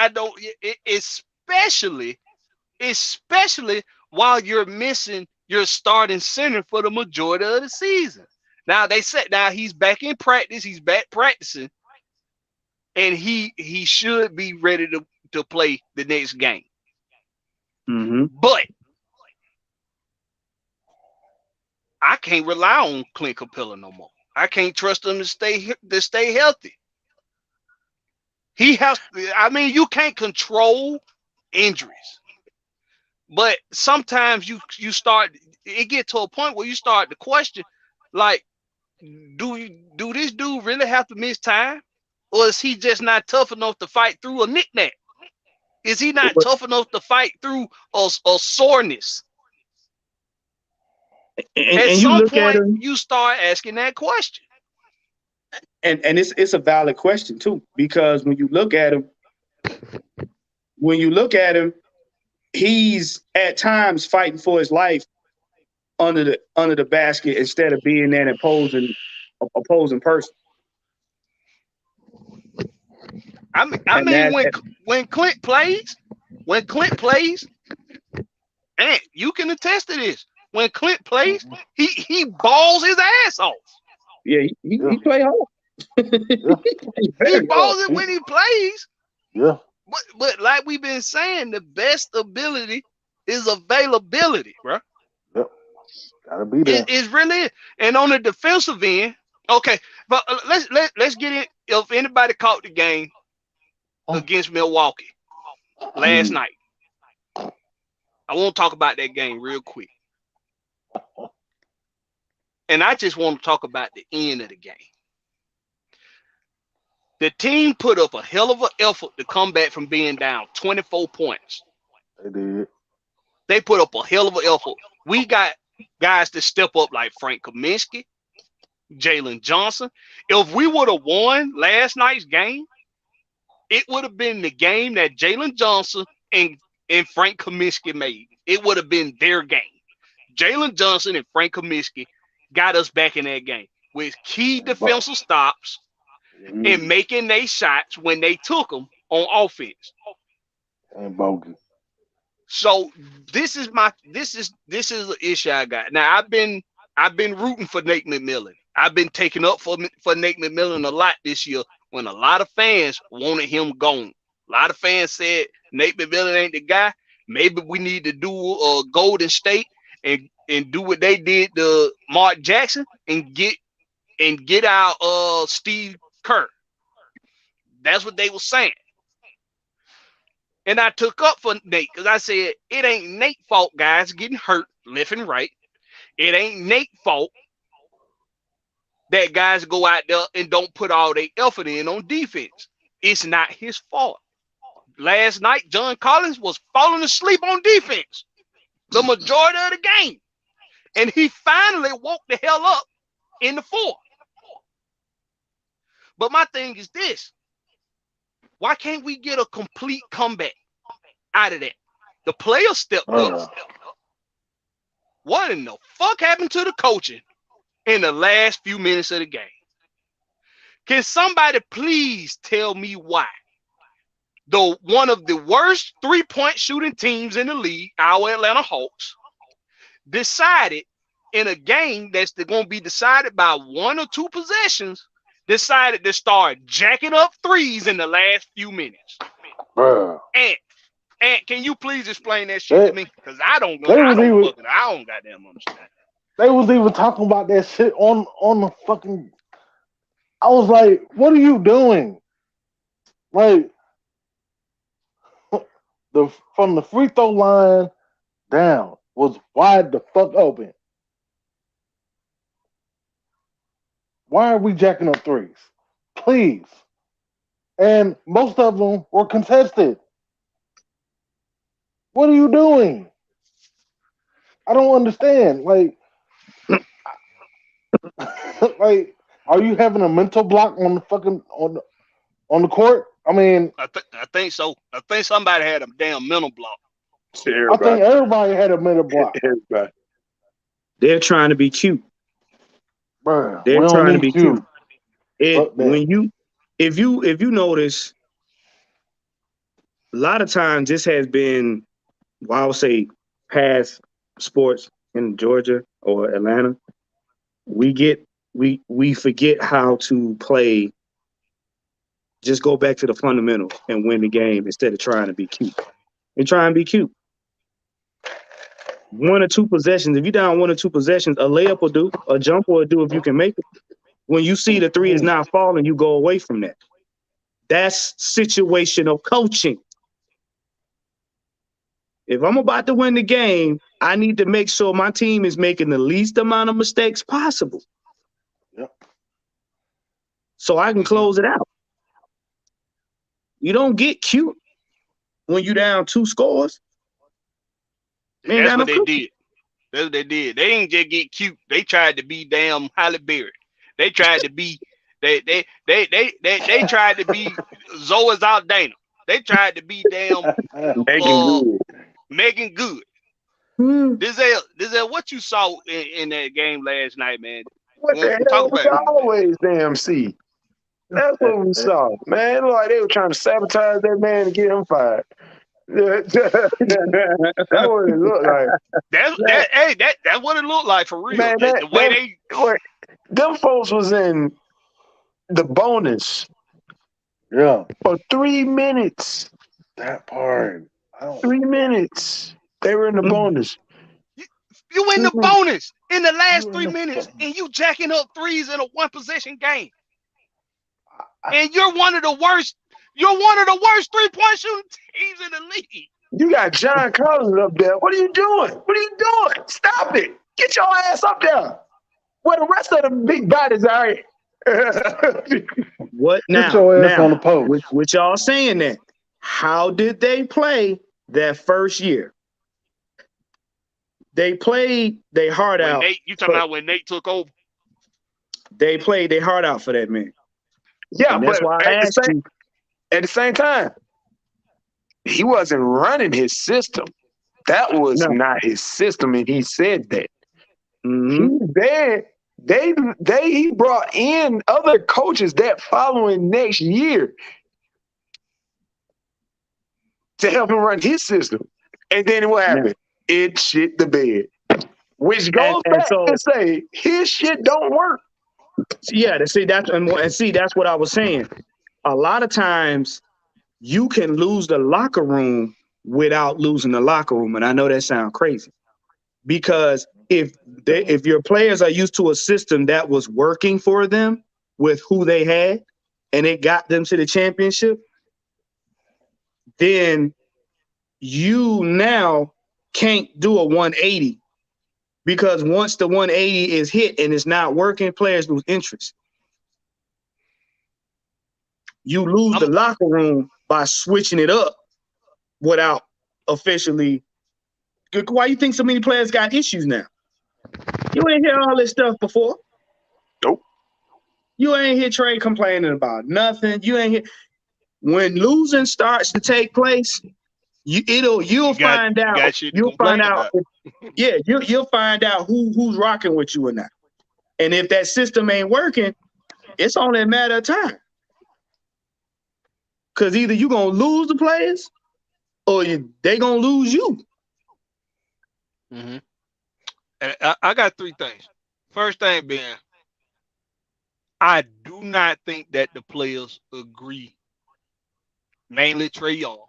don't, especially while you're missing your starting center for the majority of the season. Now he's back in practice, he's back practicing, and he should be ready to play the next game. Mm-hmm. But I can't rely on Clint Capella no more. I can't trust him to stay healthy. He has to, I mean, you can't control injuries, but sometimes you start, it get to a point where you start to question, like, do this dude really have to miss time, or is he just not tough enough to fight through a knick-knack? Is he not tough enough to fight through a soreness? At some point, you start asking that question. And it's a valid question too, because when you look at him, he's at times fighting for his life under the basket instead of being that opposing person. I mean, when Clint plays, and you can attest to this, when Clint plays, he balls his ass off. Yeah, he play hard. He balls it when he plays. Yeah. But like we've been saying, the best ability is availability, bro. Yep. Gotta be there. It's really, and on the defensive end, okay. But let's get in. If anybody caught the game against Milwaukee last night, I want to talk about that game real quick. And I just want to talk about the end of the game. The team put up a hell of an effort to come back from being down 24 points. They did. They put up a hell of an effort. We got guys to step up like Frank Kaminsky, Jalen Johnson. If we would have won last night's game, it would have been the game that Jalen Johnson and Frank Kaminsky made. It would have been their game. Jalen Johnson and Frank Kaminsky got us back in that game with key defensive stops and making their shots when they took them on offense. And bogey. So this is the issue I got. Now I've been rooting for Nate McMillan. I've been taking up for Nate McMillan a lot this year when a lot of fans wanted him gone. A lot of fans said Nate McMillan ain't the guy. Maybe we need to do Golden State and do what they did to Mark Jackson and get our Steve Kerr. That's what they were saying. And I took up for Nate because I said, it ain't Nate's fault guys getting hurt left and right. It ain't Nate's fault that guys go out there and don't put all their effort in on defense. It's not his fault. Last night, John Collins was falling asleep on defense the majority of the game. And he finally woke the hell up in the fourth. But my thing is this. Why can't we get a complete comeback out of that? The players stepped up. What in the fuck happened to the coaching in the last few minutes of the game? Can somebody please tell me why? Though one of the worst three-point shooting teams in the league, our Atlanta Hawks, decided in a game that's going to be decided by one or two possessions decided to start jacking up threes in the last few minutes. Bruh. And can you please explain that shit to me? Because I don't they was even- goddamn understand. They was even talking about that shit on the fucking. I was like, what are you doing? Like, from the free throw line down was wide the fuck open. Why are we jacking up threes? Please. And most of them were contested. What are you doing? I don't understand. Like, like, are you having a mental block on the fucking on the court? I mean, I think so. I think somebody had a damn mental block. I think everybody had a mental block. Everybody. They're trying to be cute. Bruh, They're we don't trying to need be cute. cute. If you notice, a lot of times this has been, well, I would say, past sports in Georgia or Atlanta. We forget how to play. Just go back to the fundamentals and win the game instead of trying to be cute. And try and be cute. 1 or 2 possessions. If you're down 1 or 2 possessions, a layup will do, a jump will do if you can make it. When you see the 3 is not falling, you go away from that. That's situational coaching. If I'm about to win the game, I need to make sure my team is making the least amount of mistakes possible. Yep. So I can close it out. You don't get cute when you down 2 scores. That's what they did. That's what they did. They didn't just get cute. They tried to be damn Halle Berry. They tried to be they tried to be Zoe Saldana. They tried to be damn Megan Good. This what you saw in that game last night, man. What the hell we always damn see? That's what we saw, man. It looked like they were trying to sabotage that man and get him fired. That's what it looked like. That's what it looked like for real. Man, them folks was in the bonus. Yeah. For 3 minutes. That part. 3 minutes. They were in the bonus. You in the bonus in the last 3 minutes, and you jacking up threes in a 1-possession game. And you're one of the worst 3-point shooting teams in the league. You got John Collins up there. What are you doing? What are you doing? Stop it. Get your ass up there. Where the rest of the big bodies are. What now? Get your ass on the post. With y'all saying that, how did they play that first year? They played their heart out. You talking about when Nate took over? They played their heart out for that man. Yeah, and that's but why I asked you. At the same time, he wasn't running his system. That was not his system, and he said that. He brought in other coaches that following next year to help him run his system. And then what happened? It shit the bed. Which goes back to say his shit don't work. Yeah, that's what I was saying. A lot of times you can lose the locker room without losing the locker room. And I know that sounds crazy. Because if your players are used to a system that was working for them with who they had and it got them to the championship, then you now can't do a 180. Because once the 180 is hit and it's not working, players lose interest. You lose the locker room by switching it up without officially. Why you think so many players got issues now? You ain't hear all this stuff before. Nope. You ain't hear Trey complaining about nothing. You ain't hear. When losing starts to take place, you'll find out. You'll find out who's rocking with you or not. And if that system ain't working, it's only a matter of time. Because either you're going to lose the players or they going to lose you. Mm-hmm. And I got 3 things. First thing being, I do do not think that the players agree, mainly Trae Young,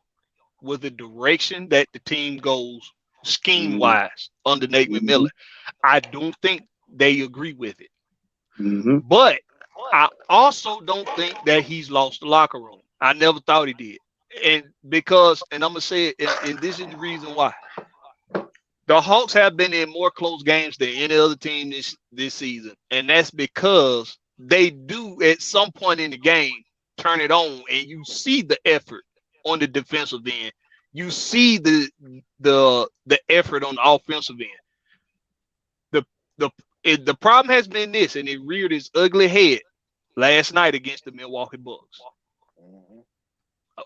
with the direction that the team goes scheme wise under Nate McMillan. I don't think they agree with it. But I also don't think that he's lost the locker room. I never thought he did. And I'm going to say it, and this is the reason why. The Hawks have been in more close games than any other team this season. And that's because they do, at some point in the game, turn it on, and you see the effort on the defensive end. You see the effort on the offensive end. The problem has been this, and it reared its ugly head last night against the Milwaukee Bucks.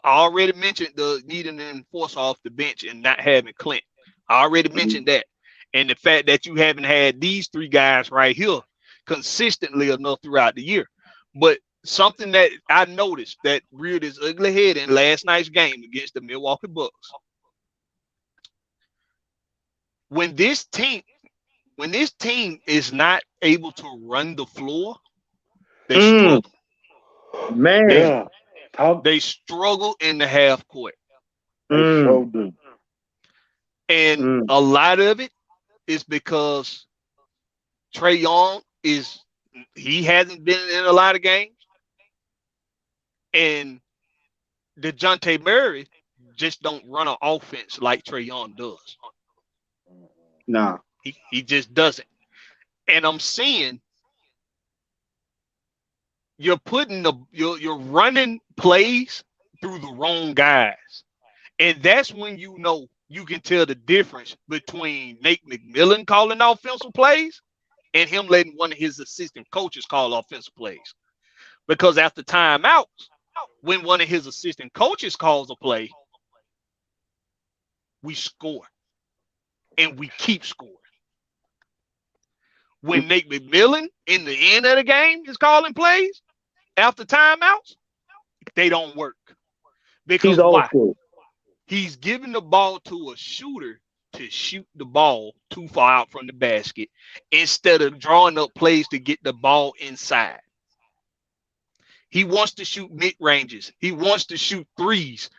I already mentioned the needing to enforce off the bench and not having Clint. I already mentioned that. And the fact that you haven't had these three guys right here consistently enough throughout the year. But something that I noticed that reared its ugly head in last night's game against the Milwaukee Bucks. When this team is not able to run the floor, they struggle. Man. They struggle in the half court. They sure do. And a lot of it is because Trae Young he hasn't been in a lot of games. And DeJounte Murray just don't run an offense like Trae Young does. Nah. He just doesn't. And I'm seeing you're running plays through the wrong guys. And that's when you know you can tell the difference between Nate McMillan calling offensive plays and him letting one of his assistant coaches call offensive plays. Because after timeouts, when one of his assistant coaches calls a play, we score. And we keep scoring. When Nate McMillan in the end of the game is calling plays after timeouts, they don't work. Because why? He's giving the ball to a shooter to shoot the ball too far out from the basket instead of drawing up plays to get the ball inside. He wants to shoot mid-ranges. He wants to shoot threes.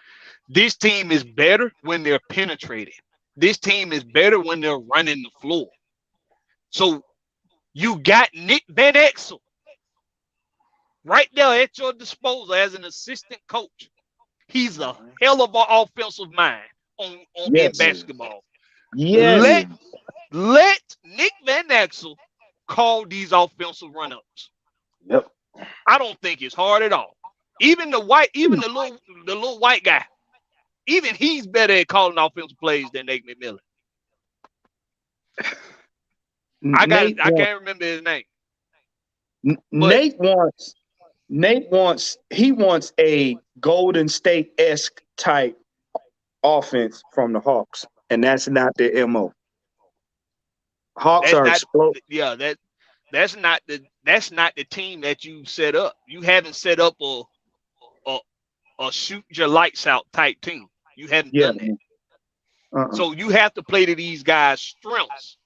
This team is better when they're penetrating. This team is better when they're running the floor. So you got Nick Van Exel right there at your disposal as an assistant coach. He's a hell of an offensive mind in basketball. Yes. Let Nick Van Exel call these offensive run-ups. Yep. I don't think it's hard at all. Even the little white guy, even he's better at calling offensive plays than Nate McMillan. I can't remember his name. Nate wants a Golden State-esque type offense from the Hawks, and that's not their MO. Hawks are explosive. Yeah, that's not the team that you set up. You haven't set up a shoot your lights out type team. You haven't done that. So you have to play to these guys' strengths.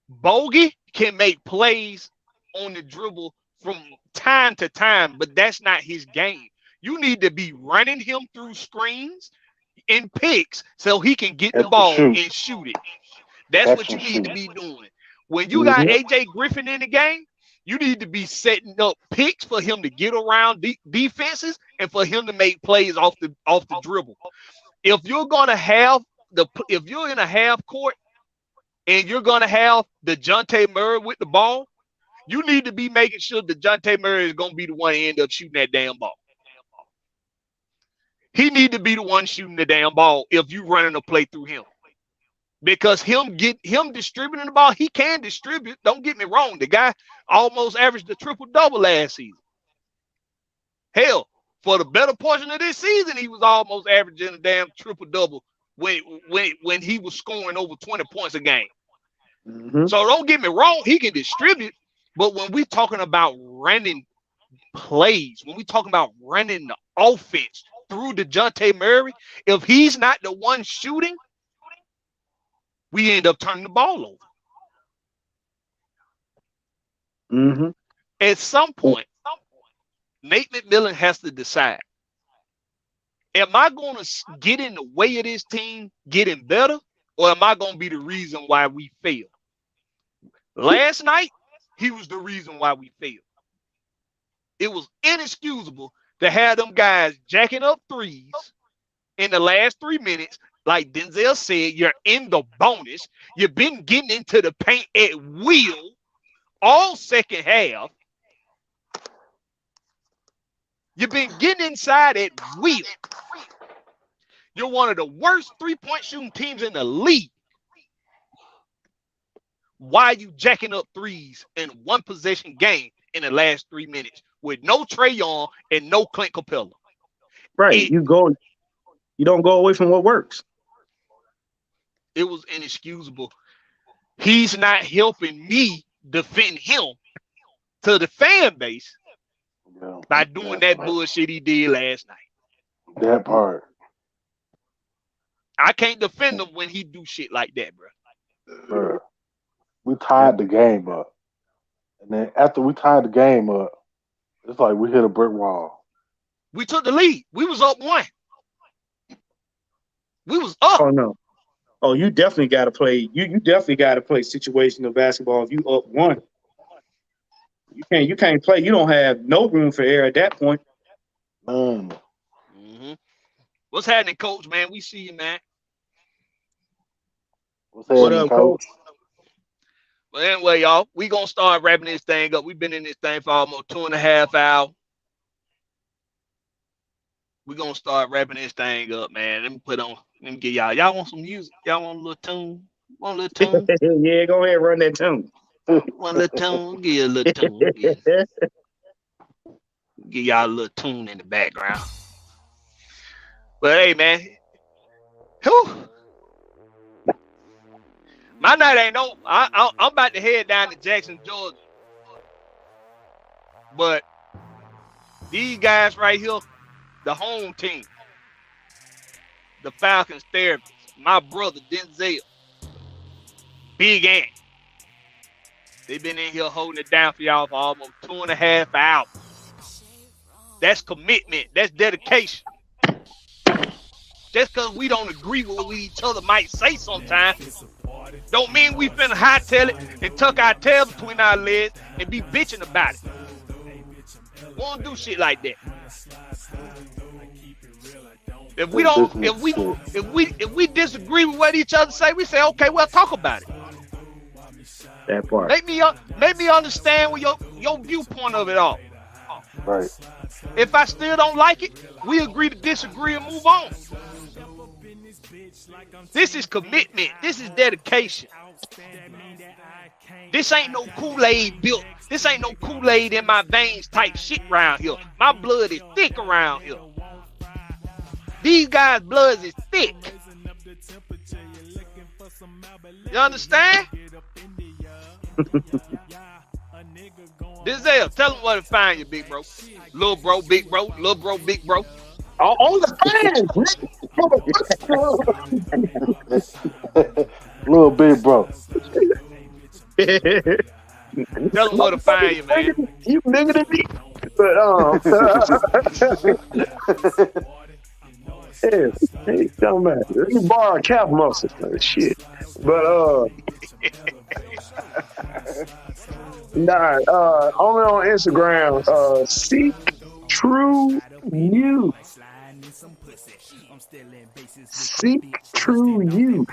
Bogey can make plays on the dribble from time to time, but that's not his game. You need to be running him through screens and picks so he can get the ball and shoot it. That's what you need to be doing. When you got AJ Griffin in the game, you need to be setting up picks for him to get around defenses and for him to make plays off the dribble. If you're in a half court and you're gonna have DeJounte Murray with the ball, you need to be making sure DeJounte Murray is gonna be the one to end up shooting that damn ball. He need to be the one shooting the damn ball if you running a play through him. Because him distributing the ball, he can distribute. Don't get me wrong. The guy almost averaged a triple-double last season. Hell, for the better portion of this season, he was almost averaging a damn triple-double when he was scoring over 20 points a game. So don't get me wrong. He can distribute. But when we talking about running plays, when we talking about running the offense through DeJounte Murray, if he's not the one shooting, we end up turning the ball over. At some point, Nate McMillan has to decide. Am I going to get in the way of this team getting better, or am I going to be the reason why we fail? Last night, he was the reason why we failed. It was inexcusable to have them guys jacking up threes in the last 3 minutes. Like Denzel said, you're in the bonus. You've been getting into the paint at will all second half. You've been getting inside at will. You're one of the worst three-point shooting teams in the league. Why are you jacking up threes in one possession game in the last 3 minutes with no Trae Young and no Clint Capella? Right. You don't go away from what works. It was inexcusable. He's not helping me defend him to the fan base by doing that bullshit he did last night. That part. I can't defend him when he do shit like that, bro. We tied the game up. And then after we tied the game up, it's like we hit a brick wall. We took the lead. We was up 1. We was up. Oh, no. Oh, you definitely got to play. You definitely got to play situational basketball if you up 1. You can't play. You don't have no room for error at that point. Mm-hmm. What's happening, Coach, man? We see you, man. What up, Coach? Well, anyway, y'all, we going to start wrapping this thing up. We've been in this thing for almost 2.5 hours. We're going to start wrapping this thing up, man. Let me get y'all. Y'all want some music? Y'all want a little tune? Want a little tune? Yeah, go ahead, run that tune. Want a little tune? Give you a little tune. Give y'all a little tune in the background. But hey, man. Whew. My night ain't over. I'm about to head down to Jackson, Georgia. But these guys right here, the home team, the Falcons therapists, my brother Denzel, Big Ant, they've been in here holding it down for y'all for almost 2.5 hours. That's commitment. That's dedication. Just because we don't agree with what each other might say sometimes, don't mean we finna hightail it and tuck our tail between our legs and be bitching about it. We don't do shit like that. If we disagree with what each other say, we say, okay, well, talk about it. That part. Make me understand what your viewpoint of it all. Right. If I still don't like it, we agree to disagree and move on. This is commitment. This is dedication. This ain't no Kool-Aid built. This ain't no Kool-Aid in my veins type shit around here. My blood is thick around here. These guys' blood is thick. You understand? Denzel, tell them where to find you, big bro. Little bro, big bro, little bro, big bro. On the fans. Little big bro. Tell them where to find you, man. You bigger than me. But hey, don't matter. Let me borrow a calf muscle. Shit. But only on Instagram, seek true you. Seek true you.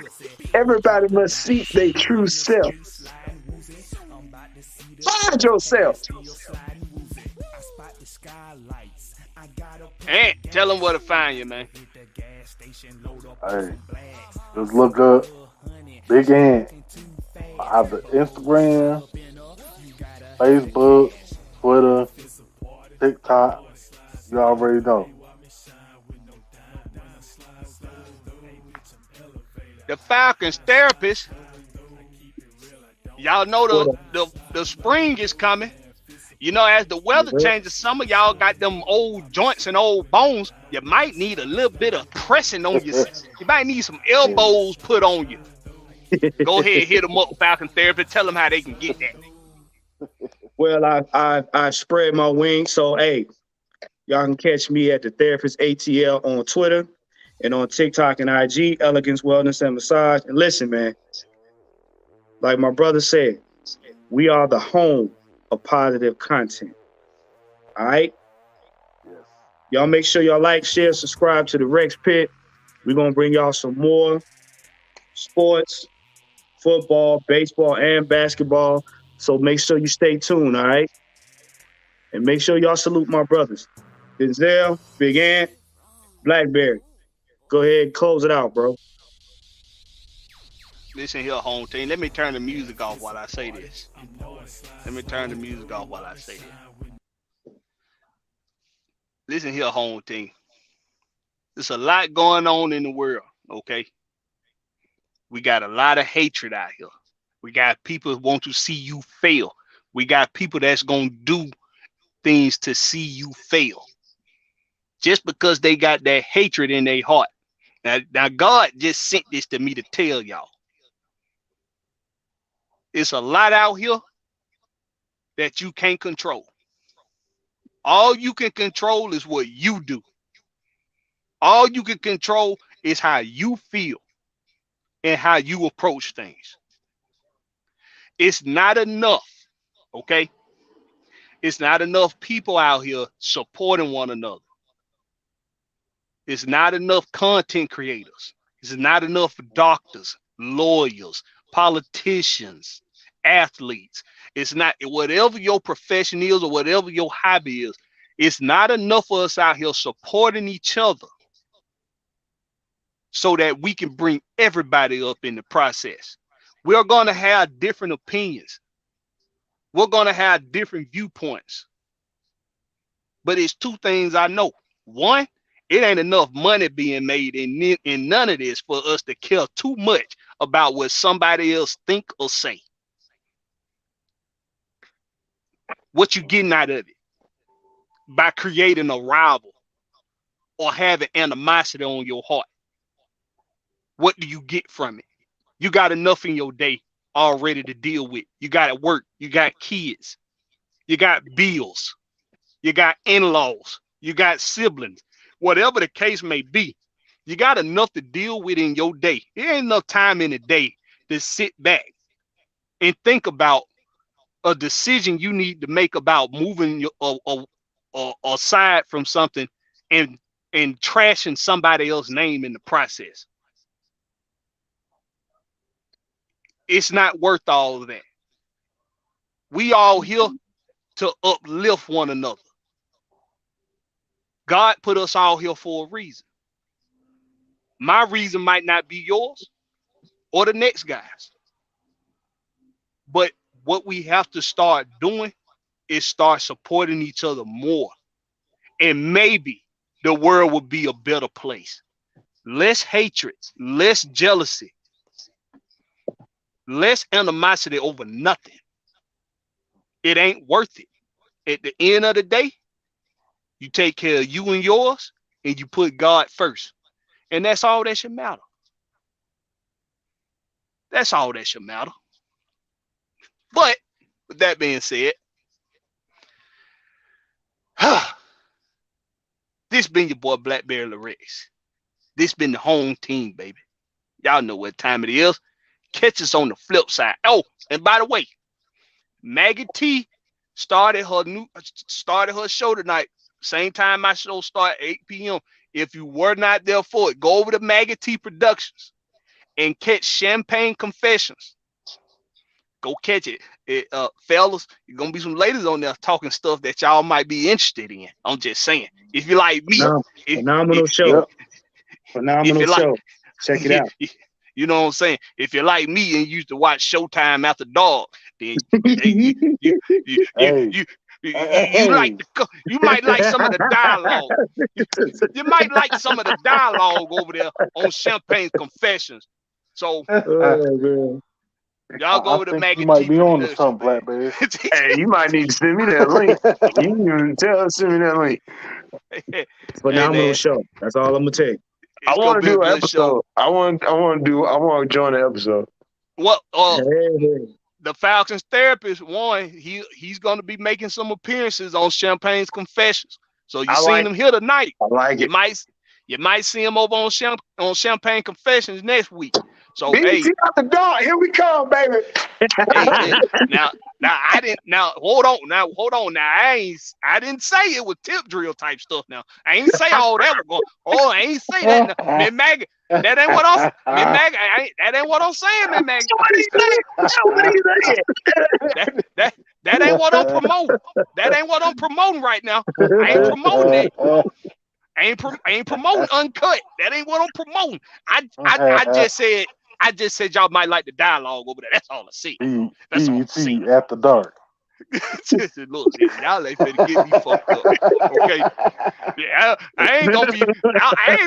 Everybody must seek their true self. Find yourself. And tell them where to find you, man. Hey, just look up Big Ant. Either Instagram, Facebook, Twitter, TikTok. You already know. The Falcons therapist. Y'all know the spring is coming. You know, as the weather changes, some of y'all got them old joints and old bones. You might need a little bit of pressing on you. You might need some elbows put on you. Go ahead, hit them up, Falcon Therapy. Tell them how they can get that. Well, I spread my wings. So, hey, Y'all can catch me at the Therapist ATL on Twitter and on TikTok and IG, Elegance Wellness and Massage. And listen, man, like my brother said, we are the home of positive content. All right? Yes. Y'all make sure y'all like, share, subscribe to the Rex Pit. We're going to bring y'all some more sports, football, baseball, and basketball. So make sure you stay tuned, all right? And make sure y'all salute my brothers. Denzel, Big Ant, Blackberry. Go ahead and close it out, bro. Listen here, home team. Let me turn the music off while I say this. Listen here, home team. There's a lot going on in the world, okay? We got a lot of hatred out here. We got people who want to see you fail. We got people that's going to do things to see you fail. Just because they got that hatred in their heart. Now, God just sent this to me to tell y'all. It's a lot out here that you can't control. All you can control is what you do. All you can control is how you feel and how you approach things. It's not enough, okay? It's not enough people out here supporting one another. It's not enough content creators. It's not enough doctors, lawyers, politicians, athletes. It's not, whatever your profession is or whatever your hobby is, it's not enough of us out here supporting each other so that we can bring everybody up in the process. We're going to have different opinions. We're going to have different viewpoints. But it's two things I know. One, it ain't enough money being made in none of this for us to care too much about what somebody else think or say. What you getting out of it by creating a rival or having animosity on your heart? What do you get from it? You got enough in your day already to deal with. You got to work. You got kids. You got bills. You got in-laws. You got siblings. Whatever the case may be, you got enough to deal with in your day. There ain't enough time in the day to sit back and think about a decision you need to make about moving aside from something and trashing somebody else's name in the process. It's not worth all of that. We all here to uplift one another. God put us all here for a reason. My reason might not be yours or the next guy's. But what we have to start doing is start supporting each other more. And maybe the world will be a better place. Less hatred, less jealousy, less animosity over nothing. It ain't worth it. At the end of the day, you take care of you and yours, and you put God first. And that's all that should matter. That's all that should matter. But with that being said, this been your boy Blackberry Lorex. This been the home team, baby. Y'all know what time it is. Catch us on the flip side. Oh, and by the way, Maggie T started her show tonight. Same time my show start, 8 p.m. If you were not there for it, go over to Maggie T Productions and catch Champagne Confessions. Go catch it. Fellas, there's going to be some ladies on there talking stuff that y'all might be interested in. I'm just saying. If you like me. Phenomenal show. Phenomenal show. Check it out. You know what I'm saying? If you're like me and used to watch Showtime after dark, then you might like some of the dialogue. You might like some of the dialogue over there on Champagne Confessions. So y'all go over to Maggie. You might be on to something, Blackberry. Hey, you might need to send me that link. You didn't even send me that link. Phenomenal show. That's all I'm gonna take. I want to do an episode. I want to join the episode. What? The Falcons therapist, one, he's going to be making some appearances on Champagne's Confessions. So you seen him here tonight. I like You it. might see him over on Champagne Confessions next week. So BT out the door. Here we come, baby. hey, now I didn't. Now hold on. Now I didn't say it was tip drill type stuff. Now I ain't say all that. I ain't say that. Man, Mag, that ain't what I'm. Man, Mag, that ain't what I'm saying, man, Mag. That ain't what I'm promoting. That ain't what I'm promoting right now. I ain't promoting that. I ain't promoting uncut. That ain't what I'm promoting. I just said y'all might like the dialogue over there. That's all I see. That's all I see. After dark. Look, y'all ain't finna get me fucked up. Okay. Yeah, I ain't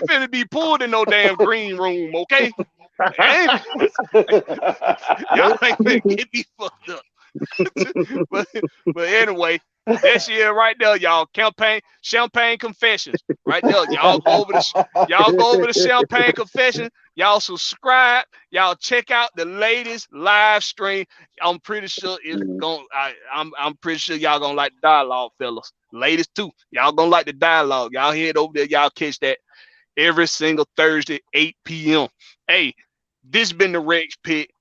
finna be pulled in no damn green room, okay? Y'all ain't finna get me fucked up. but anyway, that shit right there, y'all. Champagne Confessions. Right there. Y'all go over the Champagne Confessions. Y'all subscribe. Y'all check out the latest live stream. I'm pretty sure it's going I'm pretty sure y'all gonna like the dialogue, fellas. Latest too. Y'all gonna like the dialogue. Y'all head over there. Y'all catch that every single Thursday, 8 p.m. Hey, this been the Rex Pit.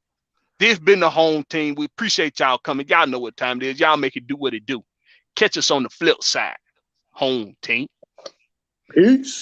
This been the home team. We appreciate y'all coming. Y'all know what time it is. Y'all make it do what it do. Catch us on the flip side. Home team. Peace.